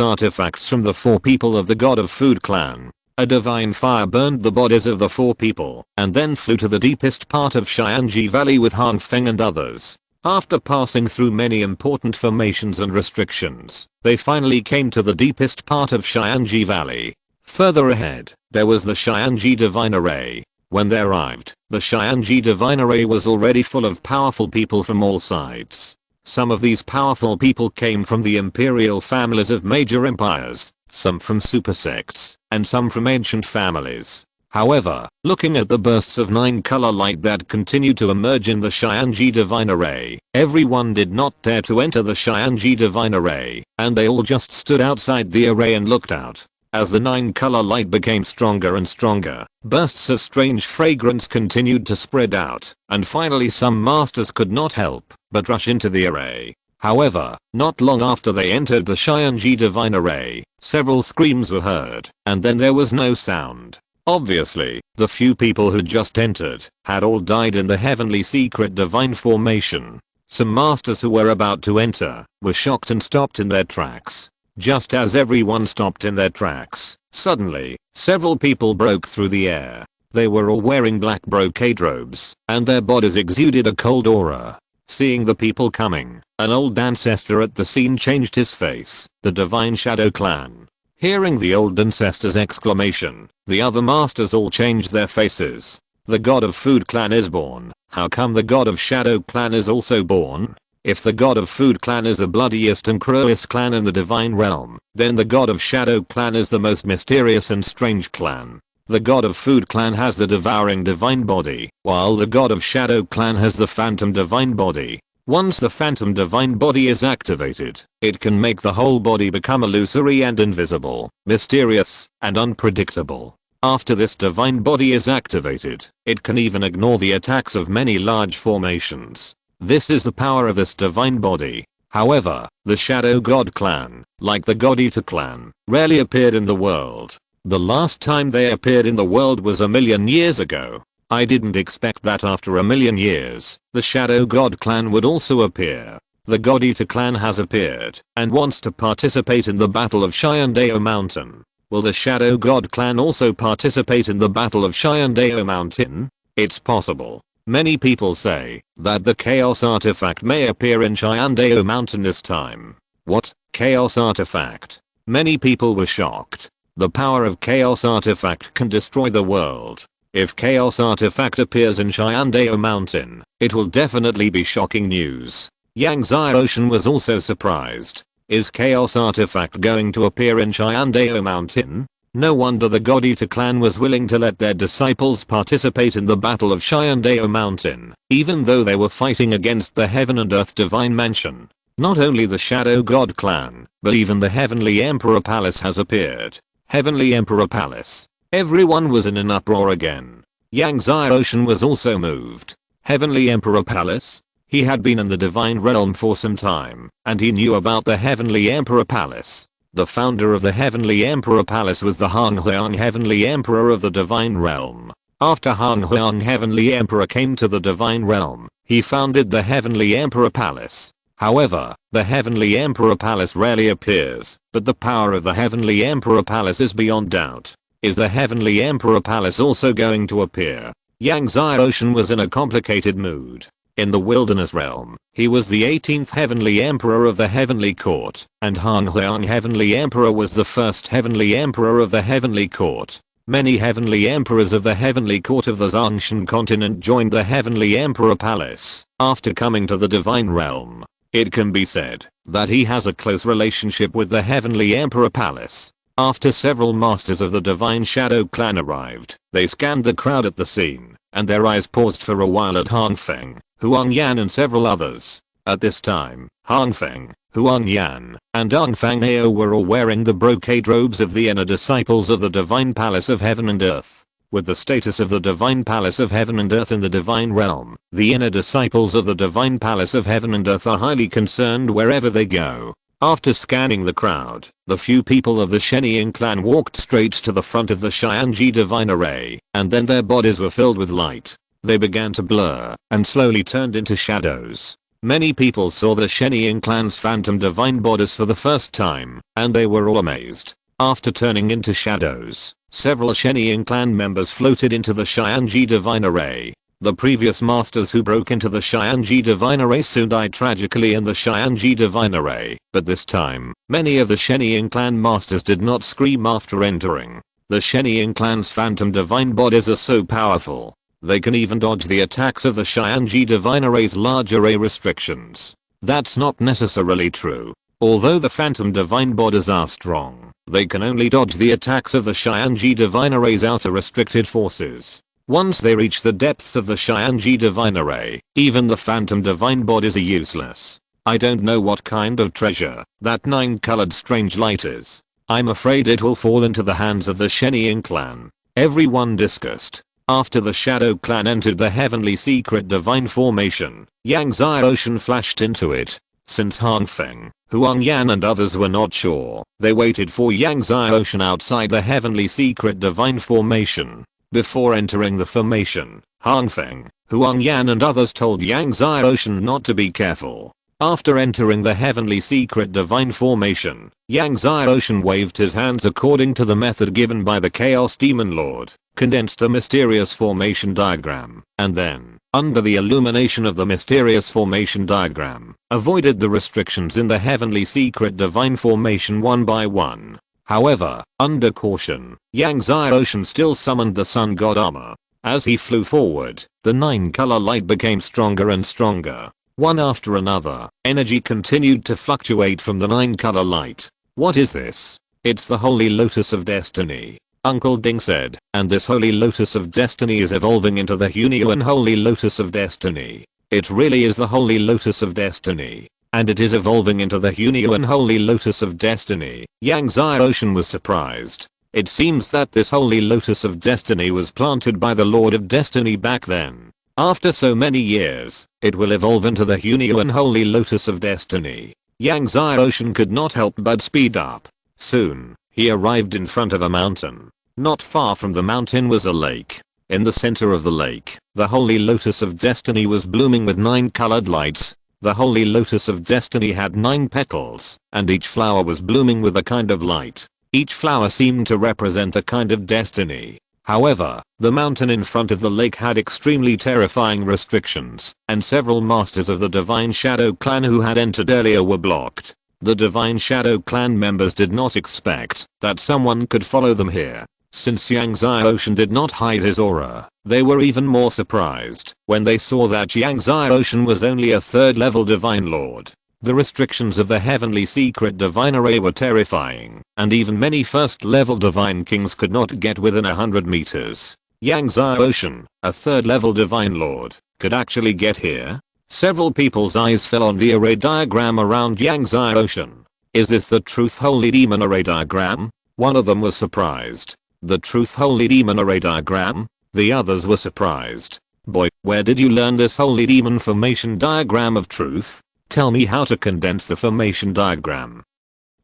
artifacts from the four people of the God of Food clan. A divine fire burned the bodies of the four people and then flew to the deepest part of Xianji Valley with Han Feng and others. After passing through many important formations and restrictions, they finally came to the deepest part of Xianji Valley. Further ahead, there was the Xianji Divine Array. When they arrived, the Xianji Divine Array was already full of powerful people from all sides. Some of these powerful people came from the imperial families of major empires, some from super sects, and some from ancient families. However, looking at the bursts of 9-color light that continued to emerge in the Xianji Divine Array, everyone did not dare to enter the Xianji Divine Array, and they all just stood outside the array and looked out. As the 9-color light became stronger and stronger, bursts of strange fragrance continued to spread out, and finally some masters could not help but rush into the array. However, not long after they entered the Shyang divine array, several screams were heard, and then there was no sound. Obviously, the few people who just entered had all died in the heavenly secret divine formation. Some masters who were about to enter were shocked and stopped in their tracks. Just as everyone stopped in their tracks, suddenly, several people broke through the air. They were all wearing black brocade robes, and their bodies exuded a cold aura. Seeing the people coming, an old ancestor at the scene changed his face, the Divine Shadow Clan. Hearing the old ancestor's exclamation, the other masters all changed their faces. The god of food clan is born. How come the god of shadow clan is also born? If the god of food clan is the bloodiest and cruelest clan in the divine realm, then the god of shadow clan is the most mysterious and strange clan. The god of food clan has the devouring divine body, while the god of shadow clan has the phantom divine body. Once the phantom divine body is activated, it can make the whole body become illusory and invisible, mysterious, and unpredictable. After this divine body is activated, it can even ignore the attacks of many large formations. This is the power of this divine body. However, the Shadow God clan, like the God Eater clan, rarely appeared in the world. The last time they appeared in the world was 1,000,000 years ago. I didn't expect that after 1,000,000 years, the Shadow God clan would also appear. The God Eater clan has appeared and wants to participate in the Battle of Shyandao Mountain. Will the Shadow God clan also participate in the Battle of Shyandao Mountain? It's possible. Many people say that the Chaos Artifact may appear in Shyandao Mountain this time. What? Chaos Artifact? Many people were shocked. The power of Chaos Artifact can destroy the world. If Chaos Artifact appears in Shyandao Mountain, it will definitely be shocking news. Yang Ocean was also surprised. Is Chaos Artifact going to appear in Shyandao Mountain? No wonder the God Eater clan was willing to let their disciples participate in the Battle of Shyandao Mountain, even though they were fighting against the Heaven and Earth Divine Mansion. Not only the Shadow God clan, but even the Heavenly Emperor Palace has appeared. Heavenly Emperor Palace. Everyone was in an uproar again. Yang Ocean was also moved. Heavenly Emperor Palace? He had been in the divine realm for some time, and he knew about the Heavenly Emperor Palace. The founder of the Heavenly Emperor Palace was the Han Huang Heavenly Emperor of the divine realm. After Han Huang Heavenly Emperor came to the divine realm, he founded the Heavenly Emperor Palace. However, the Heavenly Emperor Palace rarely appears, but the power of the Heavenly Emperor Palace is beyond doubt. Is the Heavenly Emperor Palace also going to appear? Yang Ocean was in a complicated mood. In the wilderness realm, he was the 18th Heavenly Emperor of the Heavenly Court, and Han Huang Heavenly Emperor was the first Heavenly Emperor of the Heavenly Court. Many Heavenly Emperors of the Heavenly Court of the Zhongshan continent joined the Heavenly Emperor Palace after coming to the divine realm. It can be said that he has a close relationship with the Heavenly Emperor Palace. After several masters of the Divine Shadow clan arrived, they scanned the crowd at the scene, and their eyes paused for a while at Han Feng, Huang Yan and several others. At this time, Han Feng, Huang Yan, and Dong Fang Ao were all wearing the brocade robes of the inner disciples of the Divine Palace of Heaven and Earth. With the status of the Divine Palace of Heaven and Earth in the Divine Realm, the inner disciples of the Divine Palace of Heaven and Earth are highly concerned wherever they go. After scanning the crowd, the few people of the Shenying clan walked straight to the front of the Xianji divine array, and then their bodies were filled with light. They began to blur, and slowly turned into shadows. Many people saw the Shenying clan's phantom divine bodies for the first time, and they were all amazed. After turning into shadows, several Shenying clan members floated into the Xianji divine array. The previous masters who broke into the Xianji divine array soon died tragically in the Xianji divine array, but this time, many of the Shenying clan masters did not scream after entering. The Shenying clan's phantom divine bodies are so powerful. They can even dodge the attacks of the Xianji divine array's large array restrictions. That's not necessarily true. Although the phantom divine bodies are strong, they can only dodge the attacks of the Xianji divine array's outer restricted forces. Once they reach the depths of the Xianji divine array, even the phantom divine bodies are useless. I don't know what kind of treasure that 9-colored strange light is. I'm afraid it will fall into the hands of the Shenying clan. Everyone discussed. After the Shadow clan entered the heavenly secret divine formation, Yang Ocean flashed into it. Since Han Feng, Huang Yan and others were not sure, they waited for Yang Zai Ocean outside the heavenly secret divine formation. Before entering the formation, Han Feng, Huang Yan and others told Yang Zai Ocean not to be careful. After entering the heavenly secret divine formation, Yang Zai Ocean waved his hands according to the method given by the Chaos Demon Lord, condensed a mysterious formation diagram, and then, under the illumination of the mysterious formation diagram, avoided the restrictions in the heavenly secret divine formation one by one. However, under caution, Yang Zai Ocean still summoned the Sun God armor. As he flew forward, the 9-color light became stronger and stronger. One after another, energy continued to fluctuate from the 9-color light. What is this? It's the Holy Lotus of Destiny, Uncle Ding said, and this Holy Lotus of Destiny is evolving into the Hunyuan Holy Lotus of Destiny. It really is the Holy Lotus of Destiny. And it is evolving into the Hunyuan Holy Lotus of Destiny. Yang Zai Ocean was surprised. It seems that this Holy Lotus of Destiny was planted by the Lord of Destiny back then. After so many years, it will evolve into the Hunyuan Holy Lotus of Destiny. Yang Zai Ocean could not help but speed up. Soon, he arrived in front of a mountain. Not far from the mountain was a lake. In the center of the lake, the Holy Lotus of Destiny was blooming with 9 colored lights. The Holy Lotus of Destiny had 9 petals, and each flower was blooming with a kind of light. Each flower seemed to represent a kind of destiny. However, the mountain in front of the lake had extremely terrifying restrictions, and several masters of the Divine Shadow Clan who had entered earlier were blocked. The Divine Shadow Clan members did not expect that someone could follow them here. Since Yang Zai Ocean did not hide his aura, they were even more surprised when they saw that Yang Zai Ocean was only a 3rd level Divine Lord. The restrictions of the heavenly secret divine array were terrifying, and even many 1st level divine kings could not get within 100 meters. Yang Zai Ocean, a 3rd level divine lord, could actually get here? Several people's eyes fell on the array diagram around Yang Zai Ocean. Is this the Truth Holy Demon array diagram? One of them was surprised. The Truth Holy Demon array diagram? The others were surprised. Boy, where did you learn this Holy Demon formation diagram of truth? Tell me how to condense the formation diagram.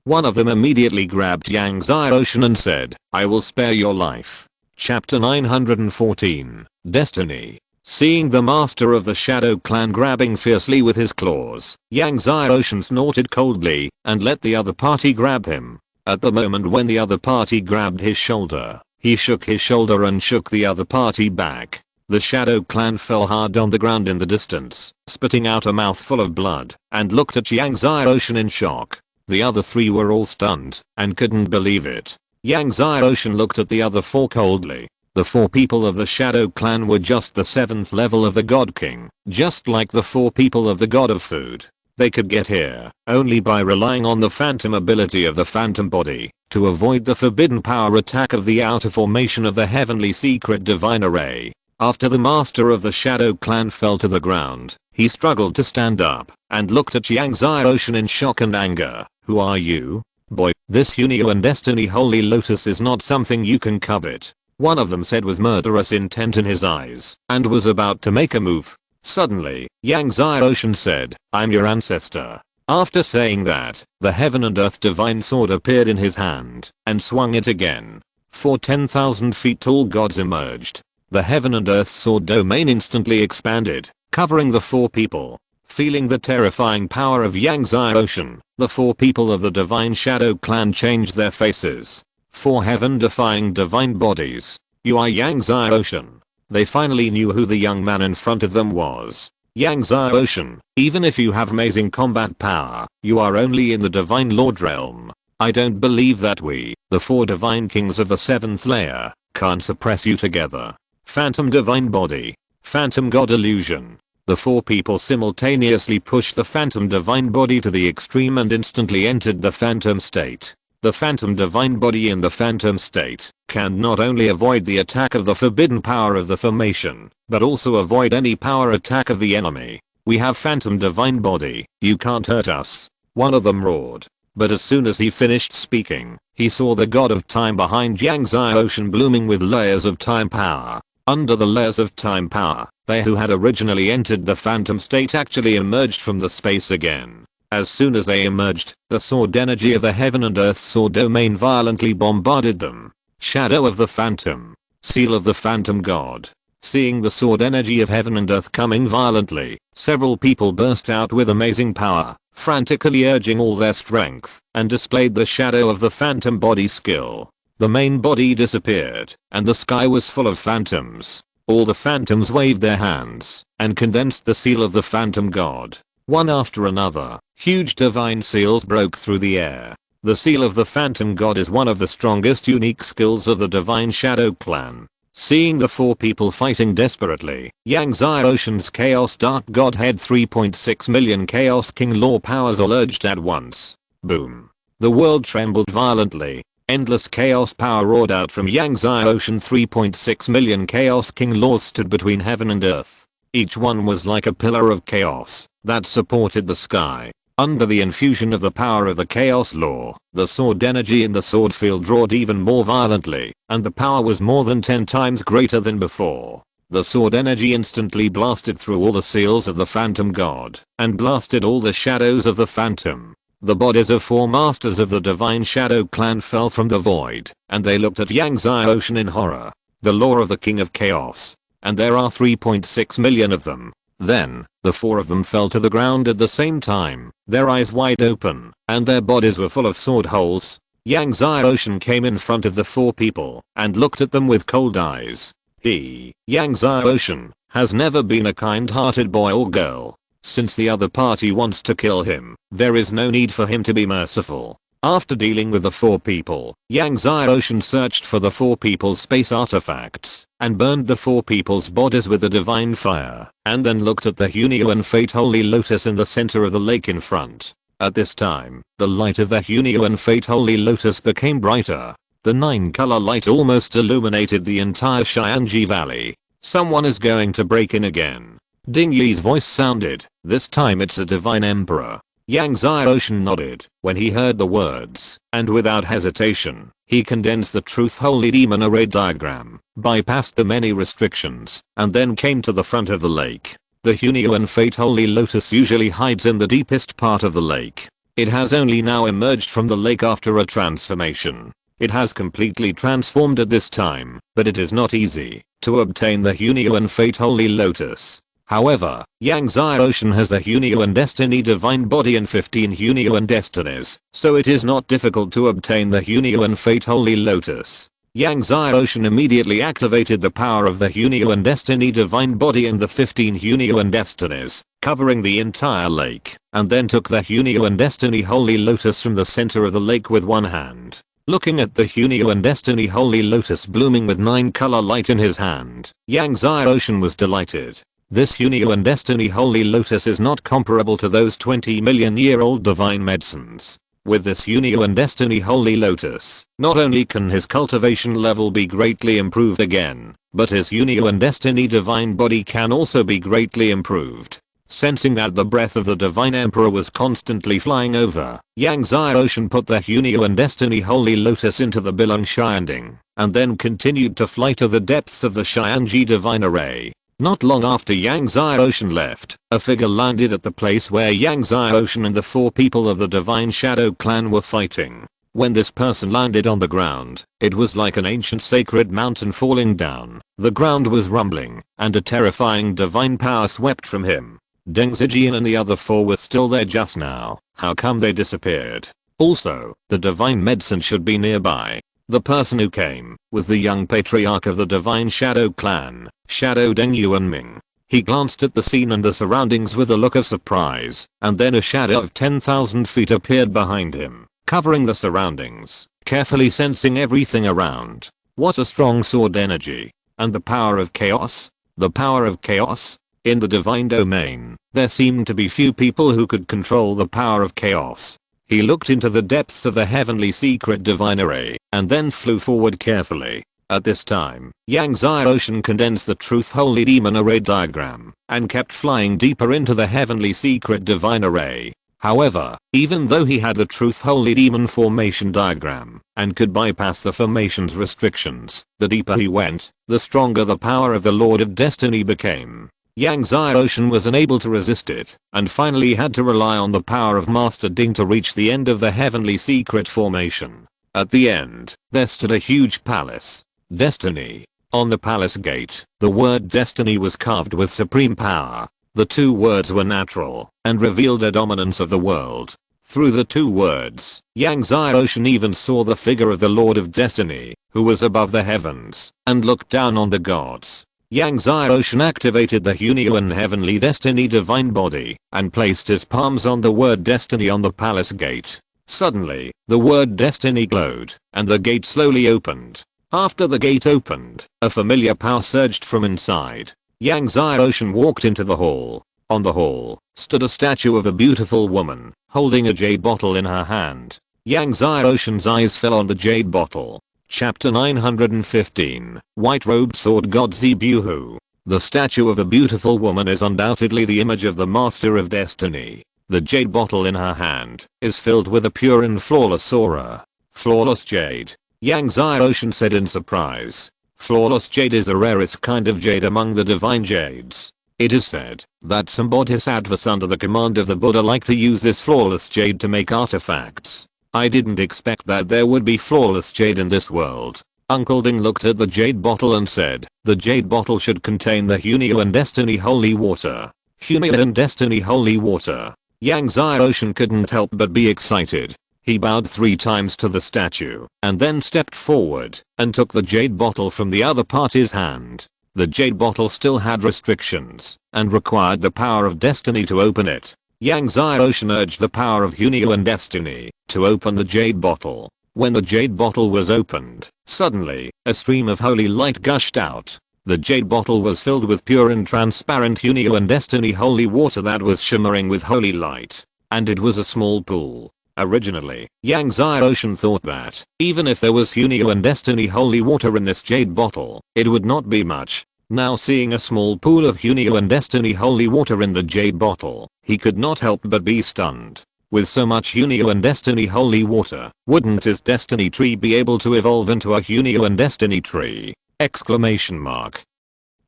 One of them immediately grabbed Yang Zai Ocean and said, I will spare your life. Chapter 914, Destiny. Seeing the master of the Shadow Clan grabbing fiercely with his claws, Yang Zai Ocean snorted coldly and let the other party grab him. At the moment when the other party grabbed his shoulder, he shook his shoulder and shook the other party back. The Shadow Clan fell hard on the ground in the distance, spitting out a mouthful of blood, and looked at Yang Zai Ocean in shock. The other 3 were all stunned and couldn't believe it. Yang Zai Ocean looked at the other 4 coldly. The 4 people of the Shadow Clan were just the 7th level of the God King, just like the 4 people of the God of Food. They could get here only by relying on the phantom ability of the phantom body to avoid the forbidden power attack of the outer formation of the heavenly secret divine array. After the master of the Shadow Clan fell to the ground, he struggled to stand up and looked at Yang Zai Ocean in shock and anger. Who are you? Boy, this Hunyuan Destiny Holy Lotus is not something you can covet. One of them said with murderous intent in his eyes and was about to make a move. Suddenly, Yang Zai Ocean said, I'm your ancestor. After saying that, the heaven and earth divine sword appeared in his hand and swung it again. 4 10,000 feet tall gods emerged. The heaven and earth sword domain instantly expanded, covering the 4 people. Feeling the terrifying power of Yang Zai Ocean, the 4 people of the Divine Shadow Clan changed their faces. 4 heaven-defying divine bodies. You are Yang Zai Ocean. They finally knew who the young man in front of them was. Yang Zai Ocean, even if you have amazing combat power, you are only in the Divine Lord realm. I don't believe that we, the 4 divine kings of the 7th layer, can't suppress you together. Phantom divine body. Phantom god illusion. The 4 people simultaneously pushed the phantom divine body to the extreme and instantly entered the phantom state. The phantom divine body in the phantom state can not only avoid the attack of the forbidden power of the formation, but also avoid any power attack of the enemy. We have phantom divine body, you can't hurt us. One of them roared. But as soon as he finished speaking, he saw the god of time behind Yang Zai Ocean blooming with layers of time power. Under the layers of time power, they who had originally entered the phantom state actually emerged from the space again. As soon as they emerged, the sword energy of the heaven and earth sword domain violently bombarded them. Shadow of the Phantom. Seal of the Phantom God. Seeing the sword energy of heaven and earth coming violently, several people burst out with amazing power, frantically urging all their strength, and displayed the shadow of the phantom body skill. The main body disappeared, and the sky was full of phantoms. All the phantoms waved their hands, and condensed the seal of the Phantom God. One after another, huge divine seals broke through the air. The seal of the Phantom God is one of the strongest unique skills of the Divine Shadow clan. Seeing the four people fighting desperately, Yangzai Ocean's Chaos Dark Godhead 3.6 million Chaos King Law powers all urged at once. Boom. The world trembled violently. Endless chaos power roared out from Yangzai Ocean. 3.6 million Chaos King Laws stood between heaven and earth. Each one was like a pillar of chaos that supported the sky. Under the infusion of the power of the Chaos Law, the sword energy in the sword field roared even more violently, and the power was more than 10 times greater than before. The sword energy instantly blasted through all the seals of the Phantom God, and blasted all the shadows of the Phantom. The bodies of four masters of the Divine Shadow clan fell from the void, and they looked at Yangzai Ocean in horror. The law of the King of Chaos. And there are 3.6 million of them. Then, the four of them fell to the ground at the same time, their eyes wide open, and their bodies were full of sword holes. Yangzai Ocean came in front of the four people, and looked at them with cold eyes. He, Yangzai Ocean, has never been a kind-hearted boy or girl. Since the other party wants to kill him, there is no need for him to be merciful. After dealing with the four people, Yangzai Ocean searched for the four people's space artifacts, and burned the four people's bodies with the divine fire, and then looked at the Hunio and Fate Holy Lotus in the center of the lake in front. At this time, the light of the Hunio and Fate Holy Lotus became brighter. The 9-color light almost illuminated the entire Xianji Valley. Someone is going to break in again. Ding Yi's voice sounded. This time it's a divine emperor. Yangzai Ocean nodded when he heard the words, and without hesitation, he condensed the Truth Holy Demon Array diagram, bypassed the many restrictions, and then came to the front of the lake. The Hunio and Fate Holy Lotus usually hides in the deepest part of the lake. It has only now emerged from the lake after a transformation. It has completely transformed at this time, but it is not easy to obtain the Hunio and Fate Holy Lotus. However, Yangzai Ocean has the Hunio and Destiny Divine Body and 15 Hunio and Destinies, so it is not difficult to obtain the Hunio and Fate Holy Lotus. Yangzai Ocean immediately activated the power of the Hunio and Destiny Divine Body and the 15 Hunio and Destinies, covering the entire lake, and then took the Hunio and Destiny Holy Lotus from the center of the lake with one hand. Looking at the Hunio and Destiny Holy Lotus blooming with 9-color light in his hand, Yangzai Ocean was delighted. This Hunio and Destiny Holy Lotus is not comparable to those 20-million-year-old divine medicines. With this Hunio and Destiny Holy Lotus, not only can his cultivation level be greatly improved again, but his Hunio and Destiny Divine Body can also be greatly improved. Sensing that the breath of the Divine Emperor was constantly flying over, Yangzai Ocean put the Hunio and Destiny Holy Lotus into the Bilong Xianding, and then continued to fly to the depths of the Xianji Divine Array. Not long after Yangzai Ocean left, a figure landed at the place where Yangzai Ocean and the four people of the Divine Shadow clan were fighting. When this person landed on the ground, it was like an ancient sacred mountain falling down. The ground was rumbling, and a terrifying divine power swept from him. Deng Zijian and the other four were still there just now. How come they disappeared? Also, the divine medicine should be nearby. The person who came was the young patriarch of the Divine Shadow clan, Shadow Deng Yuanming. He glanced at the scene and the surroundings with a look of surprise, and then a shadow of 10,000 feet appeared behind him, covering the surroundings, carefully sensing everything around. What a strong sword energy. And the power of chaos? The power of chaos? In the divine domain, there seemed to be few people who could control the power of chaos. He looked into the depths of the heavenly secret divine array, and then flew forward carefully. At this time, Yangzai Ocean condensed the Truth Holy Demon Array diagram, and kept flying deeper into the heavenly secret divine array. However, even though he had the Truth Holy Demon formation diagram, and could bypass the formation's restrictions, the deeper he went, the stronger the power of the Lord of Destiny became. Yang Xiaoshan was unable to resist it, and finally had to rely on the power of Master Ding to reach the end of the heavenly secret formation. At the end, there stood a huge palace. Destiny. On the palace gate, the word destiny was carved with supreme power. The two words were natural, and revealed a dominance of the world. Through the two words, Yang Xiaoshan even saw the figure of the Lord of Destiny, who was above the heavens, and looked down on the gods. Yang Xiaoshan activated the Hunyuan Heavenly Destiny Divine Body, and placed his palms on the word destiny on the palace gate. Suddenly, the word destiny glowed, and the gate slowly opened. After the gate opened, a familiar power surged from inside. Yang Xiaoshan walked into the hall. On the hall, stood a statue of a beautiful woman, holding a jade bottle in her hand. Yang Xiaoshan's eyes fell on the jade bottle. Chapter 915, White-Robed Sword God Zebuhu. The statue of a beautiful woman is undoubtedly the image of the Master of Destiny. The jade bottle in her hand is filled with a pure and flawless aura. Flawless jade. Yang Xiaoshan said in surprise. Flawless jade is the rarest kind of jade among the divine jades. It is said that some bodhisattvas under the command of the Buddha like to use this flawless jade to make artifacts. I didn't expect that there would be flawless jade in this world. Uncle Ding looked at the jade bottle and said, the jade bottle should contain the Hunyuan Destiny Holy Water. Hunyuan Destiny Holy Water. Yang Xiaoshan couldn't help but be excited. He bowed 3 times to the statue, and then stepped forward, and took the jade bottle from the other party's hand. The jade bottle still had restrictions, and required the power of destiny to open it. Yang Xiaoshan urged the power of Hunyuan Destiny to open the jade bottle. When the jade bottle was opened, suddenly, a stream of holy light gushed out. The jade bottle was filled with pure and transparent Hunyuan Destiny holy water that was shimmering with holy light. And it was a small pool. Originally, Yang Xiaoshan thought that, even if there was Hunyuan Destiny holy water in this jade bottle, it would not be much. Now seeing a small pool of Hunyuan Destiny holy water in the jade bottle, he could not help but be stunned. With so much Hunyuan Destiny holy water, wouldn't his destiny tree be able to evolve into a Hunyuan Destiny tree? Exclamation mark.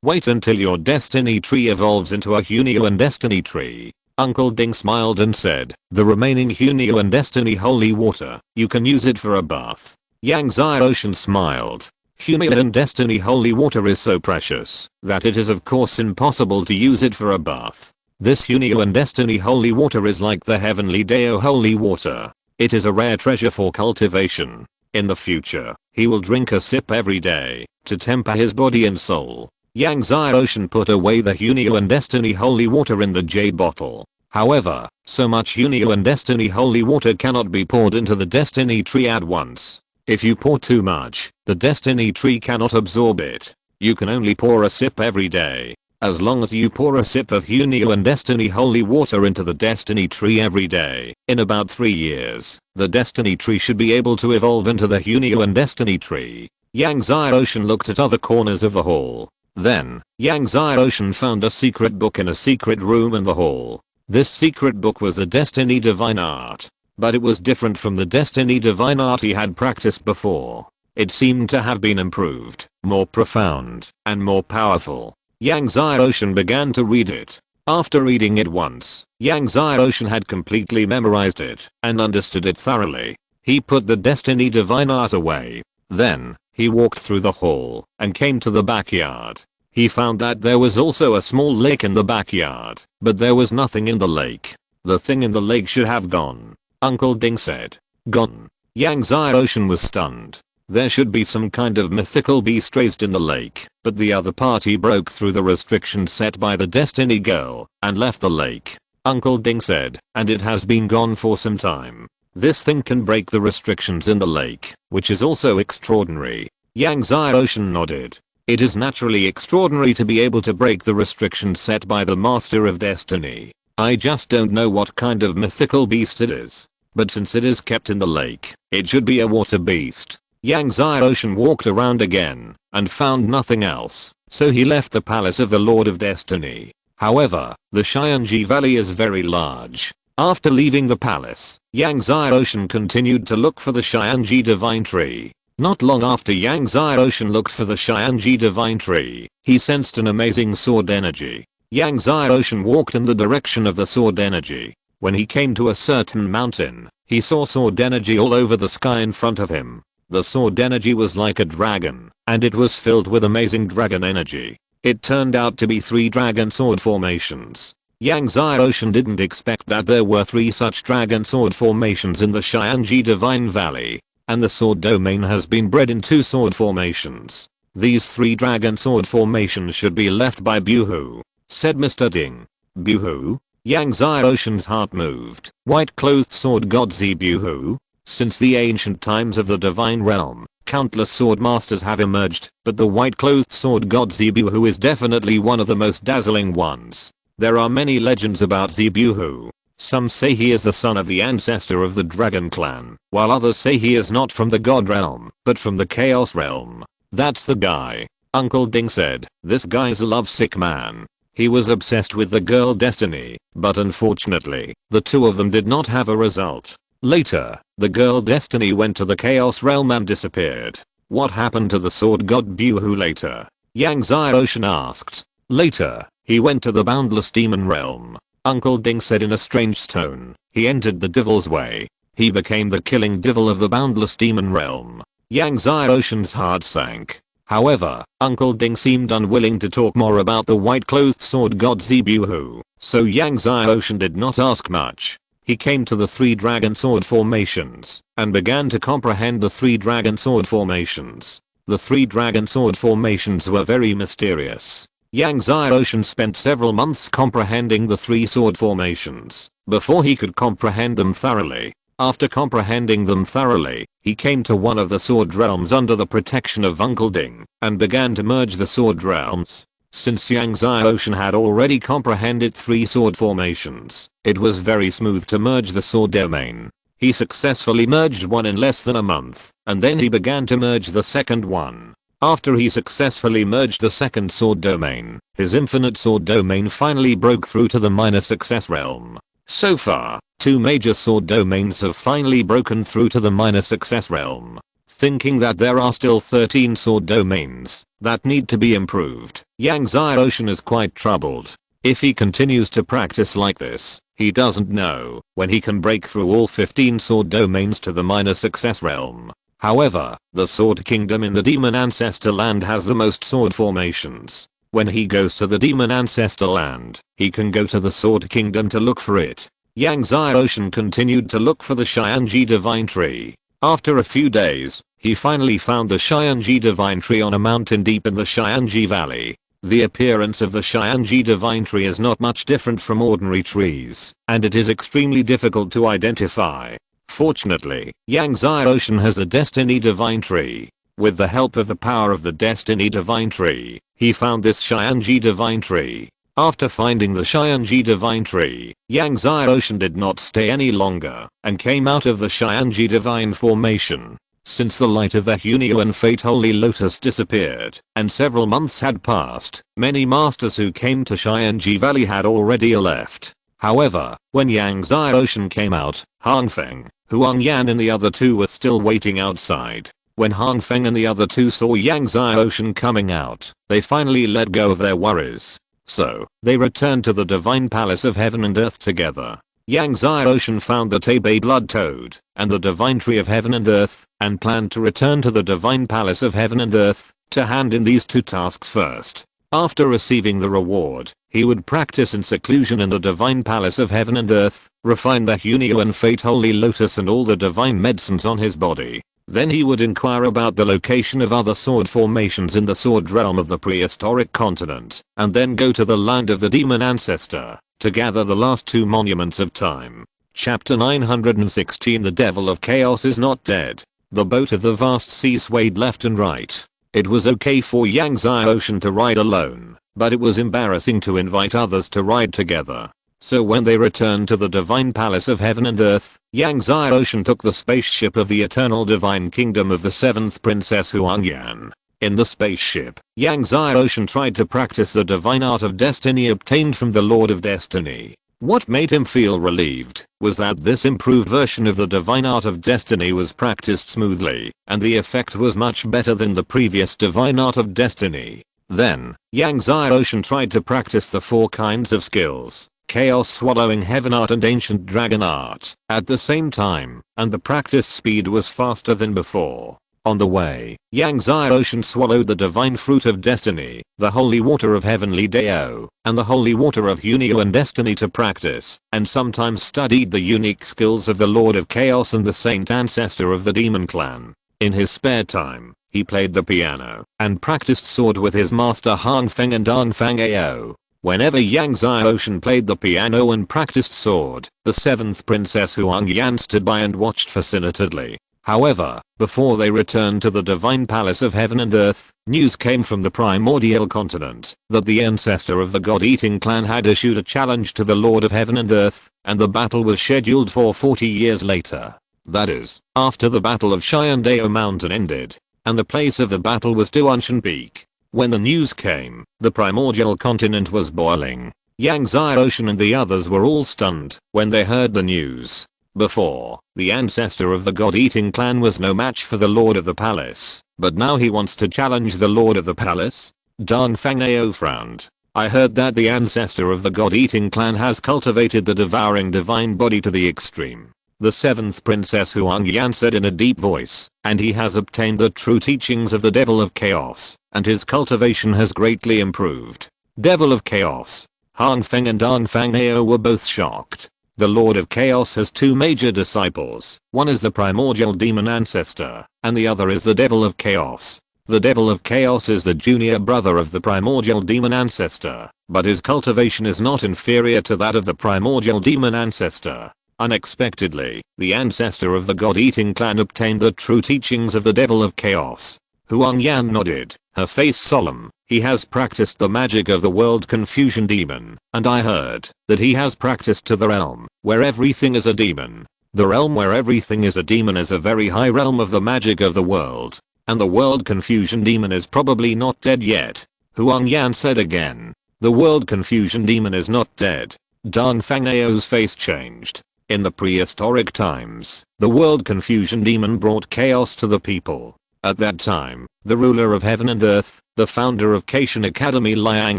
Wait until your destiny tree evolves into a Hunyuan Destiny tree. Uncle Ding smiled and said, the remaining Hunyuan Destiny holy water, you can use it for a bath. Yang Xiaoshan smiled. Hunyuan Destiny holy water is so precious that it is of course impossible to use it for a bath. This Hunyuan Destiny holy water is like the heavenly Dao holy water. It is a rare treasure for cultivation. In the future, he will drink a sip every day to temper his body and soul. Yang Xiaoshan put away the Hunyuan Destiny holy water in the jade bottle. However, so much Hunyuan Destiny holy water cannot be poured into the destiny tree at once. If you pour too much, the destiny tree cannot absorb it. You can only pour a sip every day. As long as you pour a sip of Hunyuan Destiny holy water into the destiny tree every day, in about 3 years, the destiny tree should be able to evolve into the Hunyuan Destiny tree. Yang Xiaoshan looked at other corners of the hall. Then, Yang Xiaoshan found a secret book in a secret room in the hall. This secret book was a Destiny Divine Art. But it was different from the Destiny Divine Art he had practiced before. It seemed to have been improved, more profound, and more powerful. Yang Xiaoshan began to read it. After reading it once, Yang Xiaoshan had completely memorized it and understood it thoroughly. He put the Destiny Divine Art away. Then, he walked through the hall and came to the backyard. He found that there was also a small lake in the backyard, but there was nothing in the lake. The thing in the lake should have gone. Uncle Ding said. Gone. Yang Xiaoshan was stunned. There should be some kind of mythical beast raised in the lake, but the other party broke through the restrictions set by the Destiny Girl and left the lake. Uncle Ding said, and it has been gone for some time. This thing can break the restrictions in the lake, which is also extraordinary. Yang Xiaoshan nodded. It is naturally extraordinary to be able to break the restrictions set by the Master of Destiny. I just don't know what kind of mythical beast it is. But since it is kept in the lake, it should be a water beast. Yang Xiaoshan walked around again and found nothing else, so he left the palace of the Lord of Destiny. However, the Xianji Valley is very large. After leaving the palace, Yang Xiaoshan continued to look for the Xianji Divine Tree. Not long after Yang Xiaoshan looked for the Xianji Divine Tree, he sensed an amazing sword energy. Yang Xiaoshan walked in the direction of the sword energy. When he came to a certain mountain, he saw sword energy all over the sky in front of him. The sword energy was like a dragon, and it was filled with amazing dragon energy. It turned out to be 3 dragon sword formations. Yang Xiaoshan didn't expect that there were 3 such dragon sword formations in the Xianji Divine Valley, and the sword domain has been bred in 2 sword formations. These 3 dragon sword formations should be left by Buhu, said Mr. Ding. Buhu? Yang Xiaoshan's heart moved. White-clothed sword god Buhu? Since the ancient times of the divine realm, countless sword masters have emerged, but the white-clothed sword god Buhu is definitely one of the most dazzling ones. There are many legends about Buhu. Some say he is the son of the ancestor of the dragon clan, while others say he is not from the god realm, but from the chaos realm. That's the guy. Uncle Ding said. This guy's a lovesick man. He was obsessed with the girl Destiny, but unfortunately, the 2 of them did not have a result. Later, the girl Destiny went to the chaos realm and disappeared. What happened to the sword god Buhu later? Yang Xiaoshan asked. Later, he went to the boundless demon realm. Uncle Ding said in a strange tone. He entered the Devil's Way. He became the killing devil of the boundless demon realm. Yang Xiaoshan's heart sank. However, Uncle Ding seemed unwilling to talk more about the white-clothed sword god Buhu, so Yang Xiaoshan did not ask much. He came to the 3 dragon sword formations, and began to comprehend the 3 dragon sword formations. The 3 dragon sword formations were very mysterious. Yang Xiaoshan spent several months comprehending the 3 sword formations, before he could comprehend them thoroughly. After comprehending them thoroughly, he came to one of the sword realms under the protection of Uncle Ding, and began to merge the sword realms. Since Yang Xiaoshan had already comprehended 3 sword formations, it was very smooth to merge the sword domain. He successfully merged one in less than a month, and then he began to merge the second one. After he successfully merged the second sword domain, his infinite sword domain finally broke through to the minor success realm. So far, 2 major sword domains have finally broken through to the minor success realm. Thinking that there are still 13 sword domains that need to be improved, Yang Xiaoshan is quite troubled. If he continues to practice like this, he doesn't know when he can break through all 15 sword domains to the minor success realm. However, the Sword Kingdom in the Demon Ancestor Land has the most sword formations. When he goes to the Demon Ancestor Land, he can go to the Sword Kingdom to look for it. Yang Xiaoshan continued to look for the Xianji Divine Tree. After a few days, he finally found the Xianji Divine Tree on a mountain deep in the Xianji Valley. The appearance of the Xianji Divine Tree is not much different from ordinary trees, and it is extremely difficult to identify. Fortunately, Yang Xiaoshan has a Destiny Divine Tree. With the help of the power of the Destiny Divine Tree, he found this Xianji Divine Tree. After finding the Xianji Divine Tree, Yang Xiaoshan did not stay any longer and came out of the Xianji Divine Formation. Since the light of the Hunio and Fate Holy Lotus disappeared and several months had passed, many masters who came to Xianji Valley had already left. However, when Yang Xiaoshan came out, Hangfeng, Huang Yan and the other 2 were still waiting outside. When Hangfeng and the other 2 saw Yang Xiaoshan coming out, they finally let go of their worries. So, they returned to the Divine Palace of Heaven and Earth together. Yang Xiaoshan found the Tebe Blood Toad and the Divine Tree of Heaven and Earth and planned to return to the Divine Palace of Heaven and Earth to hand in these 2 tasks first. After receiving the reward, he would practice in seclusion in the Divine Palace of Heaven and Earth, refine the Hunio and Fate Holy Lotus and all the divine medicines on his body. Then he would inquire about the location of other sword formations in the sword realm of the prehistoric continent, and then go to the land of the demon ancestor to gather the last 2 monuments of time. Chapter 916 The Devil of Chaos is not dead. The boat of the vast sea swayed left and right. It was okay for Yang Xiaoshan to ride alone, but it was embarrassing to invite others to ride together. So when they returned to the Divine Palace of Heaven and Earth, Yang Xiaoshan took the spaceship of the Eternal Divine Kingdom of the 7th Princess Huang Yan. In the spaceship, Yang Xiaoshan tried to practice the divine art of destiny obtained from the Lord of Destiny. What made him feel relieved was that this improved version of the divine art of destiny was practiced smoothly, and the effect was much better than the previous divine art of destiny. Then, Yang Ocean tried to practice the 4 kinds of skills, chaos swallowing heaven art and ancient dragon art, at the same time, and the practice speed was faster than before. On the way, Yang Ocean swallowed the divine fruit of destiny, the holy water of heavenly Dao, and the holy water of Hunio and destiny to practice, and sometimes studied the unique skills of the Lord of Chaos and the saint ancestor of the demon clan. In his spare time, he played the piano and practiced sword with his master Hang Feng and Dong Fang Ao. Whenever Yang Ocean played the piano and practiced sword, the 7th princess Huang Yan stood by and watched fascinatedly. However, before they returned to the divine palace of heaven and earth, news came from the primordial continent that the ancestor of the god-eating clan had issued a challenge to the Lord of heaven and earth, and the battle was scheduled for 40 years later. That is, after the battle of Shyandao Mountain ended, and the place of the battle was Duanshan Peak. When the news came, the primordial continent was boiling. Yang Ocean and the others were all stunned when they heard the news. Before, the ancestor of the god-eating clan was no match for the lord of the palace, but now he wants to challenge the lord of the palace? Dong Fang Ao frowned. I heard that the ancestor of the god-eating clan has cultivated the devouring divine body to the extreme. The 7th princess Huang Yan said in a deep voice, and he has obtained the true teachings of the devil of chaos, and his cultivation has greatly improved. Devil of chaos. Hang Feng and Dong Fang Ao were both shocked. The Lord of Chaos has 2 major disciples, one is the primordial demon ancestor, and the other is the Devil of Chaos. The Devil of Chaos is the junior brother of the primordial demon ancestor, but his cultivation is not inferior to that of the primordial demon ancestor. Unexpectedly, the ancestor of the god-eating clan obtained the true teachings of the Devil of Chaos. Huang Yan nodded, her face solemn. He has practiced the magic of the world confusion demon, and I heard that he has practiced to the realm where everything is a demon. The realm where everything is a demon is a very high realm of the magic of the world, and the world confusion demon is probably not dead yet. Huang Yan said again, the world confusion demon is not dead. Dong Fang Ao's face changed. In the prehistoric times, the world confusion demon brought chaos to the people. At that time, the ruler of heaven and earth, the founder of Caitian Academy Liang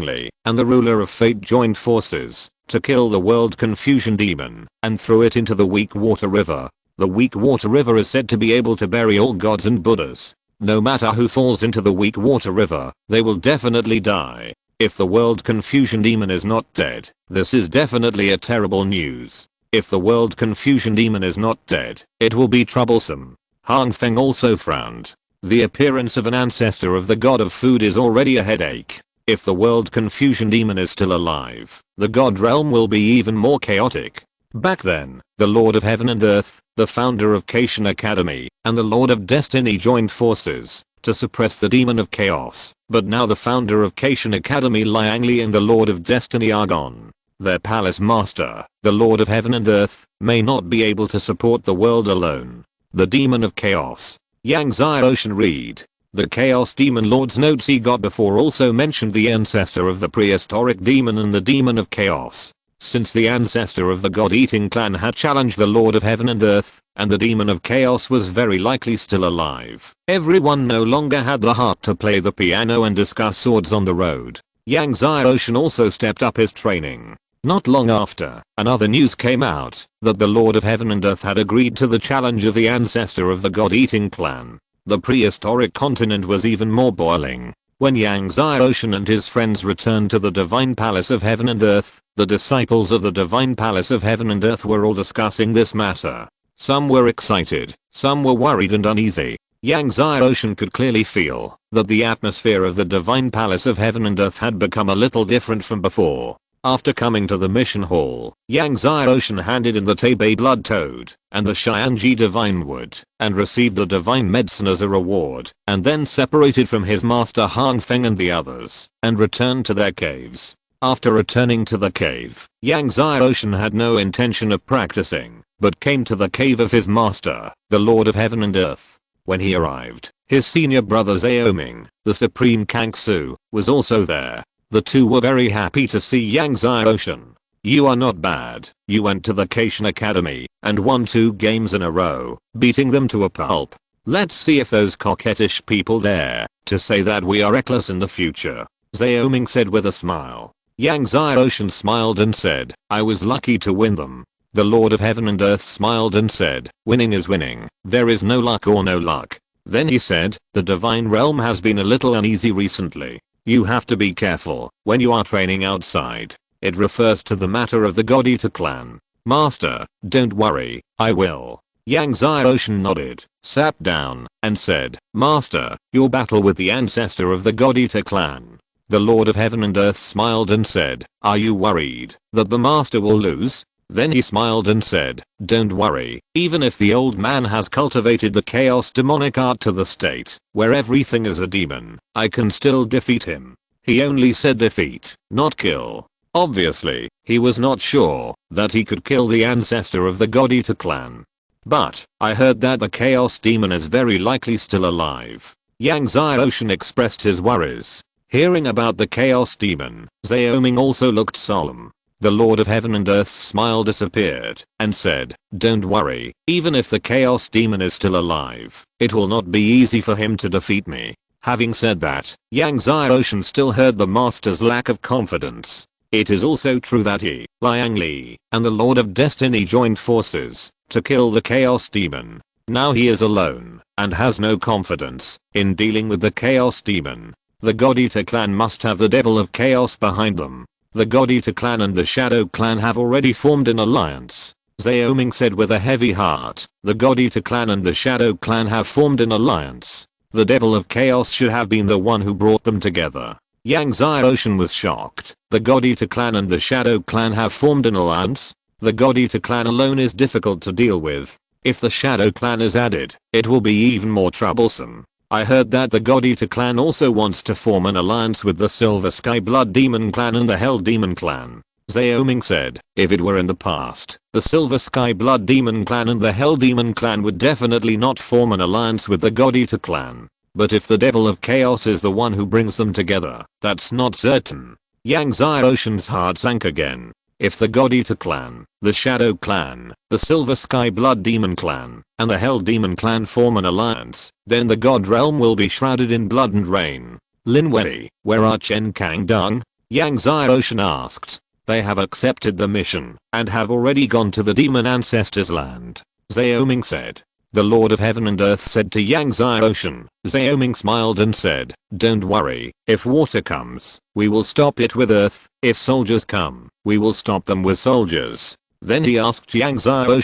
Li, and the ruler of fate joined forces to kill the world confusion demon and throw it into the weak water river. The weak water river is said to be able to bury all gods and buddhas. No matter who falls into the weak water river, they will definitely die. If the world confusion demon is not dead, this is definitely a terrible news. If the world confusion demon is not dead, it will be troublesome. Hang Feng also frowned. The appearance of an ancestor of the god of food is already a headache. If the world confusion demon is still alive, the god realm will be even more chaotic. Back then, the Lord of Heaven and Earth, the founder of Caitian Academy, and the Lord of Destiny joined forces to suppress the demon of chaos, but now the founder of Caitian Academy Liang Li and the Lord of Destiny are gone. Their palace master, the Lord of Heaven and Earth, may not be able to support the world alone. The demon of chaos. Yang Ocean read. The Chaos Demon Lord's notes he got before also mentioned the ancestor of the prehistoric demon and the demon of chaos. Since the ancestor of the god-eating clan had challenged the Lord of Heaven and Earth, and the demon of chaos was very likely still alive, everyone no longer had the heart to play the piano and discuss swords on the road. Yang Ocean also stepped up his training. Not long after, another news came out that the Lord of Heaven and Earth had agreed to the challenge of the ancestor of the god-eating clan. The prehistoric continent was even more boiling. When Yang Ocean and his friends returned to the divine palace of heaven and earth, the disciples of the divine palace of heaven and earth were all discussing this matter. Some were excited, some were worried and uneasy. Yang Ocean could clearly feel that the atmosphere of the divine palace of heaven and earth had become a little different from before. After coming to the mission hall, Yang Ocean handed in the Tebe blood toad and the Xianji divine wood and received the divine medicine as a reward, and then separated from his master Hang Feng and the others and returned to their caves. After returning to the cave, Yang Ocean had no intention of practicing, but came to the cave of his master, the Lord of Heaven and Earth. When he arrived, his senior brother Zaoming, the Supreme Kangsu, was also there. The two were very happy to see Yang Ocean. You are not bad. You went to the Caitian Academy and won 2 games in a row, beating them to a pulp. Let's see if those coquettish people dare to say that we are reckless in the future. Zaoming said with a smile. Yang Zai smiled and said, I was lucky to win them. The Lord of Heaven and Earth smiled and said, winning is winning. There is no luck or no luck. Then he said, the divine realm has been a little uneasy recently. You have to be careful when you are training outside. It refers to the matter of the God Eater clan. Master, don't worry, I will. Yang Zai nodded, sat down, and said, Master, your battle with the ancestor of the God Eater clan. The Lord of Heaven and Earth smiled and said, are you worried that the master will lose? Then he smiled and said, don't worry, even if the old man has cultivated the chaos demonic art to the state where everything is a demon, I can still defeat him. He only said defeat, not kill. Obviously, he was not sure that he could kill the ancestor of the God Eater clan. But, I heard that the chaos demon is very likely still alive. Yang Zai expressed his worries. Hearing about the chaos demon, Zaoming also looked solemn. The Lord of Heaven and Earth's smile disappeared and said, don't worry, even if the chaos demon is still alive, it will not be easy for him to defeat me. Having said that, Yang Zai still heard the master's lack of confidence. It is also true that he, Liang Li, and the Lord of Destiny joined forces to kill the chaos demon. Now he is alone and has no confidence in dealing with the chaos demon. The God Eater clan must have the devil of chaos behind them. The God Eater clan and the Shadow clan have already formed an alliance. Zaoming said with a heavy heart, the God Eater clan and the Shadow clan have formed an alliance. The devil of chaos should have been the one who brought them together. Yang Zai was shocked. The God Eater clan and the Shadow clan have formed an alliance? The God Eater clan alone is difficult to deal with. If the Shadow clan is added, it will be even more troublesome. I heard that the God Eater clan also wants to form an alliance with the Silver Sky Blood Demon clan and the Hell Demon clan. Zaoming said, if it were in the past, the Silver Sky Blood Demon clan and the Hell Demon clan would definitely not form an alliance with the God Eater clan. But if the Devil of Chaos is the one who brings them together, that's not certain. Yang Zai heart sank again. If the God Eater clan, the Shadow clan, the Silver Sky Blood Demon clan, and the Hell Demon clan form an alliance, then the God realm will be shrouded in blood and rain. Lin Wei, where are Chen Kang Dong? Yang Zai asked. They have accepted the mission and have already gone to the demon ancestors' land. Zaoming said. The Lord of Heaven and Earth said to Yang Zai. Zaoming smiled and said, don't worry, if water comes, we will stop it with earth. If soldiers come, we will stop them with soldiers. Then he asked Yang Zai,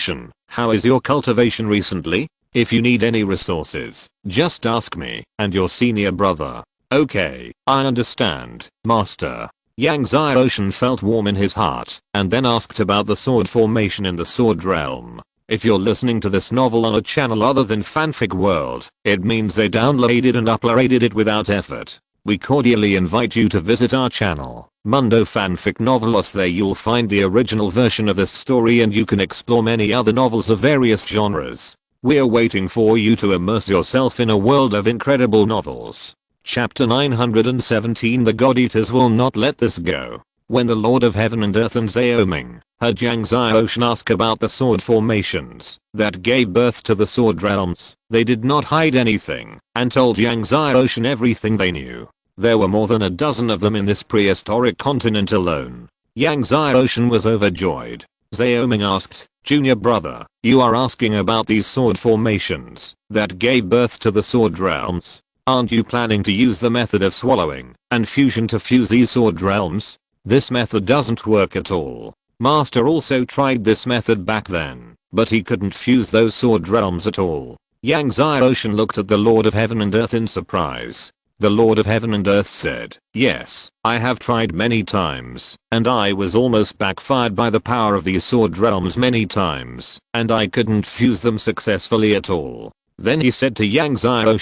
how is your cultivation recently? If you need any resources, just ask me and your senior brother. Okay, I understand, master. Yang Zai felt warm in his heart and then asked about the sword formation in the sword realm. If you're listening to this novel on a channel other than Fanfic World, it means they downloaded and uploaded it without effort. We cordially invite you to visit our channel, Mundo Fanfic Novelos. There you'll find the original version of this story and you can explore many other novels of various genres. We're waiting for you to immerse yourself in a world of incredible novels. Chapter 917. The God Eaters will not let this go. When the Lord of Heaven and Earth and Zaoming heard Yang Zai ask about the sword formations that gave birth to the sword realms, they did not hide anything and told Yang Zai everything they knew. There were more than a dozen of them in this prehistoric continent alone. Yang Zai was overjoyed. Zaoming asked, Junior brother, you are asking about these sword formations that gave birth to the sword realms. Aren't you planning to use the method of swallowing and fusion to fuse these sword realms? This method doesn't work at all. Master also tried this method back then, but he couldn't fuse those sword realms at all. Yang Zai looked at the Lord of Heaven and Earth in surprise. The Lord of Heaven and Earth said, yes, I have tried many times, and I was almost backfired by the power of these sword realms many times, and I couldn't fuse them successfully at all. Then he said to Yang Zai,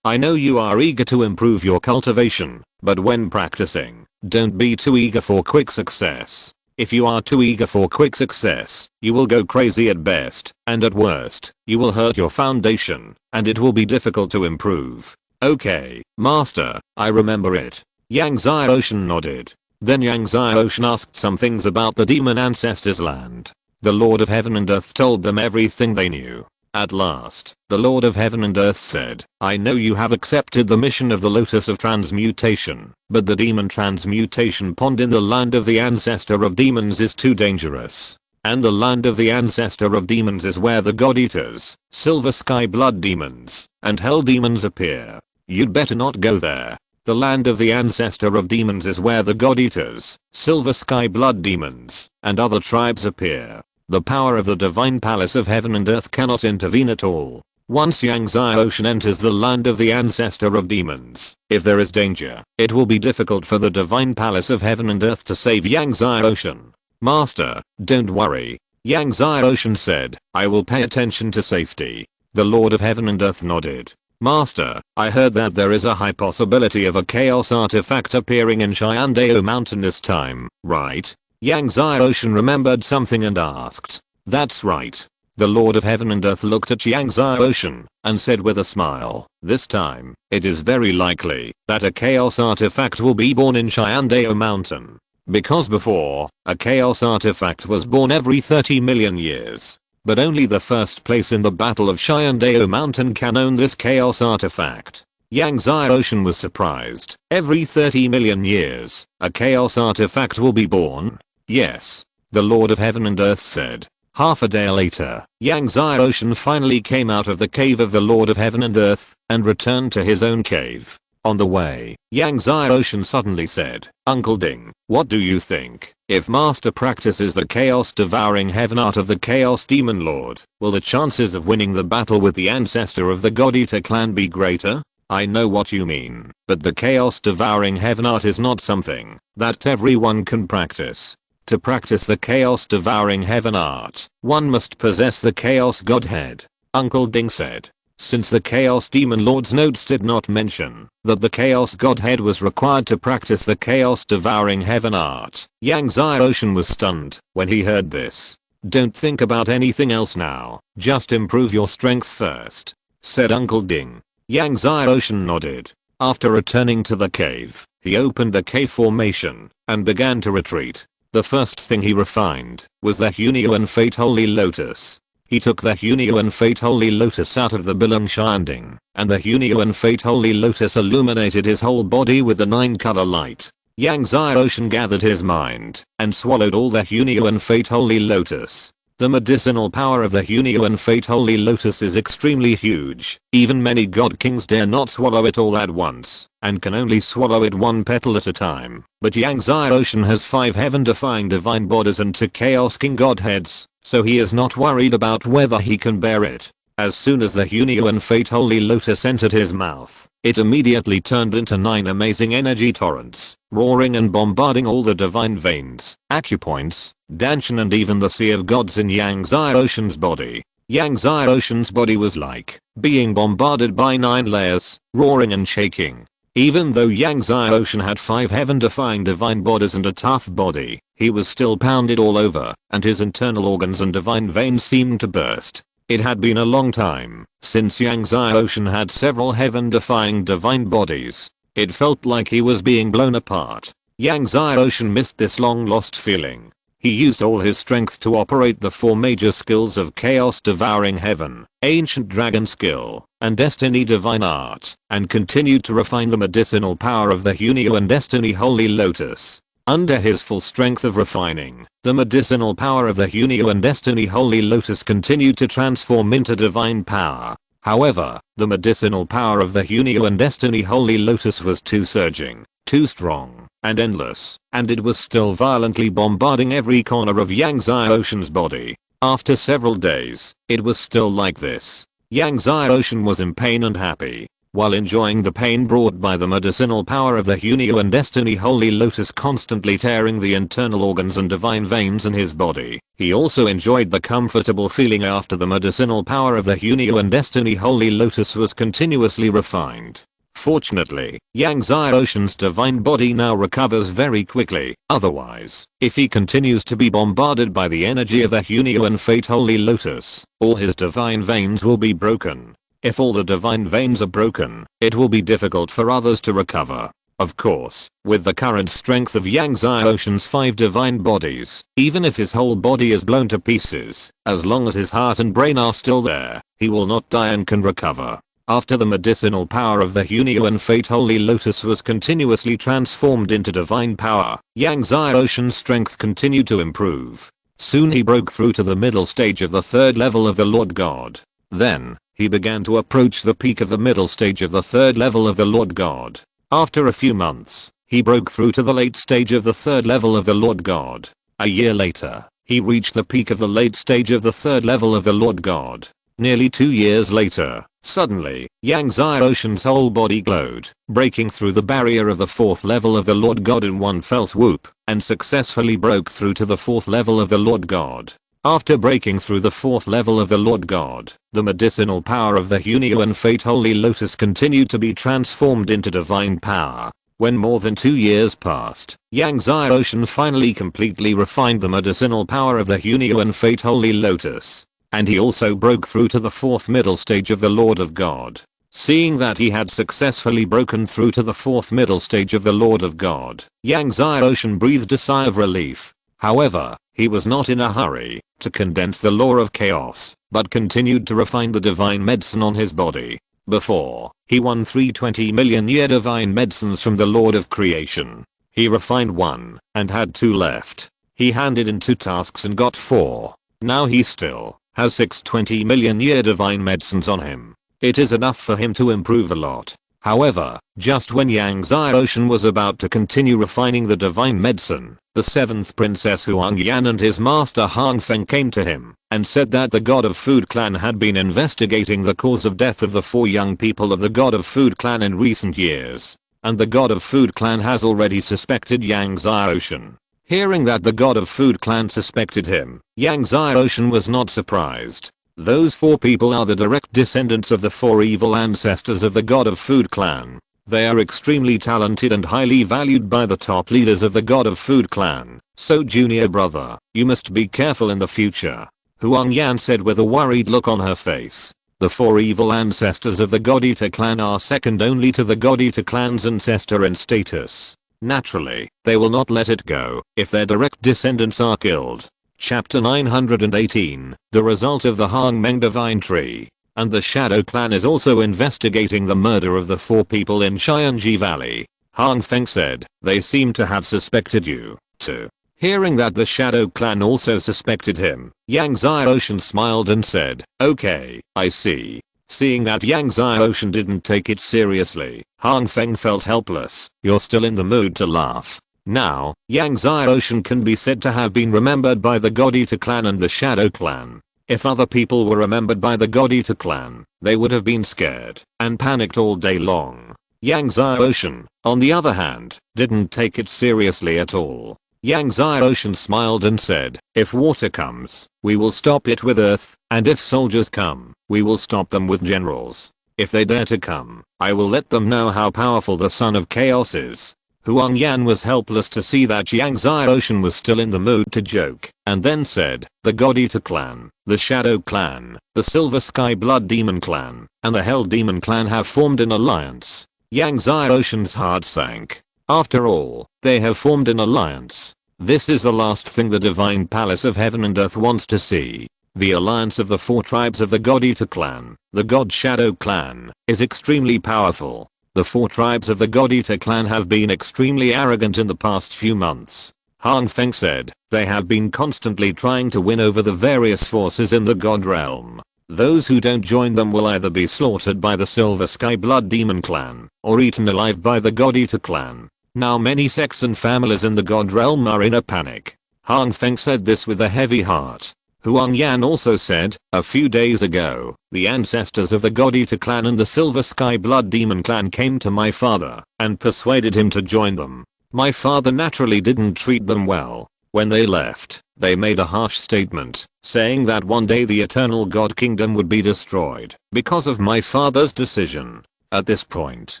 I know you are eager to improve your cultivation, but when practicing, don't be too eager for quick success. If you are too eager for quick success, you will go crazy at best, and at worst, you will hurt your foundation, and it will be difficult to improve. Okay, master, I remember it. Yang Zai nodded. Then Yang Zai asked some things about the demon ancestors' land. The Lord of Heaven and Earth told them everything they knew. At last, the Lord of Heaven and Earth said, I know you have accepted the mission of the Lotus of Transmutation, but the demon transmutation pond in the land of the ancestor of demons is too dangerous. And the land of the ancestor of demons is where the God Eaters, Silver Sky Blood Demons, and Hell Demons appear. You'd better not go there. The land of the ancestor of demons is where the God Eaters, Silver Sky Blood Demons, and other tribes appear. The power of the divine palace of heaven and earth cannot intervene at all. Once Yangtze Ocean enters the land of the ancestor of demons, if there is danger, it will be difficult for the divine palace of heaven and earth to save Yangtze Ocean. Master, don't worry. Yangtze Ocean said, I will pay attention to safety. The Lord of Heaven and Earth nodded. Master, I heard that there is a high possibility of a chaos artifact appearing in Shenandoah Mountain this time, right? Yangtze Ocean remembered something and asked. That's right. The Lord of Heaven and Earth looked at Yangtze Ocean and said with a smile, this time, it is very likely that a chaos artifact will be born in Shenandoah Mountain. Because before, a chaos artifact was born every 30 million years. But only the first place in the Battle of Shenandoah Mountain can own this chaos artifact. Yangtze Ocean was surprised. Every 30 million years, a chaos artifact will be born? Yes. The Lord of Heaven and Earth said. Half a day later, Yangtze Ocean finally came out of the cave of the Lord of Heaven and Earth and returned to his own cave. On the way, Yangtze Ocean suddenly said, Uncle Ding, what do you think? If Master practices the Chaos Devouring Heaven art of the Chaos Demon Lord, will the chances of winning the battle with the ancestor of the God Eater clan be greater? I know what you mean, but the Chaos Devouring Heaven art is not something that everyone can practice. To practice the Chaos Devouring Heaven art, one must possess the Chaos Godhead, Uncle Ding said. Since the Chaos Demon Lord's notes did not mention that the Chaos Godhead was required to practice the Chaos Devouring Heaven art, Yangtze Ocean was stunned when he heard this. Don't think about anything else now, just improve your strength first, said Uncle Ding. Yangtze Ocean nodded. After returning to the cave, he opened the cave formation and began to retreat. The first thing he refined was the Hunyuan Fate Holy Lotus. He took the Hunyuan Fate Holy Lotus out of the Bilung Shanding, and the Hunyuan Fate Holy Lotus illuminated his whole body with the 9-color light. Yangtze Ocean gathered his mind and swallowed all the Hunyuan Fate Holy Lotus. The medicinal power of the Hunyuan Fate Holy Lotus is extremely huge. Even many god kings dare not swallow it all at once, and can only swallow it one petal at a time. But Yangtze Ocean has 5 heaven-defying divine bodies and 2 chaos king godheads, so he is not worried about whether he can bear it. As soon as the Hunyuan Fate Holy Lotus entered his mouth, it immediately turned into 9 amazing energy torrents, roaring and bombarding all the divine veins, acupoints, Danshan and even the Sea of Gods in Yangtze Ocean's body. Yangtze Ocean's body was like being bombarded by 9 layers, roaring and shaking. Even though Yangtze Ocean had 5 heaven-defying divine bodies and a tough body, he was still pounded all over, and his internal organs and divine veins seemed to burst. It had been a long time since Yangtze Ocean had several heaven-defying divine bodies. It felt like he was being blown apart. Yangtze Ocean missed this long-lost feeling. He used all his strength to operate the 4 major skills of Chaos Devouring Heaven, Ancient Dragon Skill, and Destiny Divine Art, and continued to refine the medicinal power of the Hunyuan Destiny Holy Lotus. Under his full strength of refining, the medicinal power of the Hunyuan Destiny Holy Lotus continued to transform into divine power. However, the medicinal power of the Hunyuan Destiny Holy Lotus was too surging, too strong, and endless, and it was still violently bombarding every corner of Yangtze Ocean's body. After several days, it was still like this. Yangtze Ocean was in pain and happy. While enjoying the pain brought by the medicinal power of the Hunyuan Destiny Holy Lotus constantly tearing the internal organs and divine veins in his body, he also enjoyed the comfortable feeling after the medicinal power of the Hunyuan Destiny Holy Lotus was continuously refined. Fortunately, Yangtze Ocean's divine body now recovers very quickly. Otherwise, if he continues to be bombarded by the energy of the Hunyuan Fate Holy Lotus, all his divine veins will be broken. If all the divine veins are broken, it will be difficult for others to recover. Of course, with the current strength of Yang Xiaoshen's 5 divine bodies, even if his whole body is blown to pieces, as long as his heart and brain are still there, he will not die and can recover. After the medicinal power of the Hunyuan Fate Holy Lotus was continuously transformed into divine power, Yang Xiaoshen's strength continued to improve. Soon he broke through to the middle stage of the 3rd level of the Lord God. Then, he began to approach the peak of the middle stage of the 3rd level of the Lord God. After a few months, he broke through to the late stage of the 3rd level of the Lord God. A year later, he reached the peak of the late stage of the 3rd level of the Lord God. Nearly 2 years later, suddenly, Yang Xiaoshen's whole body glowed, breaking through the barrier of the 4th level of the Lord God in one fell swoop, and successfully broke through to the 4th level of the Lord God. After breaking through the 4th level of the Lord God, the medicinal power of the Hunyuan Fate Holy Lotus continued to be transformed into divine power. When more than 2 years passed, Yang Xiaoshen finally completely refined the medicinal power of the Hunyuan Fate Holy Lotus. And he also broke through to the 4th middle stage of the Lord of God. Seeing that he had successfully broken through to the 4th middle stage of the Lord of God, Yang Xiaoshen breathed a sigh of relief. However, he was not in a hurry to condense the law of chaos, but continued to refine the divine medicine on his body. Before, he won 320 million year divine medicines from the Lord of Creation. He refined 1, and had 2 left. He handed in 2 tasks and got 4. Now he still has 620 million year divine medicines on him. It is enough for him to improve a lot. However, just when Yang Xiaoshen was about to continue refining the divine medicine, the 7th princess Huang Yan and his master Hang Feng came to him and said that the God of Food clan had been investigating the cause of death of the 4 young people of the God of Food clan in recent years, and the God of Food clan has already suspected Yang Xiaoshen. Hearing that the God of Food clan suspected him, Yang Xiaoshen was not surprised. Those 4 people are the direct descendants of the 4 evil ancestors of the God of Food clan. They are extremely talented and highly valued by the top leaders of the God of Food clan. So junior brother, you must be careful in the future, Huang Yan said with a worried look on her face. The 4 evil ancestors of the God Eater clan are second only to the God Eater clan's ancestor in status. Naturally, they will not let it go if their direct descendants are killed. Chapter 918, the result of the Hang Meng Divine Tree. And the Shadow Clan is also investigating the murder of the 4 people in Xianji Valley. Hang Feng said, they seem to have suspected you, too. Hearing that the Shadow Clan also suspected him, Yang Xiaoshen smiled and said, okay, I see. Seeing that Yang Xiaoshen didn't take it seriously, Hang Feng felt helpless. You're still in the mood to laugh. Now, Yang Xiaoshen can be said to have been remembered by the God Eater clan and the Shadow clan. If other people were remembered by the God Eater clan, they would have been scared and panicked all day long. Yang Xiaoshen, on the other hand, didn't take it seriously at all. Yang Xiaoshen smiled and said, if water comes, we will stop it with earth, and if soldiers come, we will stop them with generals. If they dare to come, I will let them know how powerful the Son of Chaos is. Huang Yan was helpless to see that Yang Xiaoshen was still in the mood to joke, and then said, the God Eater clan, the Shadow clan, the Silver Sky Blood Demon clan, and the Hell Demon clan have formed an alliance. Yang Xiaoshen's heart sank. After all, they have formed an alliance. This is the last thing the Divine Palace of Heaven and Earth wants to see. The alliance of the 4 tribes of the God Eater clan, the God Shadow clan, is extremely powerful. The 4 tribes of the God Eater clan have been extremely arrogant in the past few months. Hang Feng said, they have been constantly trying to win over the various forces in the God realm. Those who don't join them will either be slaughtered by the Silver Sky Blood Demon clan, or eaten alive by the God Eater clan. Now many sects and families in the God realm are in a panic. Hang Feng said this with a heavy heart. Huang Yan also said, a few days ago, the ancestors of the God Eater clan and the Silver Sky Blood Demon clan came to my father and persuaded him to join them. My father naturally didn't treat them well. When they left, they made a harsh statement, saying that one day the eternal God Kingdom would be destroyed because of my father's decision. At this point,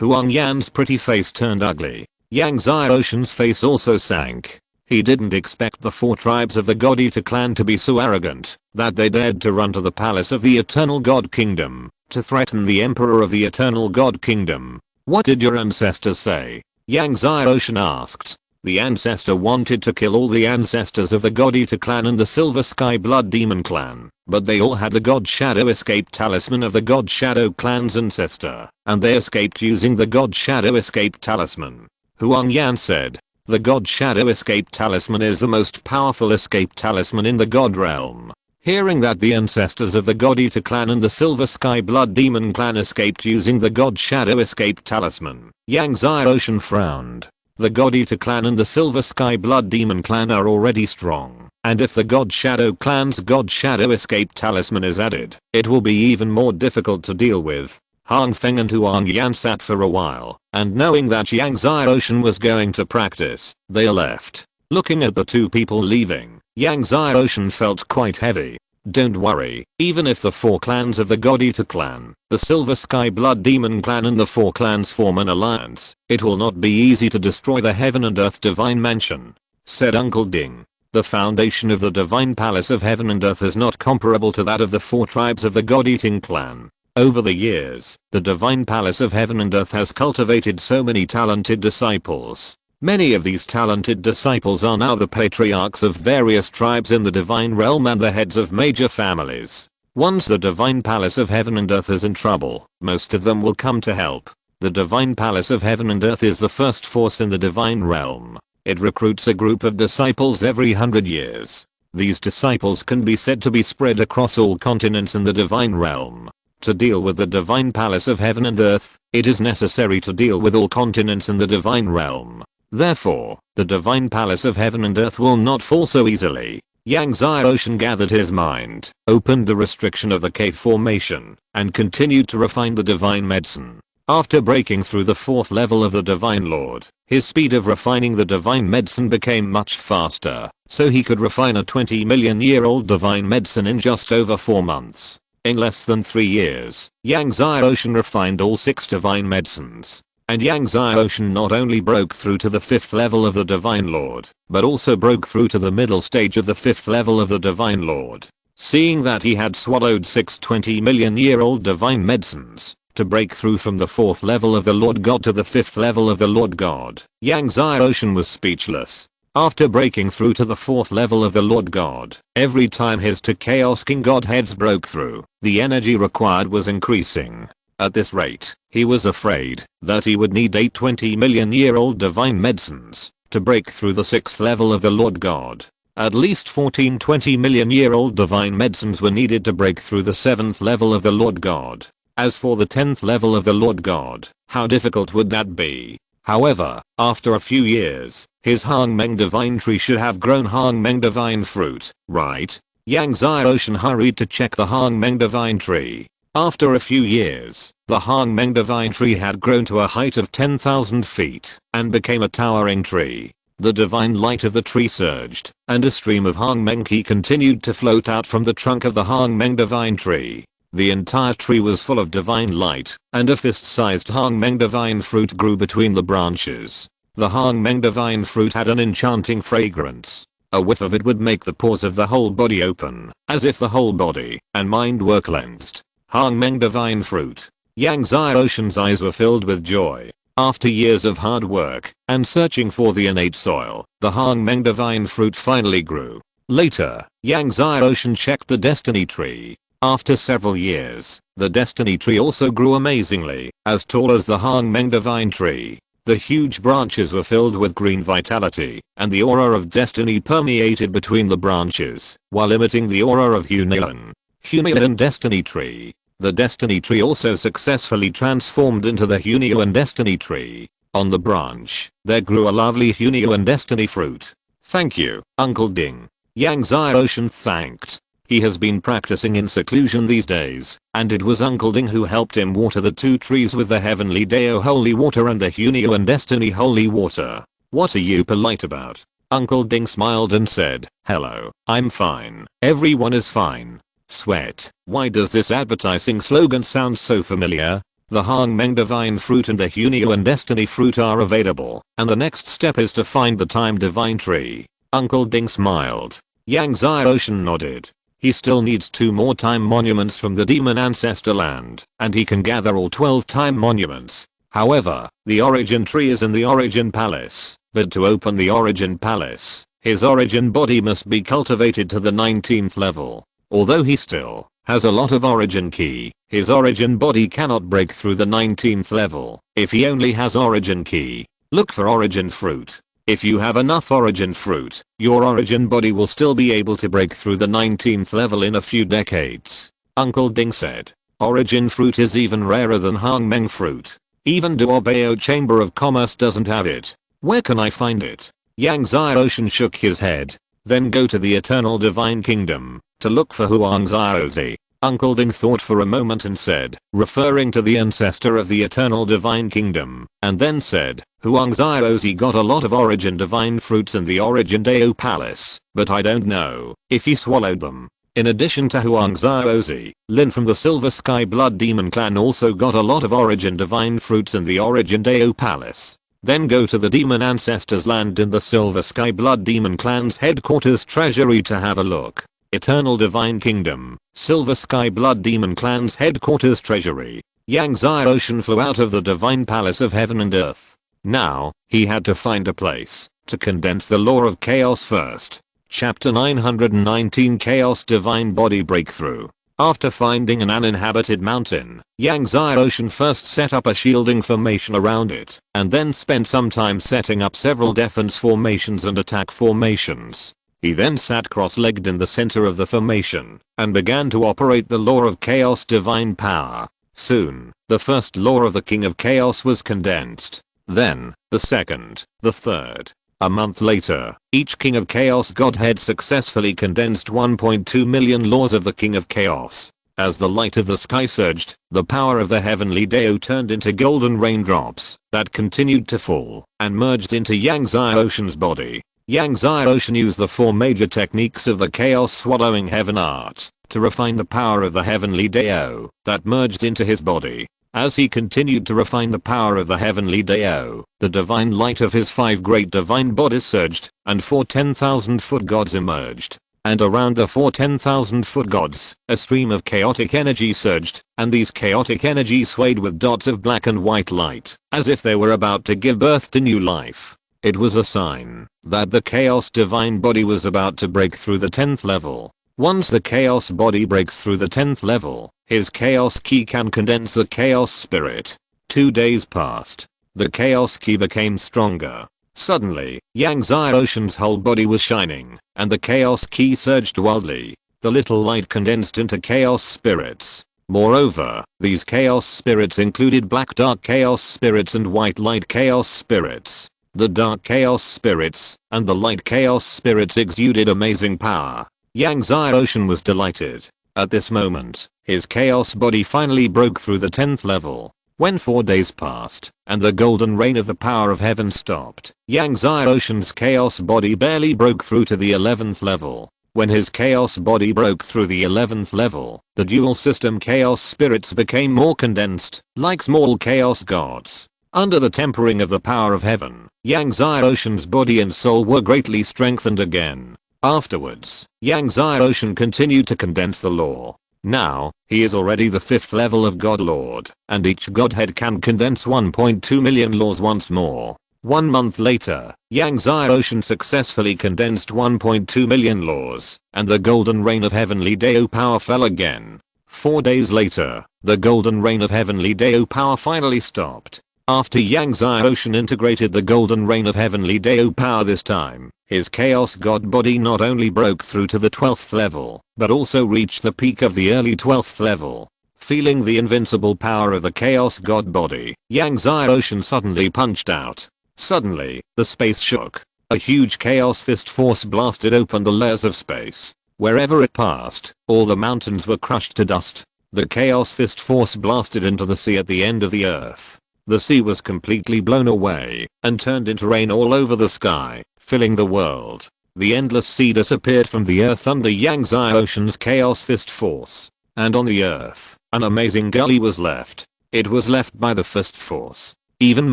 Huang Yan's pretty face turned ugly. Yang Xiaoshen's face also sank. He didn't expect the 4 tribes of the God Eater clan to be so arrogant that they dared to run to the palace of the Eternal God Kingdom to threaten the Emperor of the Eternal God Kingdom. What did your ancestors say? Yang Ocean asked. The ancestor wanted to kill all the ancestors of the God Eater clan and the Silver Sky Blood Demon clan, but they all had the God Shadow Escape Talisman of the God Shadow clan's ancestor, and they escaped using the God Shadow Escape Talisman. Huang Yan said. The God Shadow Escape Talisman is the most powerful escape talisman in the God realm. Hearing that the ancestors of the God Eater clan and the Silver Sky Blood Demon clan escaped using the God Shadow Escape Talisman, Yang Ocean frowned. The God Eater clan and the Silver Sky Blood Demon clan are already strong, and if the God Shadow clan's God Shadow Escape Talisman is added, it will be even more difficult to deal with. Hang Feng and Huang Yan sat for a while, and knowing that Yang Ocean was going to practice, they left. Looking at the two people leaving, Yang Ocean felt quite heavy. Don't worry, even if the 4 clans of the God Eater clan, the Silver Sky Blood Demon clan and the 4 clans form an alliance, it will not be easy to destroy the Heaven and Earth Divine Mansion, said Uncle Ding. The foundation of the Divine Palace of Heaven and Earth is not comparable to that of the 4 tribes of the God Eating clan. Over the years, the Divine Palace of Heaven and Earth has cultivated so many talented disciples. Many of these talented disciples are now the patriarchs of various tribes in the divine realm and the heads of major families. Once the Divine Palace of Heaven and Earth is in trouble, most of them will come to help. The Divine Palace of Heaven and Earth is the first force in the divine realm. It recruits a group of disciples every 100 years. These disciples can be said to be spread across all continents in the divine realm. To deal with the Divine Palace of Heaven and Earth, it is necessary to deal with all continents in the divine realm. Therefore, the Divine Palace of Heaven and Earth will not fall so easily. Yang Ocean gathered his mind, opened the restriction of the cave formation, and continued to refine the divine medicine. After breaking through the 4th level of the Divine Lord, his speed of refining the divine medicine became much faster, so he could refine a 20 million year old divine medicine in just over 4 months. In less than 3 years, Yang Ocean refined all 6 divine medicines. And Yang Ocean not only broke through to the 5th level of the Divine Lord, but also broke through to the middle stage of the 5th level of the Divine Lord. Seeing that he had swallowed 6 20 million year old divine medicines, to break through from the 4th level of the Lord God to the 5th level of the Lord God, Yang Ocean was speechless. After breaking through to the 4th level of the Lord God, every time his 2 Chaos King Godheads broke through, the energy required was increasing. At this rate, he was afraid that he would need 8 20 million year old divine medicines to break through the 6th level of the Lord God. At least 14 20 million year old divine medicines were needed to break through the 7th level of the Lord God. As for the 10th level of the Lord God, how difficult would that be? However, after a few years, his Hang Meng Divine Tree should have grown Hang Meng Divine Fruit, right? Yang Ocean hurried to check the Hang Meng Divine Tree. After a few years, the Hang Meng Divine Tree had grown to a height of 10,000 feet and became a towering tree. The divine light of the tree surged, and a stream of Hang Meng Ki continued to float out from the trunk of the Hang Meng Divine Tree. The entire tree was full of divine light, and a fist-sized Hang Meng Divine Fruit grew between the branches. The Hang Meng Divine Fruit had an enchanting fragrance. A whiff of it would make the pores of the whole body open, as if the whole body and mind were cleansed. Hang Meng Divine Fruit. Yang Ocean's eyes were filled with joy. After years of hard work and searching for the innate soil, the Hang Meng Divine Fruit finally grew. Later, Yang Ocean checked the Destiny Tree. After several years, the Destiny Tree also grew amazingly, as tall as the Hang Meng Divine Tree. The huge branches were filled with green vitality, and the aura of destiny permeated between the branches, while emitting the aura of Hunayan Destiny Tree. The Destiny Tree also successfully transformed into the Hunayan Destiny Tree. On the branch, there grew a lovely Hunayan Destiny Fruit. Thank you, Uncle Ding. Yang Ocean thanked. He has been practicing in seclusion these days, and it was Uncle Ding who helped him water the 2 trees with the Heavenly Deo Holy Water and the Hunayan Destiny Holy Water. What are you polite about? Uncle Ding smiled and said, hello, I'm fine. Everyone is fine. Sweat. Why does this advertising slogan sound so familiar? The Hang Meng Divine Fruit and the Hunayan Destiny Fruit are available, and the next step is to find the Time Divine Tree. Uncle Ding smiled. Yang Ocean nodded. He still needs 2 more time monuments from the demon ancestor land, and he can gather all 12 time monuments. However, the origin tree is in the origin palace, but to open the origin palace, his origin body must be cultivated to the 19th level. Although he still has a lot of origin key, his origin body cannot break through the 19th level. If he only has origin key, look for origin fruit. If you have enough origin fruit, your origin body will still be able to break through the 19th level in a few decades. Uncle Ding said. Origin fruit is even rarer than Hang Meng fruit. Even Duobao Chamber of Commerce doesn't have it. Where can I find it? Yang Xiaoshan shook his head. Then go to the Eternal Divine Kingdom to look for Huang Xiaozi. Uncle Ding thought for a moment and said, referring to the ancestor of the Eternal Divine Kingdom, and then said, Huang Xiaozi got a lot of origin divine fruits in the Origin Dao Palace, but I don't know if he swallowed them. In addition to Huang Xiaozi, Lin from the Silver Sky Blood Demon Clan also got a lot of origin divine fruits in the Origin Dao Palace. Then go to the Demon Ancestors Land in the Silver Sky Blood Demon Clan's headquarters treasury to have a look. Eternal Divine Kingdom, Silver Sky Blood Demon Clan's headquarters treasury. Yang Xiaoshan flew out of the Divine Palace of Heaven and Earth. Now, he had to find a place to condense the law of chaos first. Chapter 919 Chaos Divine Body Breakthrough. After finding an uninhabited mountain, Yang Xiaoshan first set up a shielding formation around it, and then spent some time setting up several defense formations and attack formations. He then sat cross-legged in the center of the formation, and began to operate the law of chaos divine power. Soon, the first law of the King of Chaos was condensed. Then, the second, the third. A month later, each King of Chaos Godhead successfully condensed 1.2 million laws of the King of Chaos. As the light of the sky surged, the power of the heavenly Dao turned into golden raindrops that continued to fall and merged into Yang Xiaoshan's body. Yang Xiaoshan used the four major techniques of the Chaos Swallowing Heaven art to refine the power of the heavenly Dao that merged into his body. As he continued to refine the power of the heavenly Dao, the divine light of his 5 great divine bodies surged, and 4 10,000-foot gods emerged. And around the 4 10,000-foot gods, a stream of chaotic energy surged, and these chaotic energies swayed with dots of black and white light, as if they were about to give birth to new life. It was a sign that the chaos divine body was about to break through the 10th level. Once the chaos body breaks through the 10th level, his chaos key can condense the chaos spirit. 2 days passed. The chaos key became stronger. Suddenly, Yang Xiaoshan's whole body was shining, and the chaos key surged wildly. The little light condensed into chaos spirits. Moreover, these chaos spirits included black dark chaos spirits and white light chaos spirits. The dark chaos spirits and the light chaos spirits exuded amazing power. Yang Xiaoshan was delighted. At this moment, his chaos body finally broke through the 10th level. When 4 days passed, and the golden rain of the power of heaven stopped, Yang Xiaoshan's chaos body barely broke through to the 11th level. When his chaos body broke through the 11th level, the dual system chaos spirits became more condensed, like small chaos gods. Under the tempering of the power of heaven, Yang Xiaoshan's body and soul were greatly strengthened again. Afterwards, Yang Xiaoshan continued to condense the law. Now, he is already the 5th level of God Lord, and each godhead can condense 1.2 million laws once more. 1 month later, Yang Xiaoshan successfully condensed 1.2 million laws, and the golden rain of heavenly Dao power fell again. 4 days later, the golden rain of heavenly Dao power finally stopped. After Yang Xiaoshan integrated the golden rain of heavenly Dao power this time, his chaos god body not only broke through to the 12th level, but also reached the peak of the early 12th level. Feeling the invincible power of the chaos god body, Yang Xiaoshan suddenly punched out. Suddenly, the space shook. A huge chaos fist force blasted open the layers of space. Wherever it passed, all the mountains were crushed to dust. The chaos fist force blasted into the sea at the end of the earth. The sea was completely blown away and turned into rain all over the sky, filling the world. The endless sea disappeared from the earth under Yang Xiaoshan's chaos fist force. And on the earth, an amazing gully was left. It was left by the fist force. Even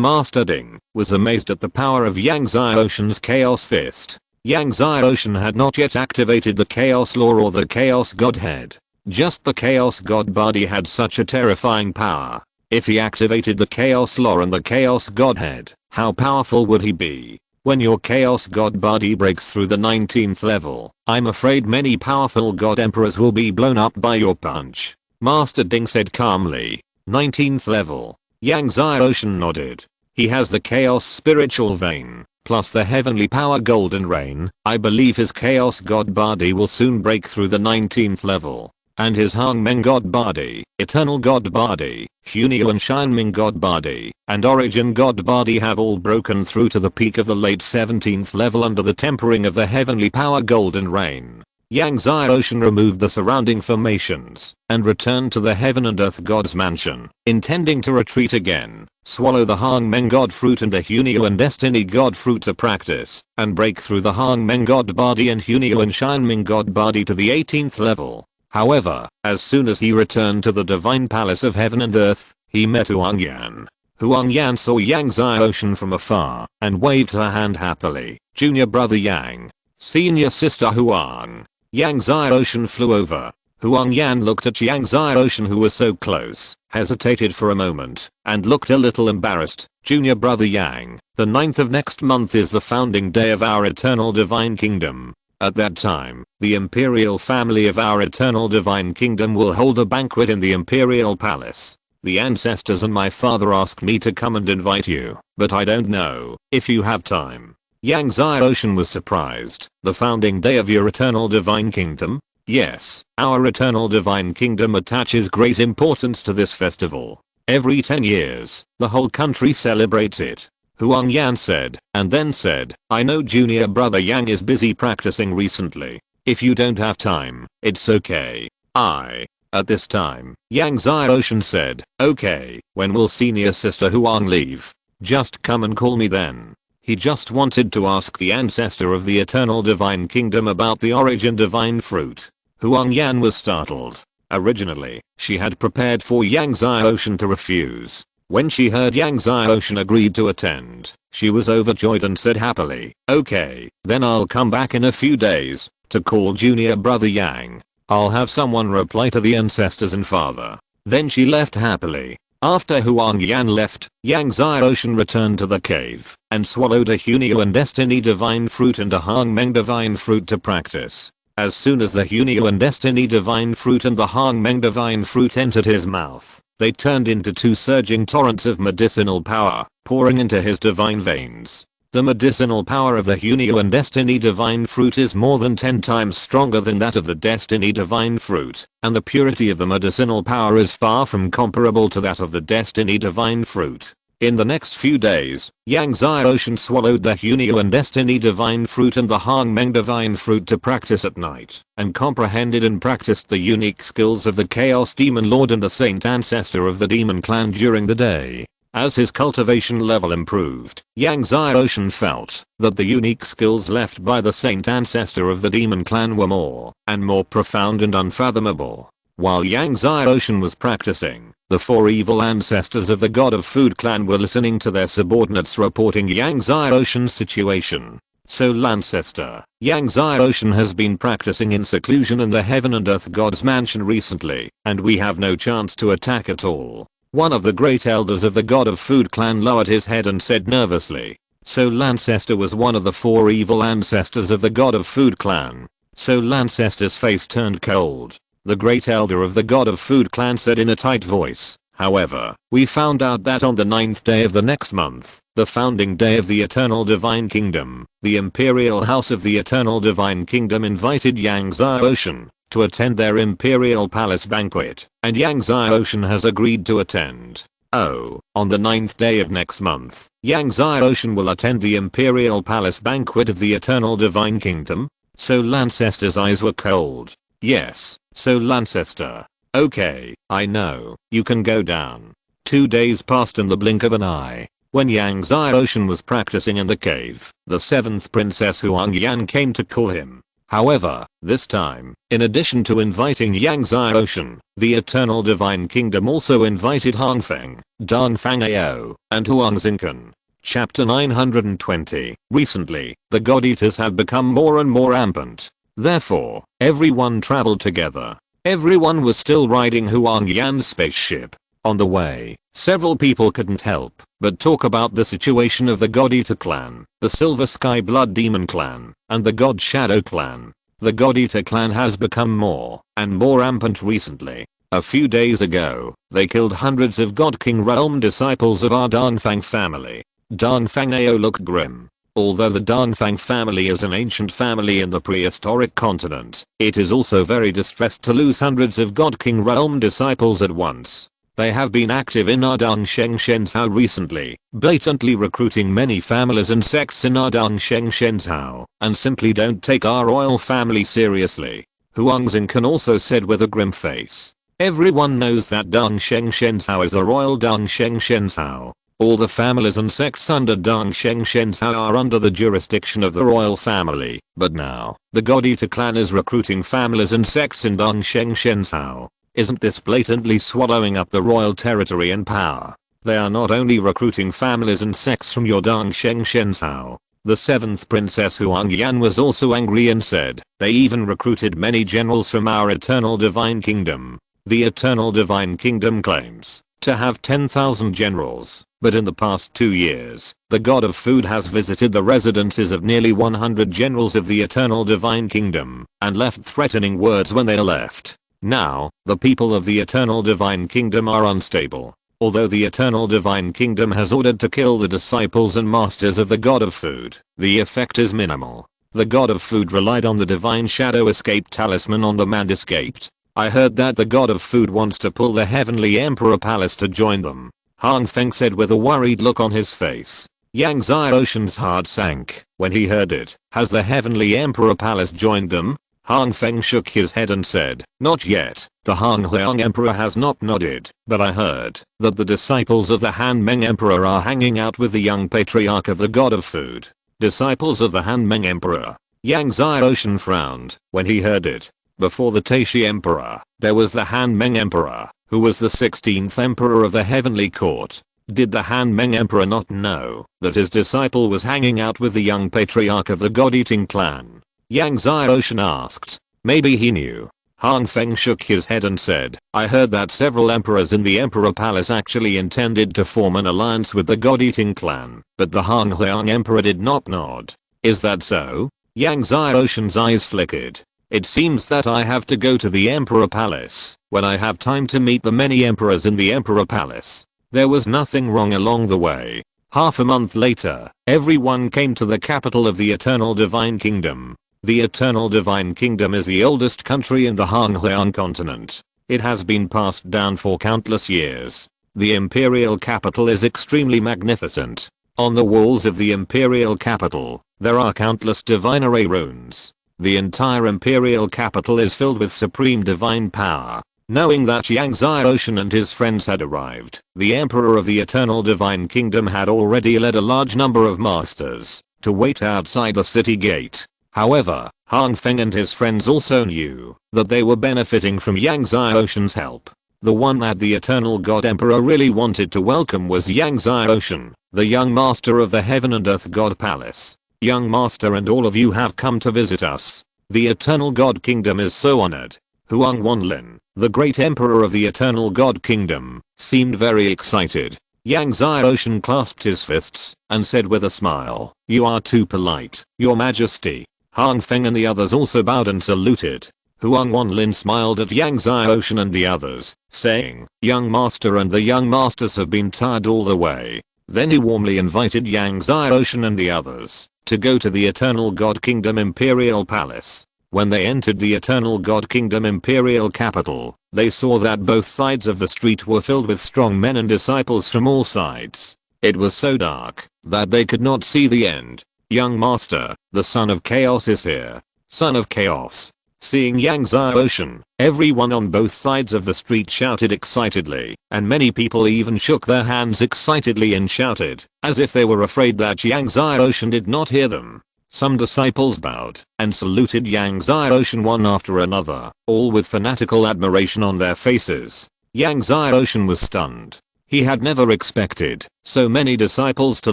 Master Ding was amazed at the power of Yang Xiaoshan's chaos fist. Yang Xiaoshan had not yet activated the chaos law or the chaos godhead. Just the chaos god body had such a terrifying power. If he activated the Chaos Lore and the Chaos Godhead, how powerful would he be? When your Chaos God body breaks through the 19th level, I'm afraid many powerful God Emperors will be blown up by your punch. Master Ding said calmly. 19th level. Yang Xiaoshan nodded. He has the Chaos Spiritual Vein, plus the Heavenly Power Golden Rain. I believe his Chaos God body will soon break through the 19th level. And his Hangmeng God body, Eternal God body, Hunio and Shinming God body, and Origin God body have all broken through to the peak of the late 17th level under the tempering of the Heavenly Power Golden Rain. Yang Xiaoshan removed the surrounding formations and returned to the Heaven and Earth God's mansion, intending to retreat again, swallow the Hangmeng God fruit and the Hunio and Destiny God fruit to practice, and break through the Hangmeng God body and Hunio and Shinming God body to the 18th level. However, as soon as he returned to the Divine Palace of Heaven and Earth, he met Huang Yan. Huang Yan saw Yang Xiaoshan from afar and waved her hand happily. Junior brother Yang. Senior sister Huang. Yang Xiaoshan flew over. Huang Yan looked at Yang Xiaoshan, who was so close, hesitated for a moment, and looked a little embarrassed. Junior brother Yang, the 9th of next month is the founding day of our eternal divine kingdom. At that time, the imperial family of our eternal divine kingdom will hold a banquet in the imperial palace. The ancestors and my father asked me to come and invite you, but I don't know if you have time. Yang Xiaoshan was surprised. The founding day of your eternal divine kingdom? Yes, our eternal divine kingdom attaches great importance to this festival. Every 10 years, the whole country celebrates it. Huang Yan said, and then said, I know junior brother Yang is busy practicing recently. If you don't have time, it's okay. At this time, Yang Xiaoshan said, okay, when will senior sister Huang leave? Just come and call me then. He just wanted to ask the ancestor of the eternal divine kingdom about the origin divine fruit. Huang Yan was startled. Originally, she had prepared for Yang Xiaoshan to refuse. When she heard Yang Xiaoshan agreed to attend, she was overjoyed and said happily, okay, then I'll come back in a few days to call junior brother Yang. I'll have someone reply to the ancestors and father. Then she left happily. After Huang Yan left, Yang Xiaoshan returned to the cave and swallowed a Hunio and Destiny divine fruit and a Hangmeng divine fruit to practice. As soon as the Hunio and Destiny divine fruit and the Hangmeng divine fruit entered his mouth, they turned into two surging torrents of medicinal power, pouring into his divine veins. The medicinal power of the Hunio and Destiny divine fruit is more than 10 times stronger than that of the Destiny divine fruit, and the purity of the medicinal power is far from comparable to that of the Destiny divine fruit. In the next few days, Yang Xiaoshan swallowed the Hunio and Destiny divine fruit and the Hangmeng divine fruit to practice at night, and comprehended and practiced the unique skills of the Chaos Demon Lord and the Saint Ancestor of the Demon Clan during the day. As his cultivation level improved, Yang Xiaoshan felt that the unique skills left by the Saint Ancestor of the Demon Clan were more and more profound and unfathomable. While Yang Xiaoshan was practicing, the 4 evil ancestors of the God of Food clan were listening to their subordinates reporting Yang Xiaoshan's situation. So Lancester, Yang Xiaoshan has been practicing in seclusion in the Heaven and Earth God's mansion recently, and we have no chance to attack at all. One of the great elders of the God of Food clan lowered his head and said nervously. So Lancester was one of the 4 evil ancestors of the God of Food clan. So Lancester's face turned cold. The great elder of the God of Food clan said in a tight voice, however, we found out that on the 9th day of the next month, the founding day of the Eternal Divine Kingdom, the Imperial House of the Eternal Divine Kingdom invited Yang Xiaoshan to attend their Imperial Palace banquet, and Yang Xiaoshan has agreed to attend. Oh, on the 9th day of next month, Yang Xiaoshan will attend the Imperial Palace banquet of the Eternal Divine Kingdom? So Lancester's eyes were cold. Yes, so Lancester. Okay, I know, you can go down. 2 days passed in the blink of an eye. When Yang Xiaoshan was practicing in the cave, the 7th princess Huang Yan came to call him. However, this time, in addition to inviting Yang Xiaoshan, the Eternal Divine Kingdom also invited Hangfeng, Dongfang Ao, and Huang Xingkan. Chapter 920. Recently, the God Eaters have become more and more rampant. Therefore, everyone traveled together. Everyone was still riding Huang Yan's spaceship. On the way, Several people couldn't help but talk about the situation of the God-Eater clan, the Silver Sky Blood Demon clan, and the God Shadow clan. The God-Eater clan has become more and more rampant recently. A few days ago, they killed hundreds of God King realm disciples of our Dongfang family. Dongfang AO look grim. Although the Dongfang family is an ancient family in the prehistoric continent, it is also very distressed to lose hundreds of God King realm disciples at once. They have been active in Ardang Sheng Shenzhou recently, blatantly recruiting many families and sects in Ardang Sheng Shenzhou, and simply don't take our royal family seriously. Huang Xingkan also said with a grim face. Everyone knows that Dang Sheng Shenzhou is a royal Dang Sheng Shenzhou. All the families and sects under Dang Sheng Shenzhou are under the jurisdiction of the royal family, but now, the God-Eater clan is recruiting families and sects in Dang Sheng Shenzhou. Isn't this blatantly swallowing up the royal territory and power? They are not only recruiting families and sects from your Dang Sheng Shenzhou. The 7th Princess Huang Yan was also angry and said, they even recruited many generals from our Eternal Divine Kingdom. The Eternal Divine Kingdom claims to have 10,000 generals, but in the past 2 years, the God of Food has visited the residences of nearly 100 generals of the Eternal Divine Kingdom, and left threatening words when they left. Now, the people of the Eternal Divine Kingdom are unstable. Although the Eternal Divine Kingdom has ordered to kill the disciples and masters of the God of Food, the effect is minimal. The God of Food relied on the Divine Shadow Escape Talisman on them and escaped. I heard that the God of Food wants to pull the Heavenly Emperor Palace to join them. Han Feng said with a worried look on his face. Yang Xiaoshen's heart sank when he heard it. Has the Heavenly Emperor Palace joined them? Han Feng shook his head and said, not yet. The Han Huang Emperor has not nodded, but I heard that the disciples of the Han Meng Emperor are hanging out with the young patriarch of the God of Food. Disciples of the Han Meng Emperor. Yang Xiaoshen frowned when he heard it. Before the Taishi Emperor, there was the Han Meng Emperor, who was the 16th Emperor of the Heavenly Court. Did the Han Meng Emperor not know that his disciple was hanging out with the young patriarch of the God-Eating clan? Yang Xiaoshen asked. Maybe he knew. Han Feng shook his head and said, I heard that several emperors in the Emperor Palace actually intended to form an alliance with the God-Eating clan, but the Han Huang Emperor did not nod. Is that so? Yang Xiaoshen's eyes flickered. It seems that I have to go to the Emperor Palace when I have time to meet the many emperors in the Emperor Palace. There was nothing wrong along the way. Half a month later, everyone came to the capital of the Eternal Divine Kingdom. The Eternal Divine Kingdom is the oldest country in the Honghuang continent. It has been passed down for countless years. The imperial capital is extremely magnificent. On the walls of the imperial capital, there are countless divine array runes. The entire imperial capital is filled with supreme divine power. Knowing that Yang Xiaoshen and his friends had arrived, the Emperor of the Eternal Divine Kingdom had already led a large number of masters to wait outside the city gate. However, Han Feng and his friends also knew that they were benefiting from Yang Xiaoshen's help. The one that the Eternal God Emperor really wanted to welcome was Yang Xiaoshen, the young master of the Heaven and Earth God Palace. Young master and all of you have come to visit us. The Eternal God Kingdom is so honored. Huang Wanlin, the great emperor of the Eternal God Kingdom, seemed very excited. Yang Xiaoshen clasped his fists and said with a smile, you are too polite, your majesty. Han Feng and the others also bowed and saluted. Huang Wanlin smiled at Yang Xiaoshen and the others, saying, young master and the young masters have been tired all the way. Then he warmly invited Yang Xiaoshen and the others to go to the Eternal God Kingdom Imperial Palace. When they entered the Eternal God Kingdom Imperial capital, they saw that both sides of the street were filled with strong men and disciples from all sides. It was so dark that they could not see the end. Young master, the son of chaos is here. Son of chaos. Seeing Yang Xiaoshen, everyone on both sides of the street shouted excitedly, and many people even shook their hands excitedly and shouted, as if they were afraid that Yang Xiaoshen did not hear them. Some disciples bowed and saluted Yang Xiaoshen one after another, all with fanatical admiration on their faces. Yang Xiaoshen was stunned. He had never expected so many disciples to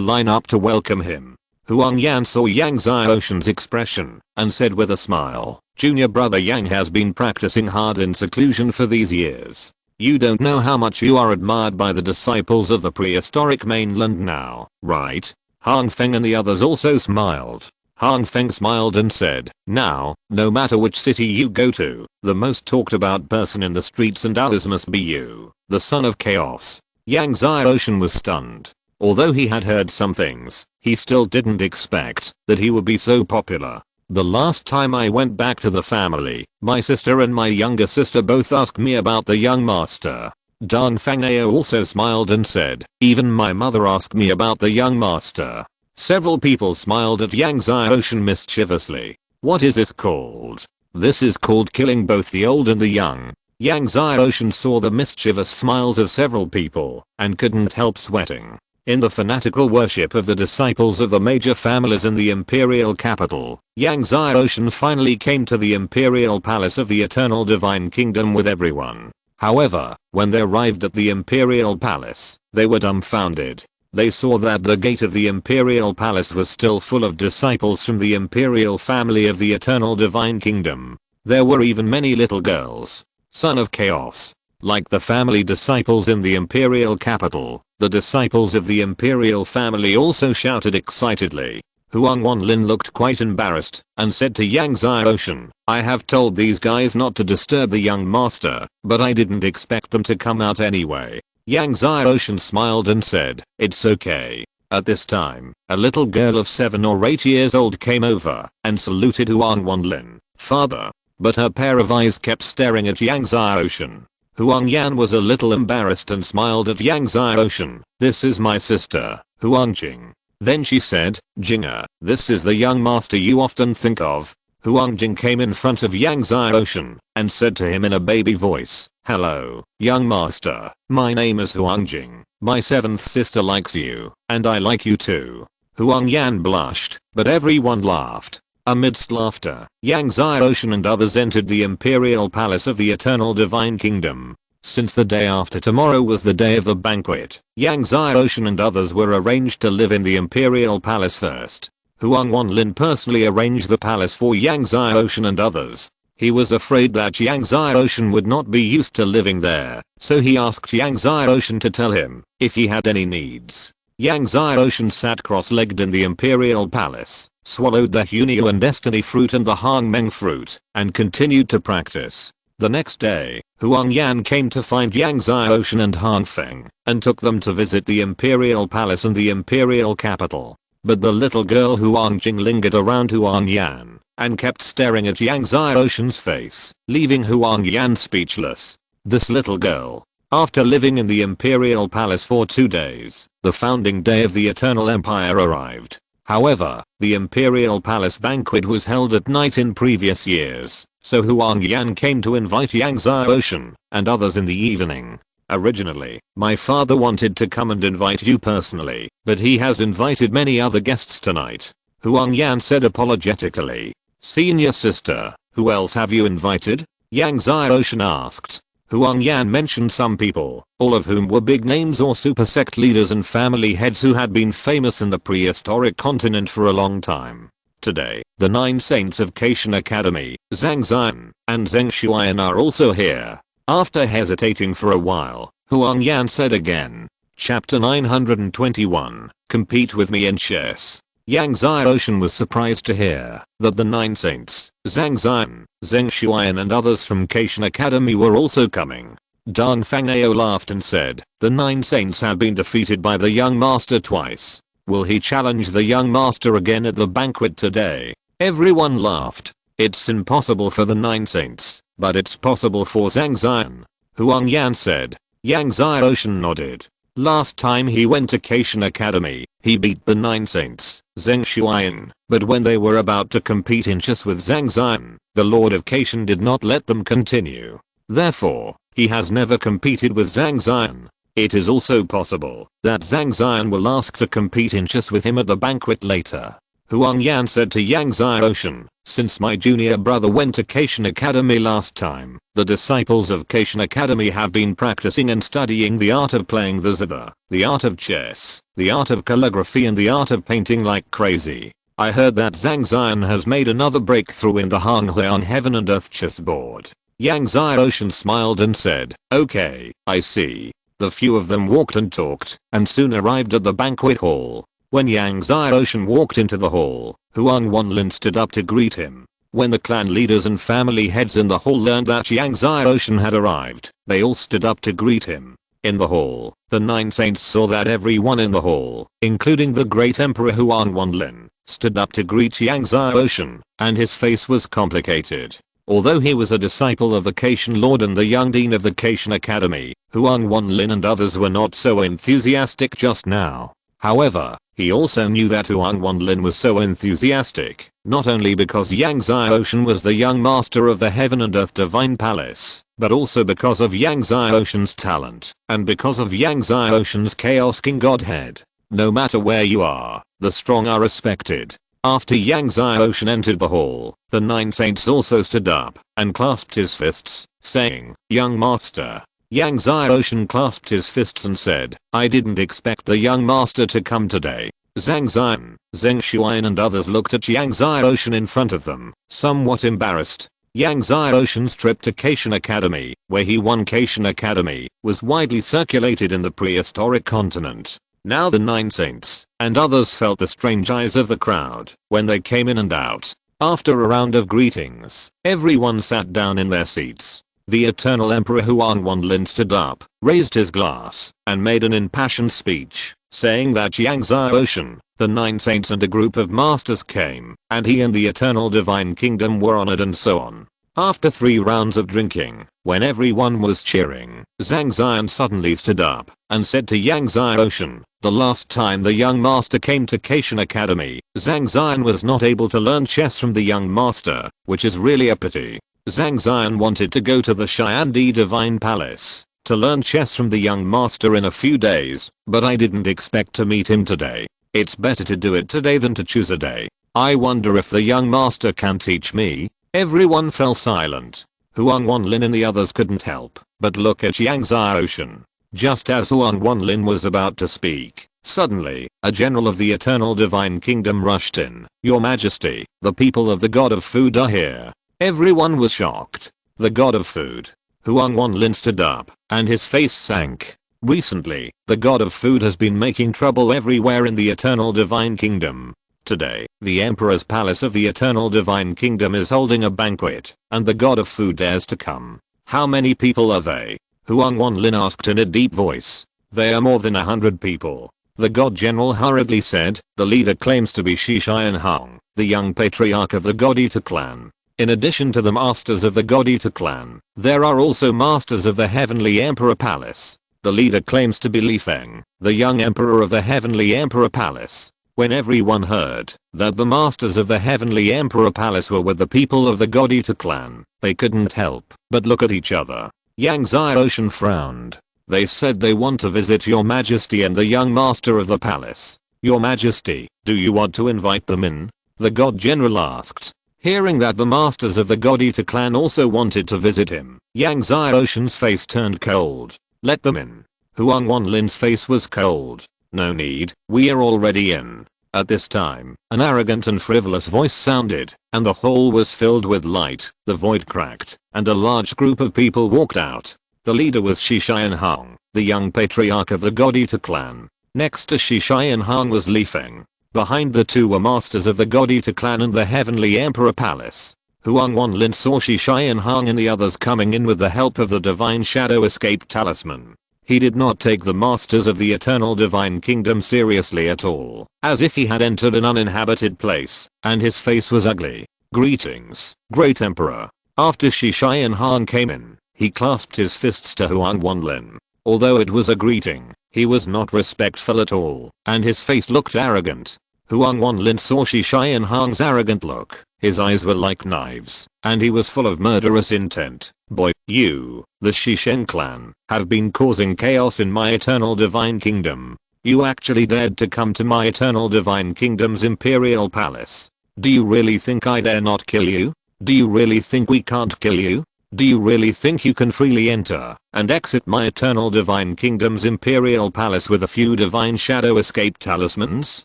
line up to welcome him. Huang Yan saw Yang Xiaoshen's expression and said with a smile, junior brother Yang has been practicing hard in seclusion for these years. You don't know how much you are admired by the disciples of the prehistoric mainland now, right? Han Feng and the others also smiled. Han Feng smiled and said, now, no matter which city you go to, the most talked about person in the streets and alleys must be you, the son of chaos. Yang Xiaoshan was stunned. Although he had heard some things, he still didn't expect that he would be so popular. The last time I went back to the family, my sister and my younger sister both asked me about the young master. Dong Fangnao also smiled and said, even my mother asked me about the young master. Several people smiled at Yang Xiaoshan mischievously. What is this called? This is called killing both the old and the young. Yang Xiaoshan saw the mischievous smiles of several people and couldn't help sweating. In the fanatical worship of the disciples of the major families in the imperial capital, Yang Xiaoshan finally came to the imperial palace of the eternal divine kingdom with everyone. However, when they arrived at the imperial palace, they were dumbfounded. They saw that the gate of the imperial palace was still full of disciples from the imperial family of the eternal divine kingdom. There were even many little girls. Son of chaos. Like the family disciples in the imperial capital, the disciples of the imperial family also shouted excitedly. Huang Wanlin looked quite embarrassed and said to Yang Xiaoshan, I have told these guys not to disturb the young master, but I didn't expect them to come out anyway. Yang Xiaoshan smiled and said, it's okay. At this time, a little girl of 7 or 8 years old came over and saluted Huang Wanlin, father. But her pair of eyes kept staring at Yang Xiaoshan. Huang Yan was a little embarrassed and smiled at Yang Xiaoshan. This is my sister, Huang Jing. Then she said, Jinga, this is the young master you often think of. Huang Jing came in front of Yang Xiaoshan and said to him in a baby voice, hello, young master, my name is Huang Jing. My 7th sister likes you, and I like you too. Huang Yan blushed, but everyone laughed. Amidst laughter, Yang Xiaoshan and others entered the imperial palace of the eternal divine kingdom. Since the day after tomorrow was the day of the banquet, Yang Xiaoshan and others were arranged to live in the imperial palace first. Huang Wanlin personally arranged the palace for Yang Xiaoshan and others. He was afraid that Yang Xiaoshan would not be used to living there, so he asked Yang Xiaoshan to tell him if he had any needs. Yang Xiaoshan sat cross-legged in the imperial palace, swallowed the Hunio and Destiny fruit and the Hangmeng fruit, and continued to practice. The next day, Huang Yan came to find Yang Xiaoshan and Han Feng, and took them to visit the imperial palace and the imperial capital. But the little girl Huang Jing lingered around Huang Yan, and kept staring at Yang Xiaoshan's face, leaving Huang Yan speechless. This little girl. After living in the imperial palace for 2 days, the founding day of the Eternal Empire arrived. However, the imperial palace banquet was held at night in previous years, so Huang Yan came to invite Yang Xiaoshan and others in the evening. Originally, my father wanted to come and invite you personally, but he has invited many other guests tonight. Huang Yan said apologetically. Senior sister, who else have you invited? Yang Xiaoshan asked. Huang Yan mentioned some people, all of whom were big names or super sect leaders and family heads who had been famous in the prehistoric continent for a long time. Today, the 9 saints of Caitian Academy, Zhang Xian and Zheng Shuian are also here. After hesitating for a while, Huang Yan said again. Chapter 921, Compete with me in chess. Yang Xiaoshan was surprised to hear that the 9 saints, Zhang Xian, Zheng Shuian and others from Caitian Academy were also coming. Dong Fangnao laughed and said, the 9 saints have been defeated by the young master twice. Will he challenge the young master again at the banquet today? Everyone laughed. It's impossible for the 9 saints, but it's possible for Zhang Xian. Huang Yan said. Yang Xiaoshan nodded. Last time he went to Caitian Academy, he beat the 9 saints, Zheng Shuian, but when they were about to compete in chess with Zhang Xian, the Lord of Caitian did not let them continue. Therefore, he has never competed with Zhang Xian. It is also possible that Zhang Xian will ask to compete in chess with him at the banquet later. Huang Yan said to Yang Xiaoshan, since my junior brother went to Caitian Academy last time, the disciples of Caitian Academy have been practicing and studying the art of playing the zither, the art of chess, the art of calligraphy and the art of painting like crazy. I heard that Zhang Xian has made another breakthrough in the Hanghuan Heaven and Earth chessboard. Yang Xiaoshan smiled and said, "Okay, I see." The few of them walked and talked, and soon arrived at the banquet hall. When Yang Xiaoshan walked into the hall, Huang Wanlin stood up to greet him. When the clan leaders and family heads in the hall learned that Yang Xiaoshan had arrived, they all stood up to greet him. In the hall, the 9 saints saw that everyone in the hall, including the great emperor Huang Wanlin, stood up to greet Yang Xiaoshan, and his face was complicated. Although he was a disciple of the Caitian Lord and the young dean of the Caitian Academy, Huang Wanlin and others were not so enthusiastic just now. However, he also knew that Huang Wanlin was so enthusiastic, not only because Yang Xiaoshan was the young master of the Heaven and Earth Divine Palace, but also because of Yang Xiaoshan's talent, and because of Yang Xiaoshan's Chaos King Godhead. No matter where you are, the strong are respected. After Yang Xiaoshan entered the hall, the 9 saints also stood up and clasped his fists, saying, "Young master." Yang Xiaoshan clasped his fists and said, "I didn't expect the young master to come today." Zhang Xian, Zheng Shuayan and others looked at Yang Xiaoshan in front of them, somewhat embarrassed. Yang Xiaoshan's trip to Caitian Academy, where he won Caitian Academy, was widely circulated in the prehistoric continent. Now the 9 saints and others felt the strange eyes of the crowd when they came in and out. After a round of greetings, everyone sat down in their seats. The Eternal Emperor Huang Wanlin stood up, raised his glass, and made an impassioned speech, saying that Yang Xiaoshan, the 9 saints and a group of masters came, and he and the Eternal Divine Kingdom were honored and so on. After 3 rounds of drinking, when everyone was cheering, Zhang Xian suddenly stood up and said to Yang Xiaoshan, "The last time the young master came to Caitian Academy, Zhang Xian was not able to learn chess from the young master, which is really a pity. Zhang Xian wanted to go to the Xiandi Divine Palace to learn chess from the young master in a few days, but I didn't expect to meet him today. It's better to do it today than to choose a day. I wonder if the young master can teach me." Everyone fell silent. Huang Wanlin and the others couldn't help but look at Yang Xiaoshan. Just as Huang Wanlin was about to speak, suddenly, a general of the Eternal Divine Kingdom rushed in. "Your Majesty, the people of the God of Food are here." Everyone was shocked. The God of Food. Huang Wanlin stood up, and his face sank. Recently, the God of Food has been making trouble everywhere in the Eternal Divine Kingdom. Today, the Emperor's Palace of the Eternal Divine Kingdom is holding a banquet, and the God of Food dares to come. "How many people are they?" Huang Wanlin asked in a deep voice. "They are more than 100 people." The God General hurriedly said. The leader claims to be Shishian Hong, the young patriarch of the God Eater clan. In addition to the masters of the God Eater clan, there are also masters of the Heavenly Emperor Palace. The leader claims to be Li Feng, the young emperor of the Heavenly Emperor Palace. When everyone heard that the masters of the Heavenly Emperor Palace were with the people of the God Eater clan, they couldn't help but look at each other. Yang Xiaoshan frowned. "They said they want to visit your majesty and the young master of the palace. Your majesty, do you want to invite them in?" the God General asked. Hearing that the masters of the God Eater clan also wanted to visit him, Yang Xiaoshan's face turned cold. "Let them in." Huang Wanlin's face was cold. "No need, we are already in." At this time, an arrogant and frivolous voice sounded, and the hall was filled with light. The void cracked, and a large group of people walked out. The leader was Shishian Hong, the young patriarch of the God Eater clan. Next to Shishian Hong was Li Feng. Behind the two were masters of the God Eater clan and the Heavenly Emperor Palace. Huang Wanlin saw Shishian Hong and the others coming in with the help of the Divine Shadow Escape Talisman. He did not take the masters of the Eternal Divine Kingdom seriously at all, as if he had entered an uninhabited place, and his face was ugly. "Greetings, Great Emperor." After Shishian Han came in, he clasped his fists to Huang Wanlin. Although it was a greeting, he was not respectful at all, and his face looked arrogant. Huang Wanlin saw Shishian Han's arrogant look. His eyes were like knives, and he was full of murderous intent. "Boy, you, the Shishen clan, have been causing chaos in my Eternal Divine Kingdom. You actually dared to come to my Eternal Divine Kingdom's Imperial Palace. Do you really think I dare not kill you? Do you really think we can't kill you? Do you really think you can freely enter and exit my Eternal Divine Kingdom's Imperial Palace with a few Divine Shadow Escape Talismans?"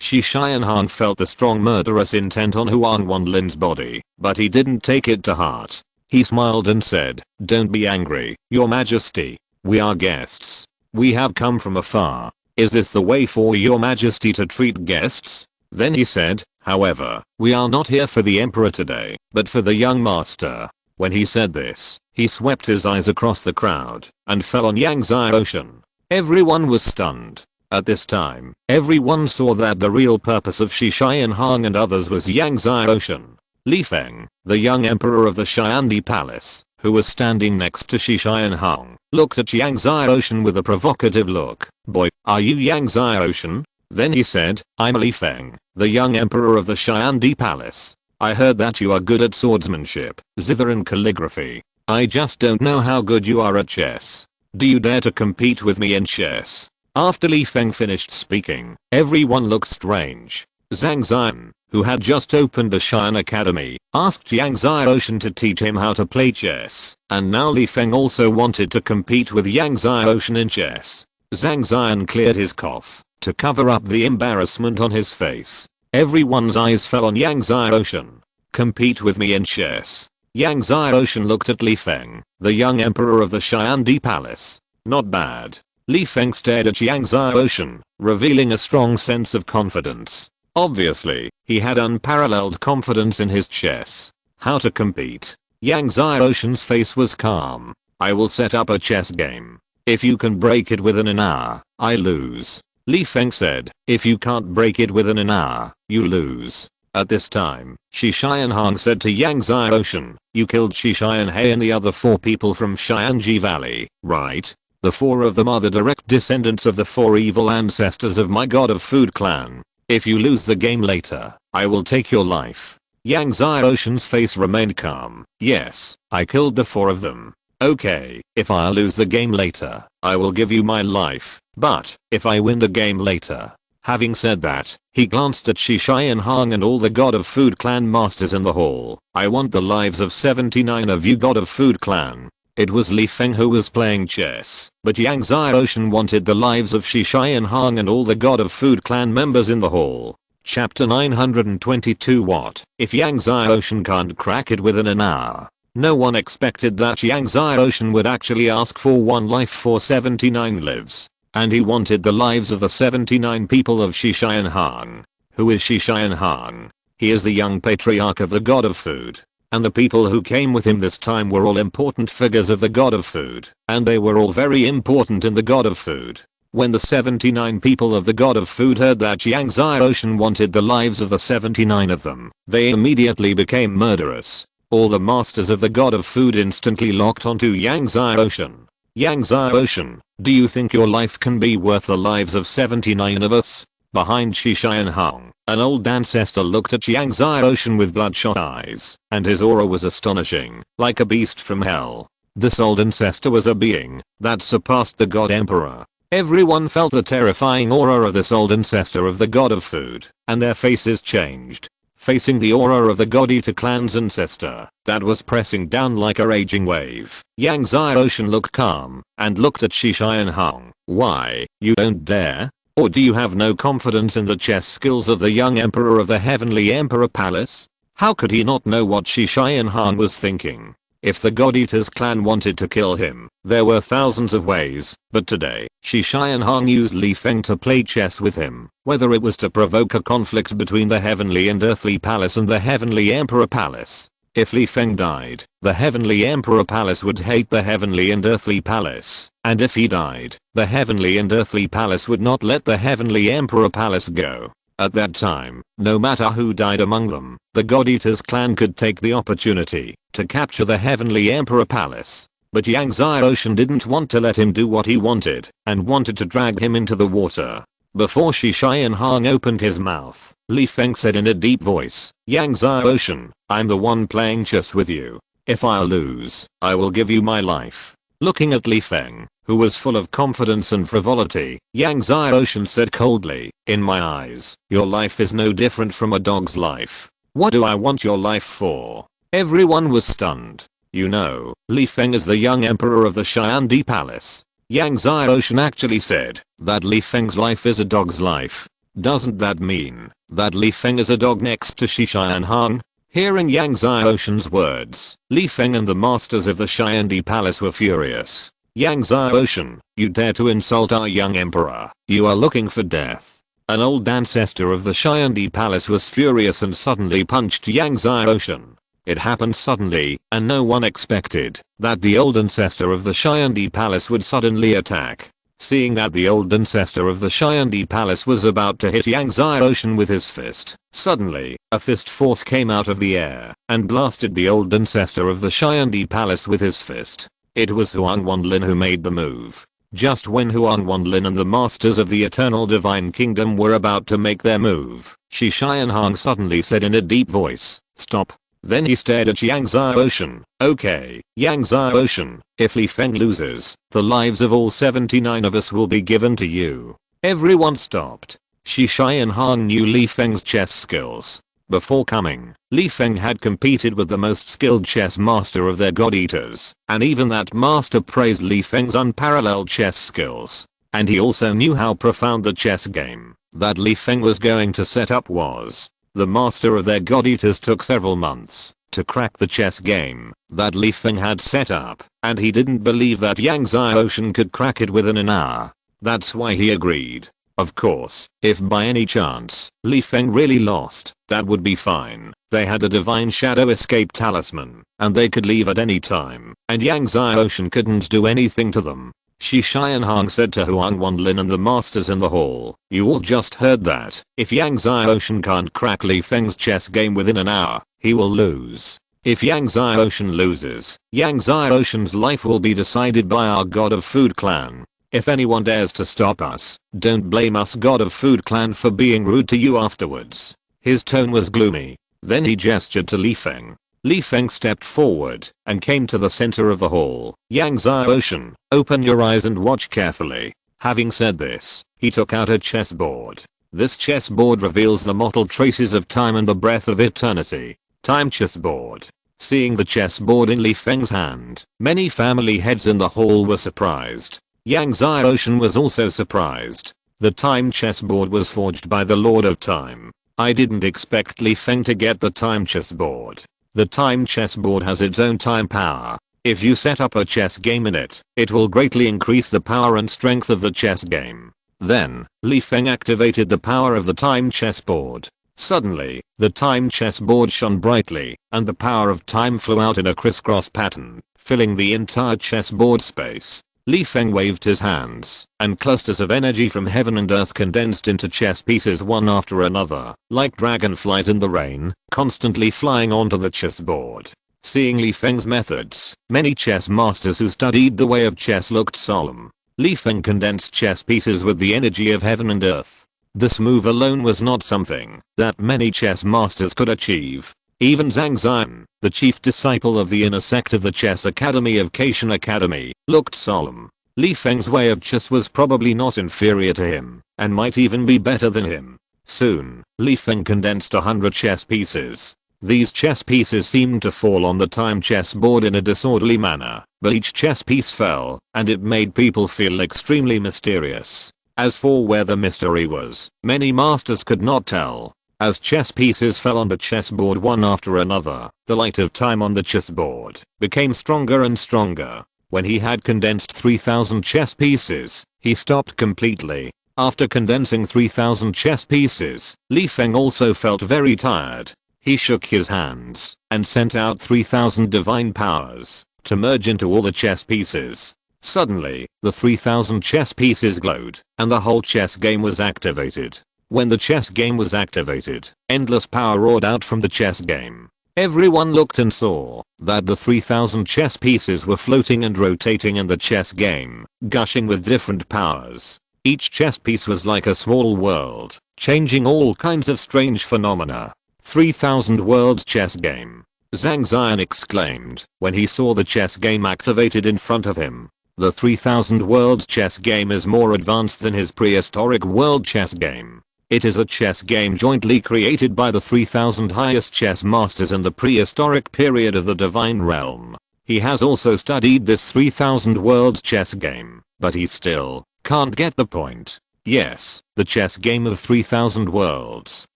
Shishian Han felt the strong murderous intent on Huang Wanlin's body, but he didn't take it to heart. He smiled and said, "Don't be angry, your majesty. We are guests. We have come from afar. Is this the way for your majesty to treat guests?" Then he said, "However, we are not here for the emperor today, but for the young master." When he said this, he swept his eyes across the crowd and fell on Yang Xiaoshan. Everyone was stunned. At this time, everyone saw that the real purpose of Shi Xianhang and others was Yang Xiaoshan. Li Feng, the young emperor of the Xiandi palace, who was standing next to Shi Xianhang, looked at Yang Xiaoshan with a provocative look. "Boy, are you Yang Xiaoshan?" Then he said, "I'm Li Feng, the young emperor of the Xiandi palace. I heard that you are good at swordsmanship, zither and calligraphy. I just don't know how good you are at chess. Do you dare to compete with me in chess?" After Li Feng finished speaking, everyone looked strange. Zhang Xian, who had just opened the Xian Academy, asked Yang Xiaoshan to teach him how to play chess, and now Li Feng also wanted to compete with Yang Xiaoshan in chess. Zhang Xian cleared his cough to cover up the embarrassment on his face. Everyone's eyes fell on Yang Xiaoshan. "Compete with me in chess?" Yang Xiaoshan looked at Li Feng, the young emperor of the Xiandi palace. "Not bad." Li Feng stared at Yang Xiaoshan, revealing a strong sense of confidence. Obviously, he had unparalleled confidence in his chess. How to compete? Yang Xiaoshan's face was calm. "I will set up a chess game. If you can break it within an hour, I lose." Li Feng said, "If you can't break it within an hour, you lose." At this time, Shi Xianhang said to Yang Xiaoshan, "You killed Shi Xianhei and the other 4 people from Xianji Valley, right? The 4 of them are the direct descendants of the 4 evil ancestors of my god of food clan. If you lose the game later, I will take your life." Yang Xiaoshan's face remained calm. "Yes, I killed the 4 of them. Okay, if I lose the game later, I will give you my life, but if I win the game later." Having said that, he glanced at Shi Xianhang and all the god of food clan masters in the hall. "I want the lives of 79 of you god of food clan." It was Li Feng who was playing chess, but Yang Xiaoshan wanted the lives of Shi Xianhang and all the god of food clan members in the hall. Chapter 922. What if Yang Xiaoshan can't crack it within an hour? No one expected that Yang Xiaoshan would actually ask for one life for 79 lives. And he wanted the lives of the 79 people of Shi Xianhang. Who is Shi Xianhang? He is the young patriarch of the god of food. And the people who came with him this time were all important figures of the god of food, and they were all very important in the god of food. When the 79 people of the god of food heard that Yang Xiaoshan wanted the lives of the 79 of them, they immediately became murderous. All the masters of the god of food instantly locked onto Yang Xiaoshan. "Yang Xiaoshan, do you think your life can be worth the lives of 79 of us?" Behind Shi Xianhang, an old ancestor looked at Yang Xiaoshan with bloodshot eyes, and his aura was astonishing, like a beast from hell. This old ancestor was a being that surpassed the god emperor. Everyone felt the terrifying aura of this old ancestor of the god of food, and their faces changed. Facing the aura of the god eater clan's ancestor that was pressing down like a raging wave, Yang Xiaoshan looked calm and looked at Shi Xianhang. "Why, you don't dare? Or do you have no confidence in the chess skills of the young emperor of the Heavenly Emperor Palace?" How could he not know what Shi Xianhang was thinking? If the God Eater's clan wanted to kill him, there were thousands of ways, but today, Shi Xianhang used Li Feng to play chess with him, whether it was to provoke a conflict between the Heavenly and Earthly Palace and the Heavenly Emperor Palace. If Li Feng died, the Heavenly Emperor Palace would hate the Heavenly and Earthly Palace, and if he died, the Heavenly and Earthly Palace would not let the Heavenly Emperor Palace go. At that time, no matter who died among them, the God Eater's clan could take the opportunity to capture the Heavenly Emperor Palace. But Yang Xiaoshan didn't want to let him do what he wanted, and wanted to drag him into the water. Before Shi Xianhang opened his mouth, Li Feng said in a deep voice, "Yang Xiaoshan, I'm the one playing chess with you. If I lose, I will give you my life." Looking at Li Feng, who was full of confidence and frivolity, Yang Xiaoshan said coldly, "In my eyes, your life is no different from a dog's life. What do I want your life for?" Everyone was stunned. You know, Li Feng is the young emperor of the Xiandi Palace. Yang Xiaoshan actually said that Li Feng's life is a dog's life. Doesn't that mean that Li Feng is a dog next to Shi Xianhang? Hearing Yang Xiaoshen's words, Li Feng and the masters of the Xiandi Palace were furious. Yang Xiaoshen, you dare to insult our young emperor. You are looking for death. An old ancestor of the Xiandi Palace was furious and suddenly punched Yang Xiaoshen. It happened suddenly, and no one expected that the old ancestor of the Xiandi Palace would suddenly attack. Seeing that the old ancestor of the Xiandi Palace was about to hit Yang Xiaoshen with his fist, suddenly, a fist force came out of the air and blasted the old ancestor of the Xiandi Palace with his fist. It was Huang Wanlin who made the move. Just when Huang Wanlin and the masters of the Eternal Divine Kingdom were about to make their move, Shi Xianhong suddenly said in a deep voice, "Stop." Then he stared at Yang Xiaoshen. "Okay, Yang Xiaoshen, if Li Feng loses, the lives of all 79 of us will be given to you." Everyone stopped. Shi Xianhong knew Li Feng's chess skills. Before coming, Li Feng had competed with the most skilled chess master of their god eaters, and even that master praised Li Feng's unparalleled chess skills. And he also knew how profound the chess game that Li Feng was going to set up was. The master of their god eaters took several months to crack the chess game that Li Feng had set up, and he didn't believe that Yang Xiaoshen could crack it within an hour. That's why he agreed. Of course, if by any chance Li Feng really lost, that would be fine. They had the Divine Shadow Escape Talisman, and they could leave at any time, and Yang Xiaoshen couldn't do anything to them. Shi Xianhong said to Huang Wanlin and the masters in the hall, "You all just heard that. If Yang Xiaoshen can't crack Li Feng's chess game within an hour, he will lose. If Yang Xiaoshen loses, Yang Xiaoshen's life will be decided by our God of Food Clan. If anyone dares to stop us, don't blame us God of Food Clan for being rude to you afterwards." His tone was gloomy. Then he gestured to Li Feng. Li Feng stepped forward and came to the center of the hall. "Yang Xiaoshen, open your eyes and watch carefully." Having said this, he took out a chessboard. This chessboard reveals the mottled traces of time and the breath of eternity. Time chessboard. Seeing the chessboard in Li Feng's hand, many family heads in the hall were surprised. Yang Xiaoshen was also surprised. The time chessboard was forged by the Lord of Time. I didn't expect Li Feng to get the time chessboard. The time chessboard has its own time power. If you set up a chess game in it, it will greatly increase the power and strength of the chess game. Then, Li Feng activated the power of the time chessboard. Suddenly, the time chessboard shone brightly, and the power of time flew out in a crisscross pattern, filling the entire chessboard space. Li Feng waved his hands, and clusters of energy from heaven and earth condensed into chess pieces one after another, like dragonflies in the rain, constantly flying onto the chessboard. Seeing Li Feng's methods, many chess masters who studied the way of chess looked solemn. Li Feng condensed chess pieces with the energy of heaven and earth. This move alone was not something that many chess masters could achieve. Even Zhang Xian, the chief disciple of the inner sect of the chess academy of Caitian Academy, looked solemn. Li Feng's way of chess was probably not inferior to him, and might even be better than him. Soon, Li Feng condensed 100 chess pieces. These chess pieces seemed to fall on the time chessboard in a disorderly manner, but each chess piece fell, and it made people feel extremely mysterious. As for where the mystery was, many masters could not tell. As chess pieces fell on the chessboard one after another, the light of time on the chessboard became stronger and stronger. When he had condensed 3,000 chess pieces, he stopped completely. After condensing 3,000 chess pieces, Li Feng also felt very tired. He shook his hands and sent out 3,000 divine powers to merge into all the chess pieces. Suddenly, the 3,000 chess pieces glowed, and the whole chess game was activated. When the chess game was activated, endless power roared out from the chess game. Everyone looked and saw that the 3,000 chess pieces were floating and rotating in the chess game, gushing with different powers. Each chess piece was like a small world, changing all kinds of strange phenomena. 3,000 worlds chess game. Zhang Xian exclaimed when he saw the chess game activated in front of him. The 3,000 worlds chess game is more advanced than his prehistoric world chess game. It is a chess game jointly created by the 3,000 highest chess masters in the prehistoric period of the Divine Realm. He has also studied this 3,000 worlds chess game, but he still can't get the point. Yes, the chess game of 3,000 worlds.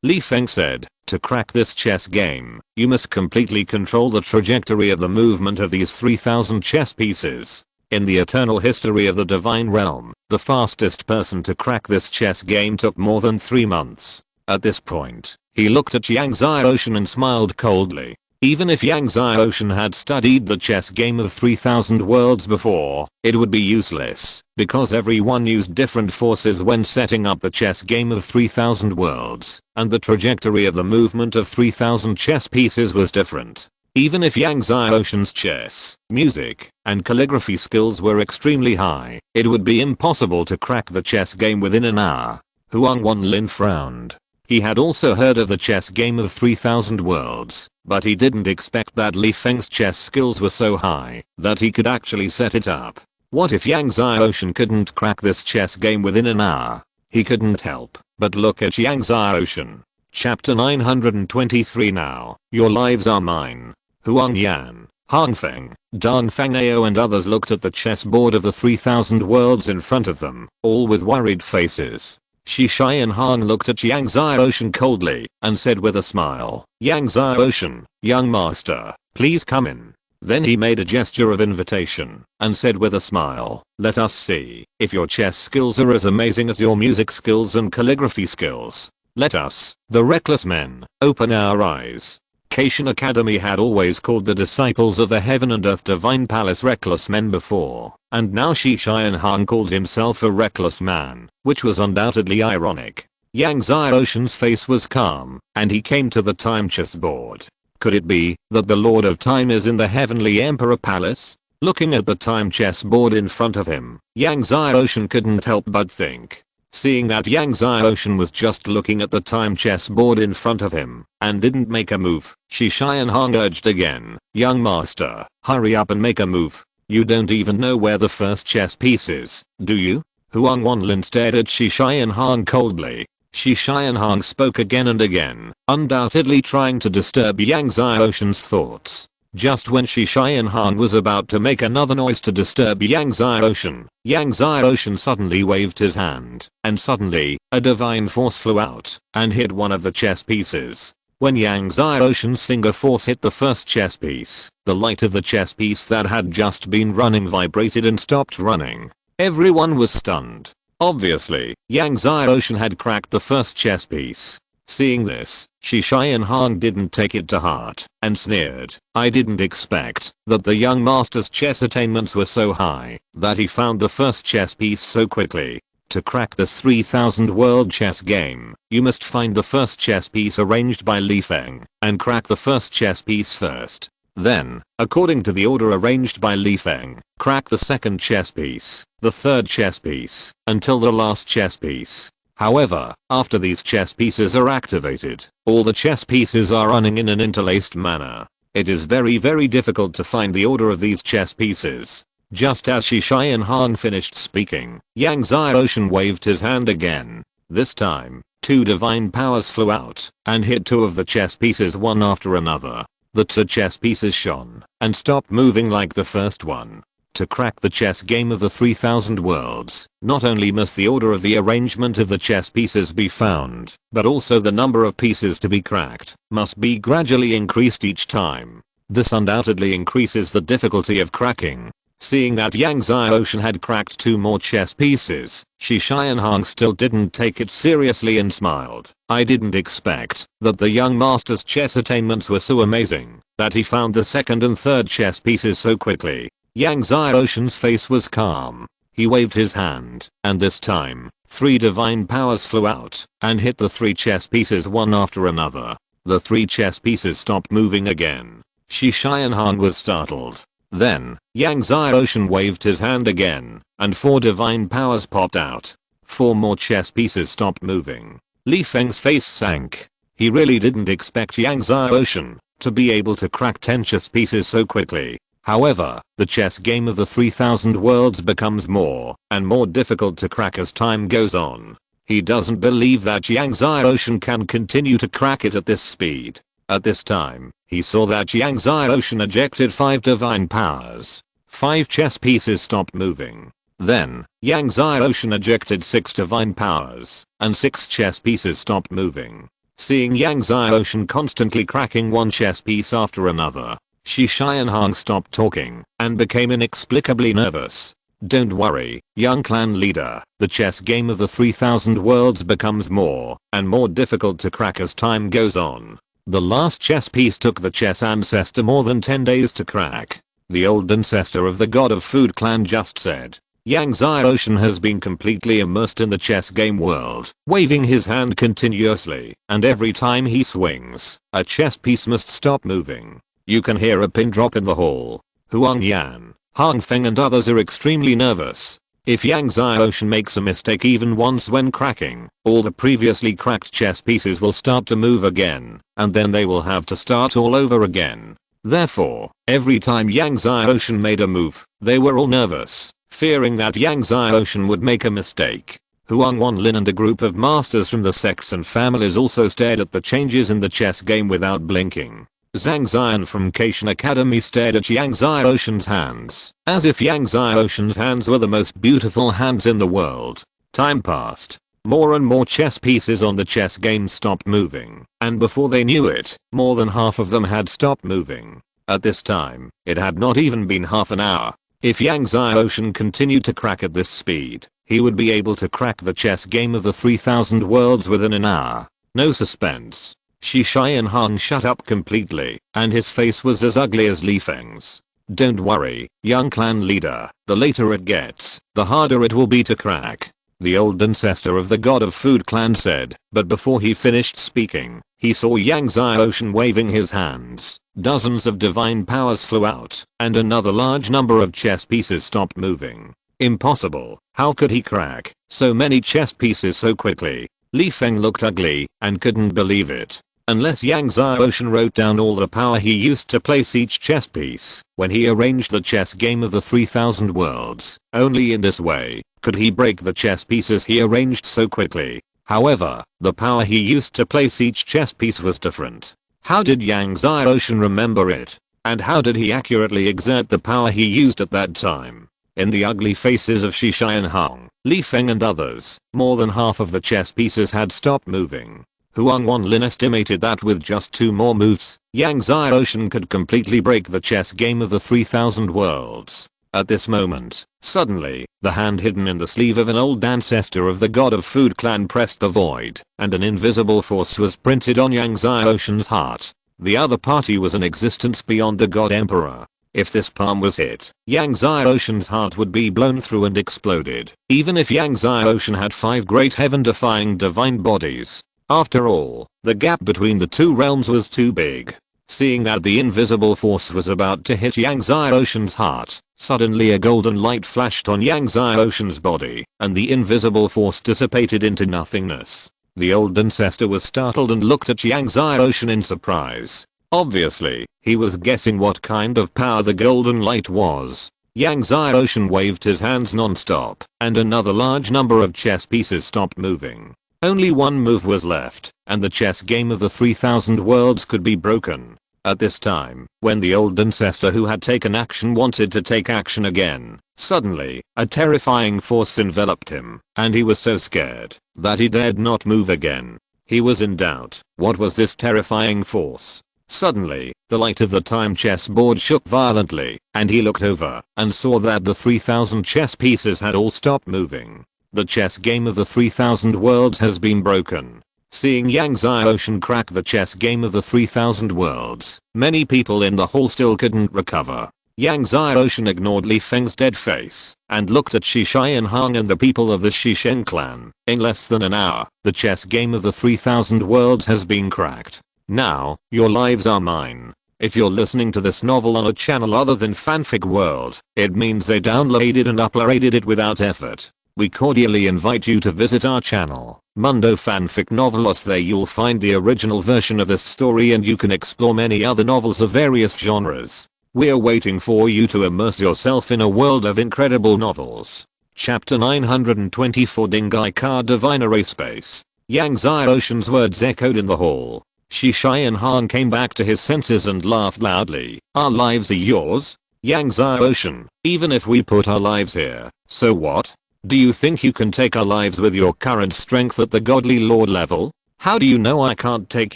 Li Feng said, to crack this chess game, you must completely control the trajectory of the movement of these 3000 chess pieces. In the eternal history of the divine realm, the fastest person to crack this chess game took more than 3 months. At this point, he looked at Yang Xiaoshan and smiled coldly. Even if Yang Xiaoshan had studied the chess game of 3000 worlds before, it would be useless, because everyone used different forces when setting up the chess game of 3000 worlds, and the trajectory of the movement of 3000 chess pieces was different. Even if Yang Xiaoshan's chess, music, and calligraphy skills were extremely high, it would be impossible to crack the chess game within an hour. Huang Wanlin frowned. He had also heard of the chess game of 3000 worlds, but he didn't expect that Li Feng's chess skills were so high that he could actually set it up. What if Yang Xiaoshan couldn't crack this chess game within an hour? He couldn't help but look at Yang Xiaoshan. Chapter 923. Now, your lives are mine. Huang Yan, Hang Feng, Dan Fangao and others looked at the chessboard of the 3000 worlds in front of them, all with worried faces. Shi Shai and Han looked at Yang Xiaoshan coldly and said with a smile, Yang Xiaoshan, young master, please come in. Then he made a gesture of invitation and said with a smile, let us see if your chess skills are as amazing as your music skills and calligraphy skills. Let us, the reckless men, open our eyes. Caitian Academy had always called the disciples of the Heaven and Earth Divine Palace reckless men before, and now Shi Shai and Han called himself a reckless man, which was undoubtedly ironic. Yang Xiaoshan's face was calm, and he came to the time chessboard. Could it be that the Lord of Time is in the Heavenly Emperor Palace? Looking at the time chessboard in front of him, Yang Xiaoshan couldn't help but think. Seeing that Yang Xiaoshan was just looking at the time chessboard in front of him and didn't make a move, Shi Shai and Han urged again, young master, hurry up and make a move. You don't even know where the first chess piece is, do you? Huang Wanlin stared at Shi Shai and Han coldly. Shi Shai and Han spoke again and again, undoubtedly trying to disturb Yang Xiaoshan's thoughts. Just when Shi Shai and Han was about to make another noise to disturb Yang Xiaoshan suddenly waved his hand, and suddenly, a divine force flew out and hit one of the chess pieces. When Yang Xiaoshan's finger force hit the first chess piece, the light of the chess piece that had just been running vibrated and stopped running. Everyone was stunned. Obviously, Yang Xiaoshan had cracked the first chess piece. Seeing this, Shi Shai and Han didn't take it to heart and sneered. I didn't expect that the young master's chess attainments were so high that he found the first chess piece so quickly. To crack this 3000 world chess game, you must find the first chess piece arranged by Li Feng and crack the first chess piece first. Then, according to the order arranged by Li Feng, crack the second chess piece, the third chess piece, until the last chess piece. However, after these chess pieces are activated, all the chess pieces are running in an interlaced manner. It is very difficult to find the order of these chess pieces. Just as Shi Shai and Han finished speaking, Yang Xiaoshan waved his hand again. This time, 2 divine powers flew out and hit 2 of the chess pieces one after another. The 2 chess pieces shone and stopped moving like the first one. To crack the chess game of the 3000 worlds, not only must the order of the arrangement of the chess pieces be found, but also the number of pieces to be cracked must be gradually increased each time. This undoubtedly increases the difficulty of cracking. Seeing that Yang Xiaoshan had cracked 2 more chess pieces, Shi Shai and Han still didn't take it seriously and smiled. I didn't expect that the young master's chess attainments were so amazing that he found the second and third chess pieces so quickly. Yang Xiaoshan's face was calm. He waved his hand, and this time, 3 divine powers flew out and hit the 3 chess pieces one after another. The 3 chess pieces stopped moving again. Shi Shai and Han was startled. Then, Yang Xiaoshan waved his hand again, and 4 divine powers popped out. 4 more chess pieces stopped moving. Li Feng's face sank. He really didn't expect Yang Xiaoshan to be able to crack 10 chess pieces so quickly. However, the chess game of the 3000 worlds becomes more and more difficult to crack as time goes on. He doesn't believe that Yang Xiaoshan can continue to crack it at this speed. At this time, he saw that Yang Xiaoshan ejected 5 divine powers. 5 chess pieces stopped moving. Then, Yang Xiaoshan ejected 6 divine powers, and 6 chess pieces stopped moving. Seeing Yang Xiaoshan constantly cracking one chess piece after another, Shi Xianhang stopped talking and became inexplicably nervous. Don't worry, young clan leader, the chess game of the 3000 worlds becomes more and more difficult to crack as time goes on. The last chess piece took the chess ancestor more than 10 days to crack. The old ancestor of the god of food clan just said. Yang Xiaoshan has been completely immersed in the chess game world, waving his hand continuously, and every time he swings, a chess piece must stop moving. You can hear a pin drop in the hall. Huang Yan, Hang Feng and others are extremely nervous. If Yang Xiaoshan makes a mistake even once when cracking, all the previously cracked chess pieces will start to move again, and then they will have to start all over again. Therefore, every time Yang Xiaoshan made a move, they were all nervous, fearing that Yang Xiaoshan would make a mistake. Huang Wanlin and a group of masters from the sects and families also stared at the changes in the chess game without blinking. Zhang Xian from Kaishan Academy stared at Yang Xiaoshan's hands, as if Yang Xiaoshan's hands were the most beautiful hands in the world. Time passed. More and more chess pieces on the chess game stopped moving, and before they knew it, more than half of them had stopped moving. At this time, it had not even been half an hour. If Yang Xiaoshan continued to crack at this speed, he would be able to crack the chess game of the 3000 worlds within an hour. No suspense. Shi Xianhang shut up completely, and his face was as ugly as Li Feng's. Don't worry, young clan leader, the later it gets, the harder it will be to crack. The old ancestor of the god of food clan said, but before he finished speaking, he saw Yang Xiaoshan waving his hands. Dozens of divine powers flew out, and another large number of chess pieces stopped moving. Impossible, how could he crack so many chess pieces so quickly? Li Feng looked ugly and couldn't believe it. Unless Yang Xiaoshan wrote down all the power he used to place each chess piece when he arranged the chess game of the 3000 worlds, only in this way could he break the chess pieces he arranged so quickly. However, the power he used to place each chess piece was different. How did Yang Xiaoshan remember it? And how did he accurately exert the power he used at that time? In the ugly faces of Shi Xianhang, Li Feng and others, more than half of the chess pieces had stopped moving. Huang Wanlin estimated that with just 2 more moves, Yang Xiaoshan could completely break the chess game of the 3000 worlds. At this moment, suddenly, the hand hidden in the sleeve of an old ancestor of the god of food clan pressed the void, and an invisible force was printed on Yang Xiaoshan's heart. The other party was an existence beyond the god emperor. If this palm was hit, Yang Xiaoshan's heart would be blown through and exploded, even if Yang Xiaoshan had 5 great heaven-defying divine bodies. After all, the gap between the two realms was too big. Seeing that the invisible force was about to hit Yang Xiaoshan's heart, suddenly a golden light flashed on Yang Xiaoshan's body, and the invisible force dissipated into nothingness. The old ancestor was startled and looked at Yang Xiaoshan in surprise. Obviously, he was guessing what kind of power the golden light was. Yang Xiaoshan waved his hands non-stop, and another large number of chess pieces stopped moving. Only one move was left, and the chess game of the 3000 worlds could be broken. At this time, when the old ancestor who had taken action wanted to take action again, suddenly, a terrifying force enveloped him, and he was so scared that he dared not move again. He was in doubt. What was this terrifying force? Suddenly, the light of the time chess board shook violently, and he looked over and saw that the 3000 chess pieces had all stopped moving. The chess game of the 3000 worlds has been broken. Seeing Yang Xiaoshan crack the chess game of the 3000 worlds, many people in the hall still couldn't recover. Yang Xiaoshan ignored Li Feng's dead face and looked at Shi Xianhang and the people of the Shishen clan. In less than an hour, the chess game of the 3000 worlds has been cracked. Now, your lives are mine. If you're listening to this novel on a channel other than Fanfic World, it means they downloaded and uploaded it without effort. We cordially invite you to visit our channel, Mundo Fanfic Novelos. There you'll find the original version of this story and you can explore many other novels of various genres. We're waiting for you to immerse yourself in a world of incredible novels. Chapter 924 Dingai Ka Divinare Space. Yang Xiaoshan's words echoed in the hall. Shi Xianhang came back to his senses and laughed loudly. Our lives are yours? Yang Xiaoshan, even if we put our lives here, so what? Do you think you can take our lives with your current strength at the godly lord level? How do you know I can't take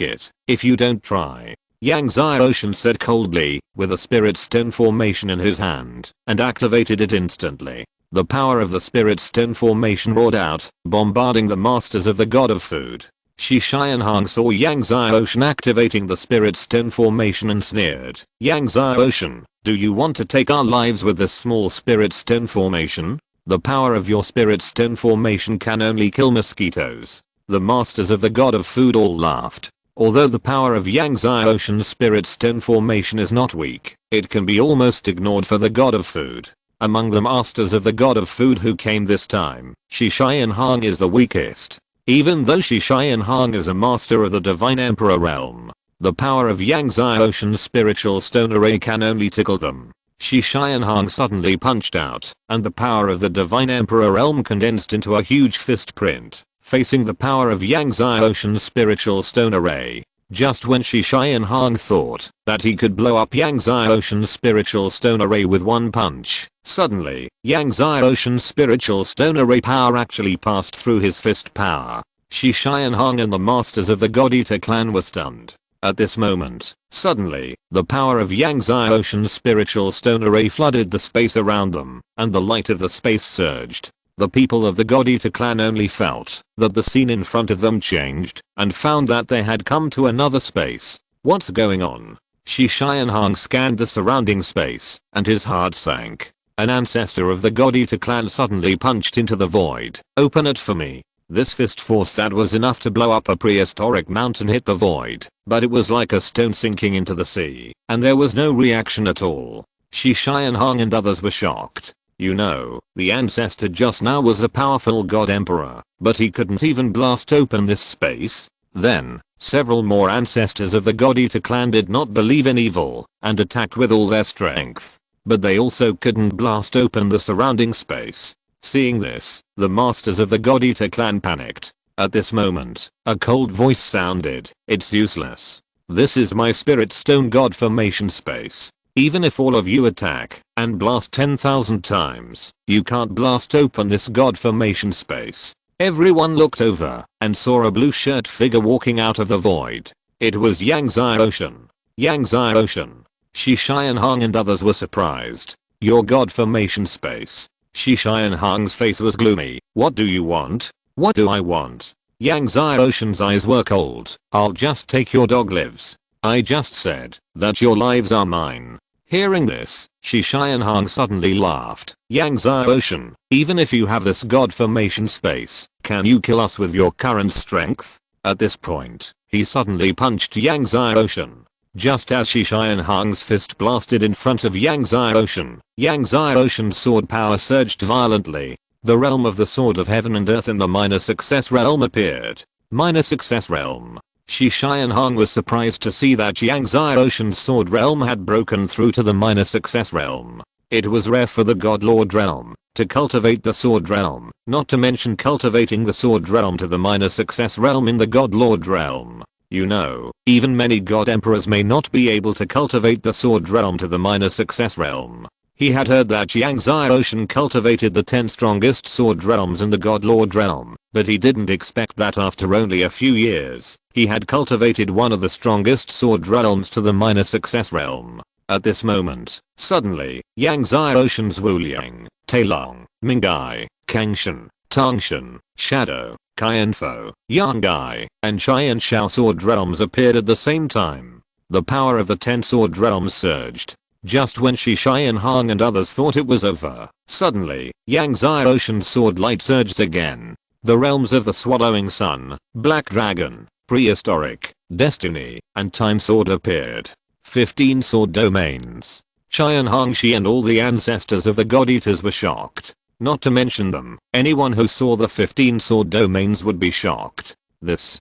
it if you don't try? Yang Xiaoshan said coldly, with a spirit stone formation in his hand, and activated it instantly. The power of the spirit stone formation roared out, bombarding the masters of the god of food. Shi Xianhang saw Yang Xiaoshan activating the spirit stone formation and sneered. Yang Xiaoshan, do you want to take our lives with this small spirit stone formation? The power of your spirit stone formation can only kill mosquitoes. The masters of the god of food all laughed. Although the power of Yang Xiaoshan's spirit stone formation is not weak, it can be almost ignored for the god of food. Among the masters of the god of food who came this time, Shi Xianhang is the weakest. Even though Shi Xianhang is a master of the divine emperor realm, the power of Yang Xiaoshan's spiritual stone array can only tickle them. Shi Xianhang suddenly punched out, and the power of the divine emperor realm condensed into a huge fist print, facing the power of Yang Xiaoshan's spiritual stone array. Just when Shi Xianhang thought that he could blow up Yang Xiaoshan's spiritual stone array with one punch, suddenly, Yang Xiaoshan's spiritual stone array power actually passed through his fist power. Shi Xianhang and the masters of the God Eater clan were stunned. At this moment, suddenly, the power of Yang Xiaoshan's spiritual stone array flooded the space around them, and the light of the space surged. The people of the God Eater clan only felt that the scene in front of them changed, and found that they had come to another space. What's going on? Shi Xianhang scanned the surrounding space, and his heart sank. An ancestor of the God Eater clan suddenly punched into the void. Open it for me. This fist force that was enough to blow up a prehistoric mountain hit the void, but it was like a stone sinking into the sea, and there was no reaction at all. Shi Xianhang and others were shocked. You know, the ancestor just now was a powerful god emperor, but he couldn't even blast open this space. Then, several more ancestors of the God Eater clan did not believe in evil, and attacked with all their strength. But they also couldn't blast open the surrounding space. Seeing this, the masters of the God Eater clan panicked. At this moment, a cold voice sounded. It's useless. This is my spirit stone god formation space. Even if all of you attack and blast 10,000 times, you can't blast open this god formation space. Everyone looked over and saw a blue shirt figure walking out of the void. It was Yang Xiaoshan. Yang Xiaoshan. Shi Xianhang and others were surprised. Your god formation space. Shi Xianhang's face was gloomy. What do you want? What do I want? Yang Xiaoshan's eyes were cold. I'll just take your dog lives. I just said that your lives are mine. Hearing this, Shi Xianhang suddenly laughed. Yang Xiaoshan, even if you have this god formation space, can you kill us with your current strength? At this point, he suddenly punched Yang Xiaoshan. Just as Shi Xianhang's fist blasted in front of Yang Xiaoshan, Yang Xiaoshan's sword power surged violently. The realm of the sword of heaven and earth in the minor success realm appeared. Minor success realm. Shi Xianhang was surprised to see that Yang Xiaoshan's sword realm had broken through to the minor success realm. It was rare for the God Lord realm to cultivate the sword realm, not to mention cultivating the sword realm to the minor success realm in the God Lord realm. You know, even many god emperors may not be able to cultivate the sword realm to the minor success realm. He had heard that Yang Xiaoshan cultivated the 10 strongest sword realms in the God Lord realm, but he didn't expect that after only a few years, he had cultivated one of the strongest sword realms to the minor success realm. At this moment, suddenly, Yang Xiaoshan's Wuliang, Tailong, Mingai, Kangshan, Tangshan, Shadow, Kaianfo, Yangai, and Chai Shao sword realms appeared at the same time. The power of the 10 sword realms surged. Just when Shi Xianhang and others thought it was over, suddenly, Yang Xiaoshan's sword light surged again. The realms of the Swallowing Sun, Black Dragon, Prehistoric, Destiny, and Time Sword appeared. 15 sword domains. Xianhang Shi and all the ancestors of the God Eaters were shocked. Not to mention them, anyone who saw the 15 sword domains would be shocked. This.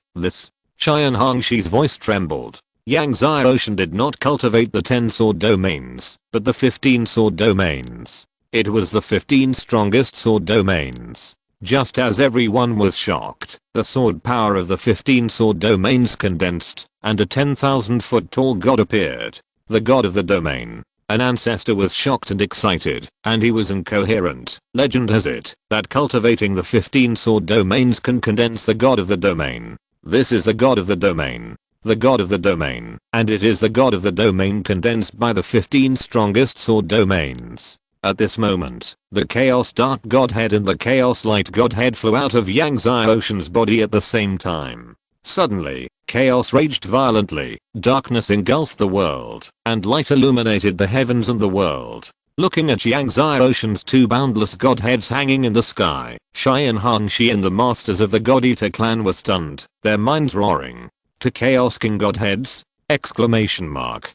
Xianhang Shi's voice trembled. Yang Xiaoshan did not cultivate the 10 sword domains, but the 15 sword domains. It was the 15 strongest sword domains. Just as everyone was shocked, the sword power of the 15 sword domains condensed, and a 10,000 foot tall god appeared. The god of the domain. An ancestor was shocked and excited, and he was incoherent. Legend has it that cultivating the 15 sword domains can condense the god of the domain. This is the god of the domain. The god of the domain, and it is the god of the domain condensed by the 15 strongest sword domains. At this moment, the Chaos Dark Godhead and the Chaos Light Godhead flew out of Yang Zai Ocean's body at the same time. Suddenly, chaos raged violently, darkness engulfed the world, and light illuminated the heavens and the world. Looking at Yang Zai Ocean's two boundless godheads hanging in the sky, Shai and Hangxi and the masters of the God Eater clan were stunned, their minds roaring. To Chaos King godheads? Exclamation mark.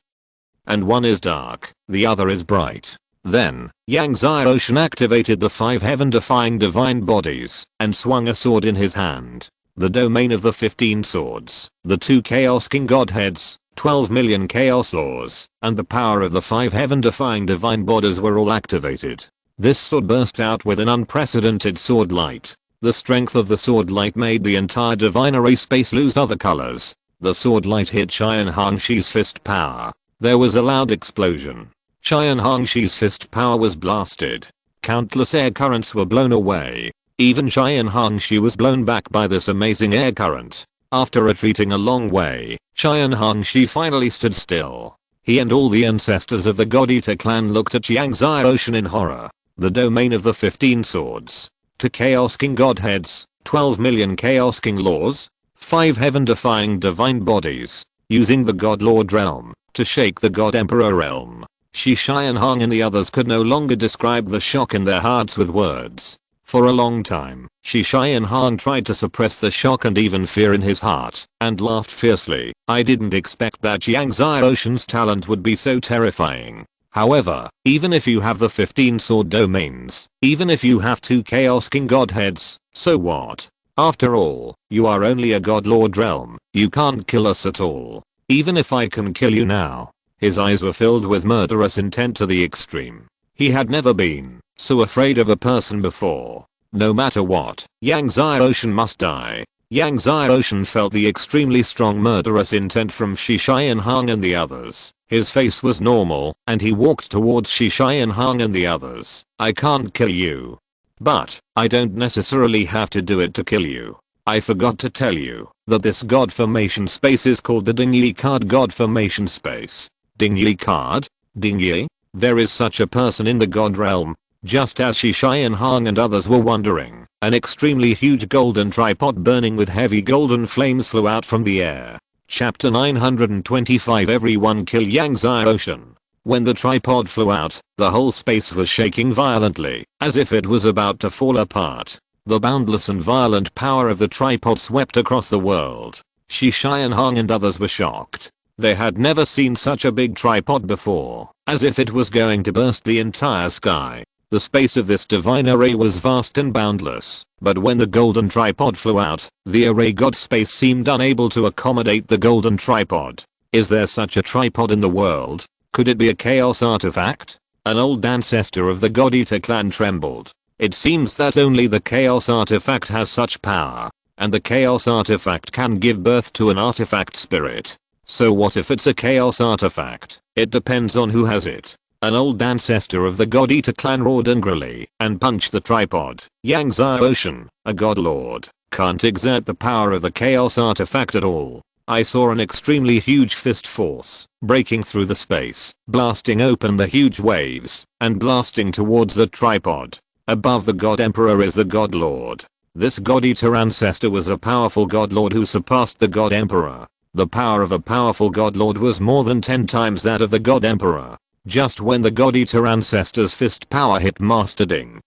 And one is dark, the other is bright. Then, Yang Zai Ocean activated the 5 heaven-defying divine bodies, and swung a sword in his hand. The domain of the 15 swords, the 2 Chaos King godheads, 12 million chaos laws, and the power of the 5 heaven-defying divine bodies were all activated. This sword burst out with an unprecedented sword light. The strength of the sword light made the entire divine array space lose other colors. The sword light hit Shai and Hangxi's fist power. There was a loud explosion. Shai and Hangxi's fist power was blasted. Countless air currents were blown away. Even Shai and Hangxi was blown back by this amazing air current. After retreating a long way, Shai and Hangxi finally stood still. He and all the ancestors of the God Eater clan looked at Yang Zai Ocean in horror. The domain of the 15 swords. To Chaos King godheads, 12 million Chaos King laws, 5 heaven-defying divine bodies, using the God Lord realm, to shake the God Emperor realm. Shai and Hang and the others could no longer describe the shock in their hearts with words. For a long time, Shai and Hang tried to suppress the shock and even fear in his heart, and laughed fiercely. I didn't expect that Yang Zai Ocean's talent would be so terrifying. However, even if you have the 15 sword domains, even if you have 2 Chaos King godheads, so what? After all, you are only a God Lord realm, you can't kill us at all. Even if I can kill you now. His eyes were filled with murderous intent to the extreme. He had never been so afraid of a person before. No matter what, Yang Zai Ocean must die. Yang Zai Ocean felt the extremely strong murderous intent from Shai and Hang and the others. His face was normal, and he walked towards Shai and Hang and the others. I can't kill you. But, I don't necessarily have to do it to kill you. I forgot to tell you that this God formation space is called the Dingyi Card God formation space. Dingyi Card? Dingyi? There is such a person in the God realm. Just as Shai and Hang and others were wondering, an extremely huge golden tripod burning with heavy golden flames flew out from the air. Chapter 925 Everyone kill Yang Zai Ocean. When the tripod flew out, the whole space was shaking violently, as if it was about to fall apart. The boundless and violent power of the tripod swept across the world. Shai and Hang and others were shocked. They had never seen such a big tripod before, as if it was going to burst the entire sky. The space of this divine array was vast and boundless, but when the golden tripod flew out, the array god space seemed unable to accommodate the golden tripod. Is there such a tripod in the world? Could it be a chaos artifact? An old ancestor of the God Eater clan trembled. It seems that only the chaos artifact has such power, and the chaos artifact can give birth to an artifact spirit. So what if it's a chaos artifact? It depends on who has it. An old ancestor of the God Eater clan roared angrily and punched the tripod. Yang Zai Ocean, a god lord, can't exert the power of the chaos artifact at all. I saw an extremely huge fist force breaking through the space, blasting open the huge waves, and blasting towards the tripod. Above the God Emperor is the God Lord. This God Eater ancestor was a powerful God Lord who surpassed the God Emperor. The power of a powerful God Lord was more than 10 times that of the God Emperor. Just when the God Eater ancestor's fist power hit Master Ding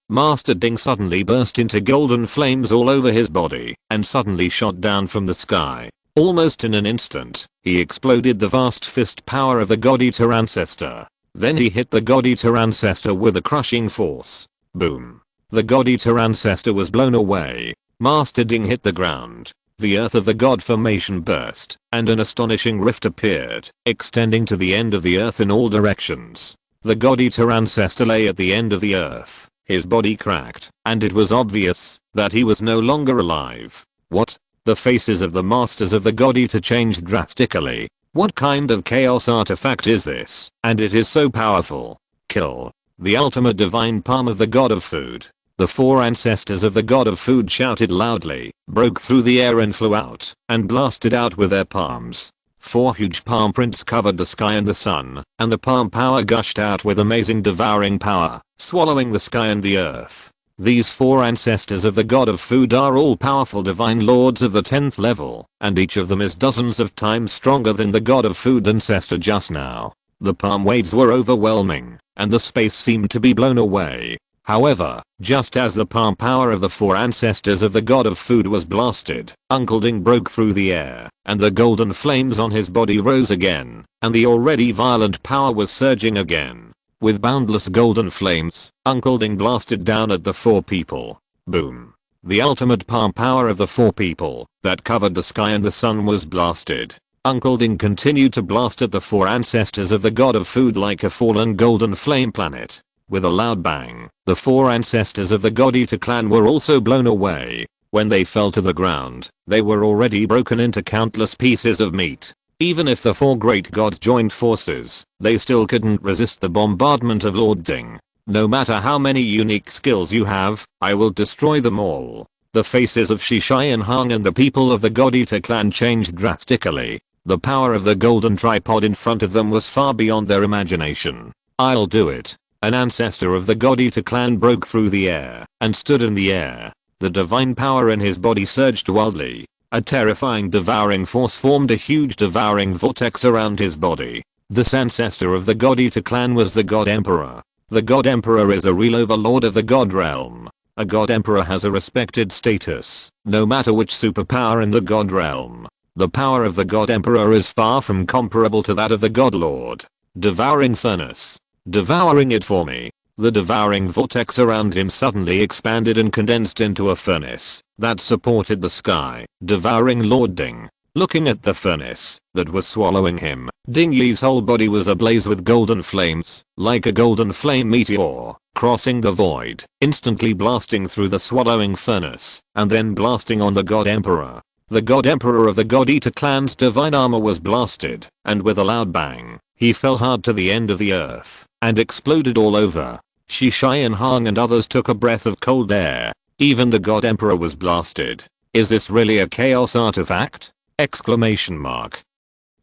suddenly burst into golden flames all over his body and suddenly shot down from the sky. Almost in an instant, he exploded the vast fist power of the God Eater ancestor. Then he hit the God Eater ancestor with a crushing force. Boom. The God Eater ancestor was blown away. Master Ding hit the ground. The earth of the god formation burst, and an astonishing rift appeared, extending to the end of the earth in all directions. The God Eater ancestor lay at the end of the earth. His body cracked, and it was obvious that he was no longer alive. What? The faces of the masters of the God Eater changed drastically. What kind of chaos artifact is this? And it is so powerful. Kill. The ultimate divine palm of the god of food. The The 4 ancestors of the god of food shouted loudly, broke through the air and flew out, and blasted out with their palms. 4 huge palm prints covered the sky and the sun, and the palm power gushed out with amazing devouring power, swallowing the sky and the earth. These 4 ancestors of the god of food are all powerful divine lords of the 10th level, and each of them is dozens of times stronger than the god of food ancestor just now. The palm waves were overwhelming, and the space seemed to be blown away. However, just as the palm power of the 4 ancestors of the god of food was blasted, Uncle Ding broke through the air, and the golden flames on his body rose again, and the already violent power was surging again. With boundless golden flames, Uncle Ding blasted down at the 4 people. Boom. The ultimate palm power of the 4 people that covered the sky and the sun was blasted. Uncle Ding continued to blast at the 4 ancestors of the god of food like a fallen golden flame planet. With a loud bang, the 4 ancestors of the God Eater clan were also blown away. When they fell to the ground, they were already broken into countless pieces of meat. Even if the 4 great gods joined forces, they still couldn't resist the bombardment of Lord Ding. No matter how many unique skills you have, I will destroy them all. The faces of Shishian Hong and the people of the God Eater clan changed drastically. The power of the golden tripod in front of them was far beyond their imagination. I'll do it. An ancestor of the God Eater clan broke through the air and stood in the air. The divine power in his body surged wildly. A terrifying devouring force formed a huge devouring vortex around his body. This ancestor of the God Eater clan was the God Emperor. The God Emperor is a real overlord of the God realm. A God Emperor has a respected status, no matter which superpower in the God realm. The power of the God Emperor is far from comparable to that of the God Lord. Devouring furnace. Devouring it for me. The devouring vortex around him suddenly expanded and condensed into a furnace that supported the sky, devouring Lord Ding. Looking at the furnace that was swallowing him, Ding Yi's whole body was ablaze with golden flames, like a golden flame meteor, crossing the void, instantly blasting through the swallowing furnace, and then blasting on the God Emperor. The God Emperor of the God Eater clan's divine armor was blasted, and with a loud bang, he fell hard to the end of the earth and exploded all over. Shishian Hong and others took a breath of cold air. Even the God Emperor was blasted. Is this really a chaos artifact? Exclamation mark.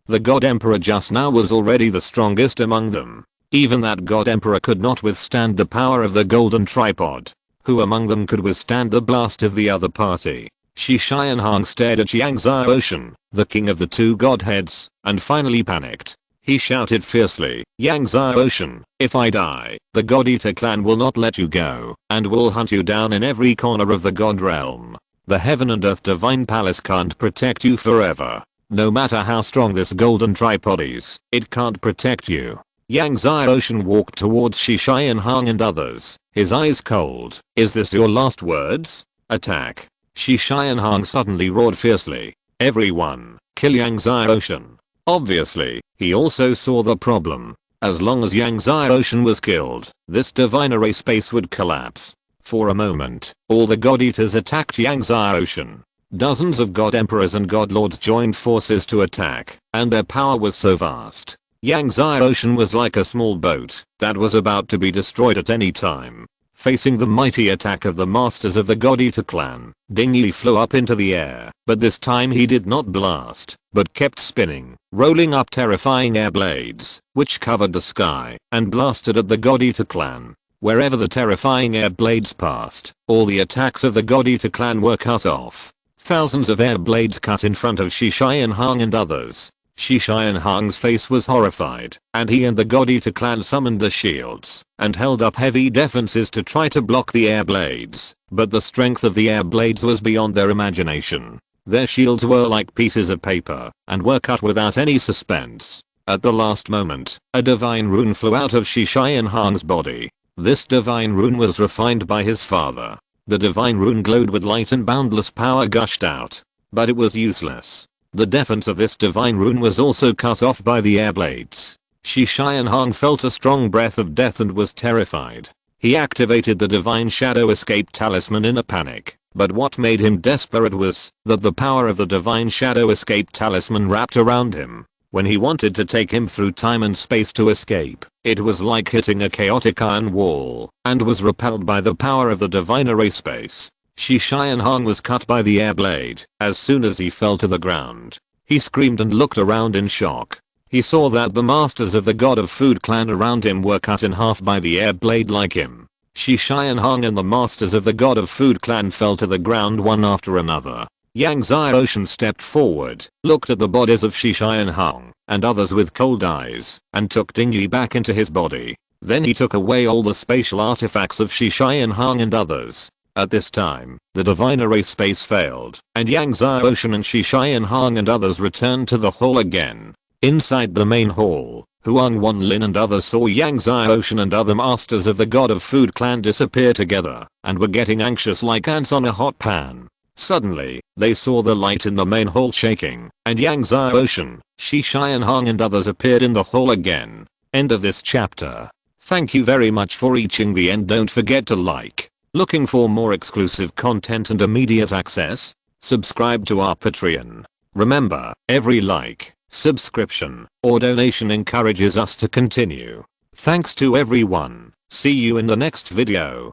The God Emperor just now was already the strongest among them. Even that God Emperor could not withstand the power of the golden tripod. Who among them could withstand the blast of the other party? Shishian Hong stared at Yang Ocean, the king of the 2 godheads, and finally panicked. He shouted fiercely, Yang Ocean, if I die, the God Eater clan will not let you go, and will hunt you down in every corner of the God realm. The heaven and earth divine palace can't protect you forever. No matter how strong this golden tripod is, it can't protect you. Yang Ocean walked towards Shishian Hong and others, his eyes cold. Is this your last words? Attack. Shishian Hong suddenly roared fiercely. Everyone, kill Yang Ocean. Obviously, he also saw the problem. As long as Yang Ocean was killed, this divine array space would collapse. For a moment, all the God Eaters attacked Yang Ocean. Dozens of God Emperors and God Lords joined forces to attack, and their power was so vast. Yang Ocean was like a small boat that was about to be destroyed at any time. Facing the mighty attack of the masters of the God Eater clan, Ding Yi flew up into the air, but this time he did not blast, but kept spinning, rolling up terrifying air blades, which covered the sky, and blasted at the God Eater clan. Wherever the terrifying air blades passed, all the attacks of the God Eater clan were cut off. Thousands of air blades cut in front of Shishian Hong and others. Shishian Hong's face was horrified, and he and the God Eater clan summoned the shields and held up heavy defenses to try to block the air blades, but the strength of the air blades was beyond their imagination. Their shields were like pieces of paper and were cut without any suspense. At the last moment, a divine rune flew out of Shishian Hong's body. This divine rune was refined by his father. The divine rune glowed with light and boundless power gushed out, but it was useless. The defense of this divine rune was also cut off by the air blades. Shishian Hong felt a strong breath of death and was terrified. He activated the divine shadow escape talisman in a panic, but what made him desperate was that the power of the divine shadow escape talisman wrapped around him. When he wanted to take him through time and space to escape, it was like hitting a chaotic iron wall, and was repelled by the power of the divine array space. Shi Xianhong was cut by the air blade as soon as he fell to the ground. He screamed and looked around in shock. He saw that the masters of the God of Food clan around him were cut in half by the air blade like him. Shi Xianhong and the masters of the God of Food clan fell to the ground one after another. Yang Xiaoshan stepped forward, looked at the bodies of Shi Xianhong and others with cold eyes, and took Dingyi back into his body. Then he took away all the spatial artifacts of Shi Xianhong and others. At this time, the divine array space failed, and Yang Xiaoshan and Shi Xianhong and others returned to the hall again. Inside the main hall, Huang Wanlin and others saw Yang Xiaoshan and other masters of the God of Food clan disappear together, and were getting anxious like ants on a hot pan. Suddenly, they saw the light in the main hall shaking, and Yang Xiaoshan, Shi Xianhong and others appeared in the hall again. End of this chapter. Thank you very much for reaching the end. Don't forget to like. Looking for more exclusive content and immediate access? Subscribe to our Patreon. Remember, every like, subscription, or donation encourages us to continue. Thanks to everyone. See you in the next video.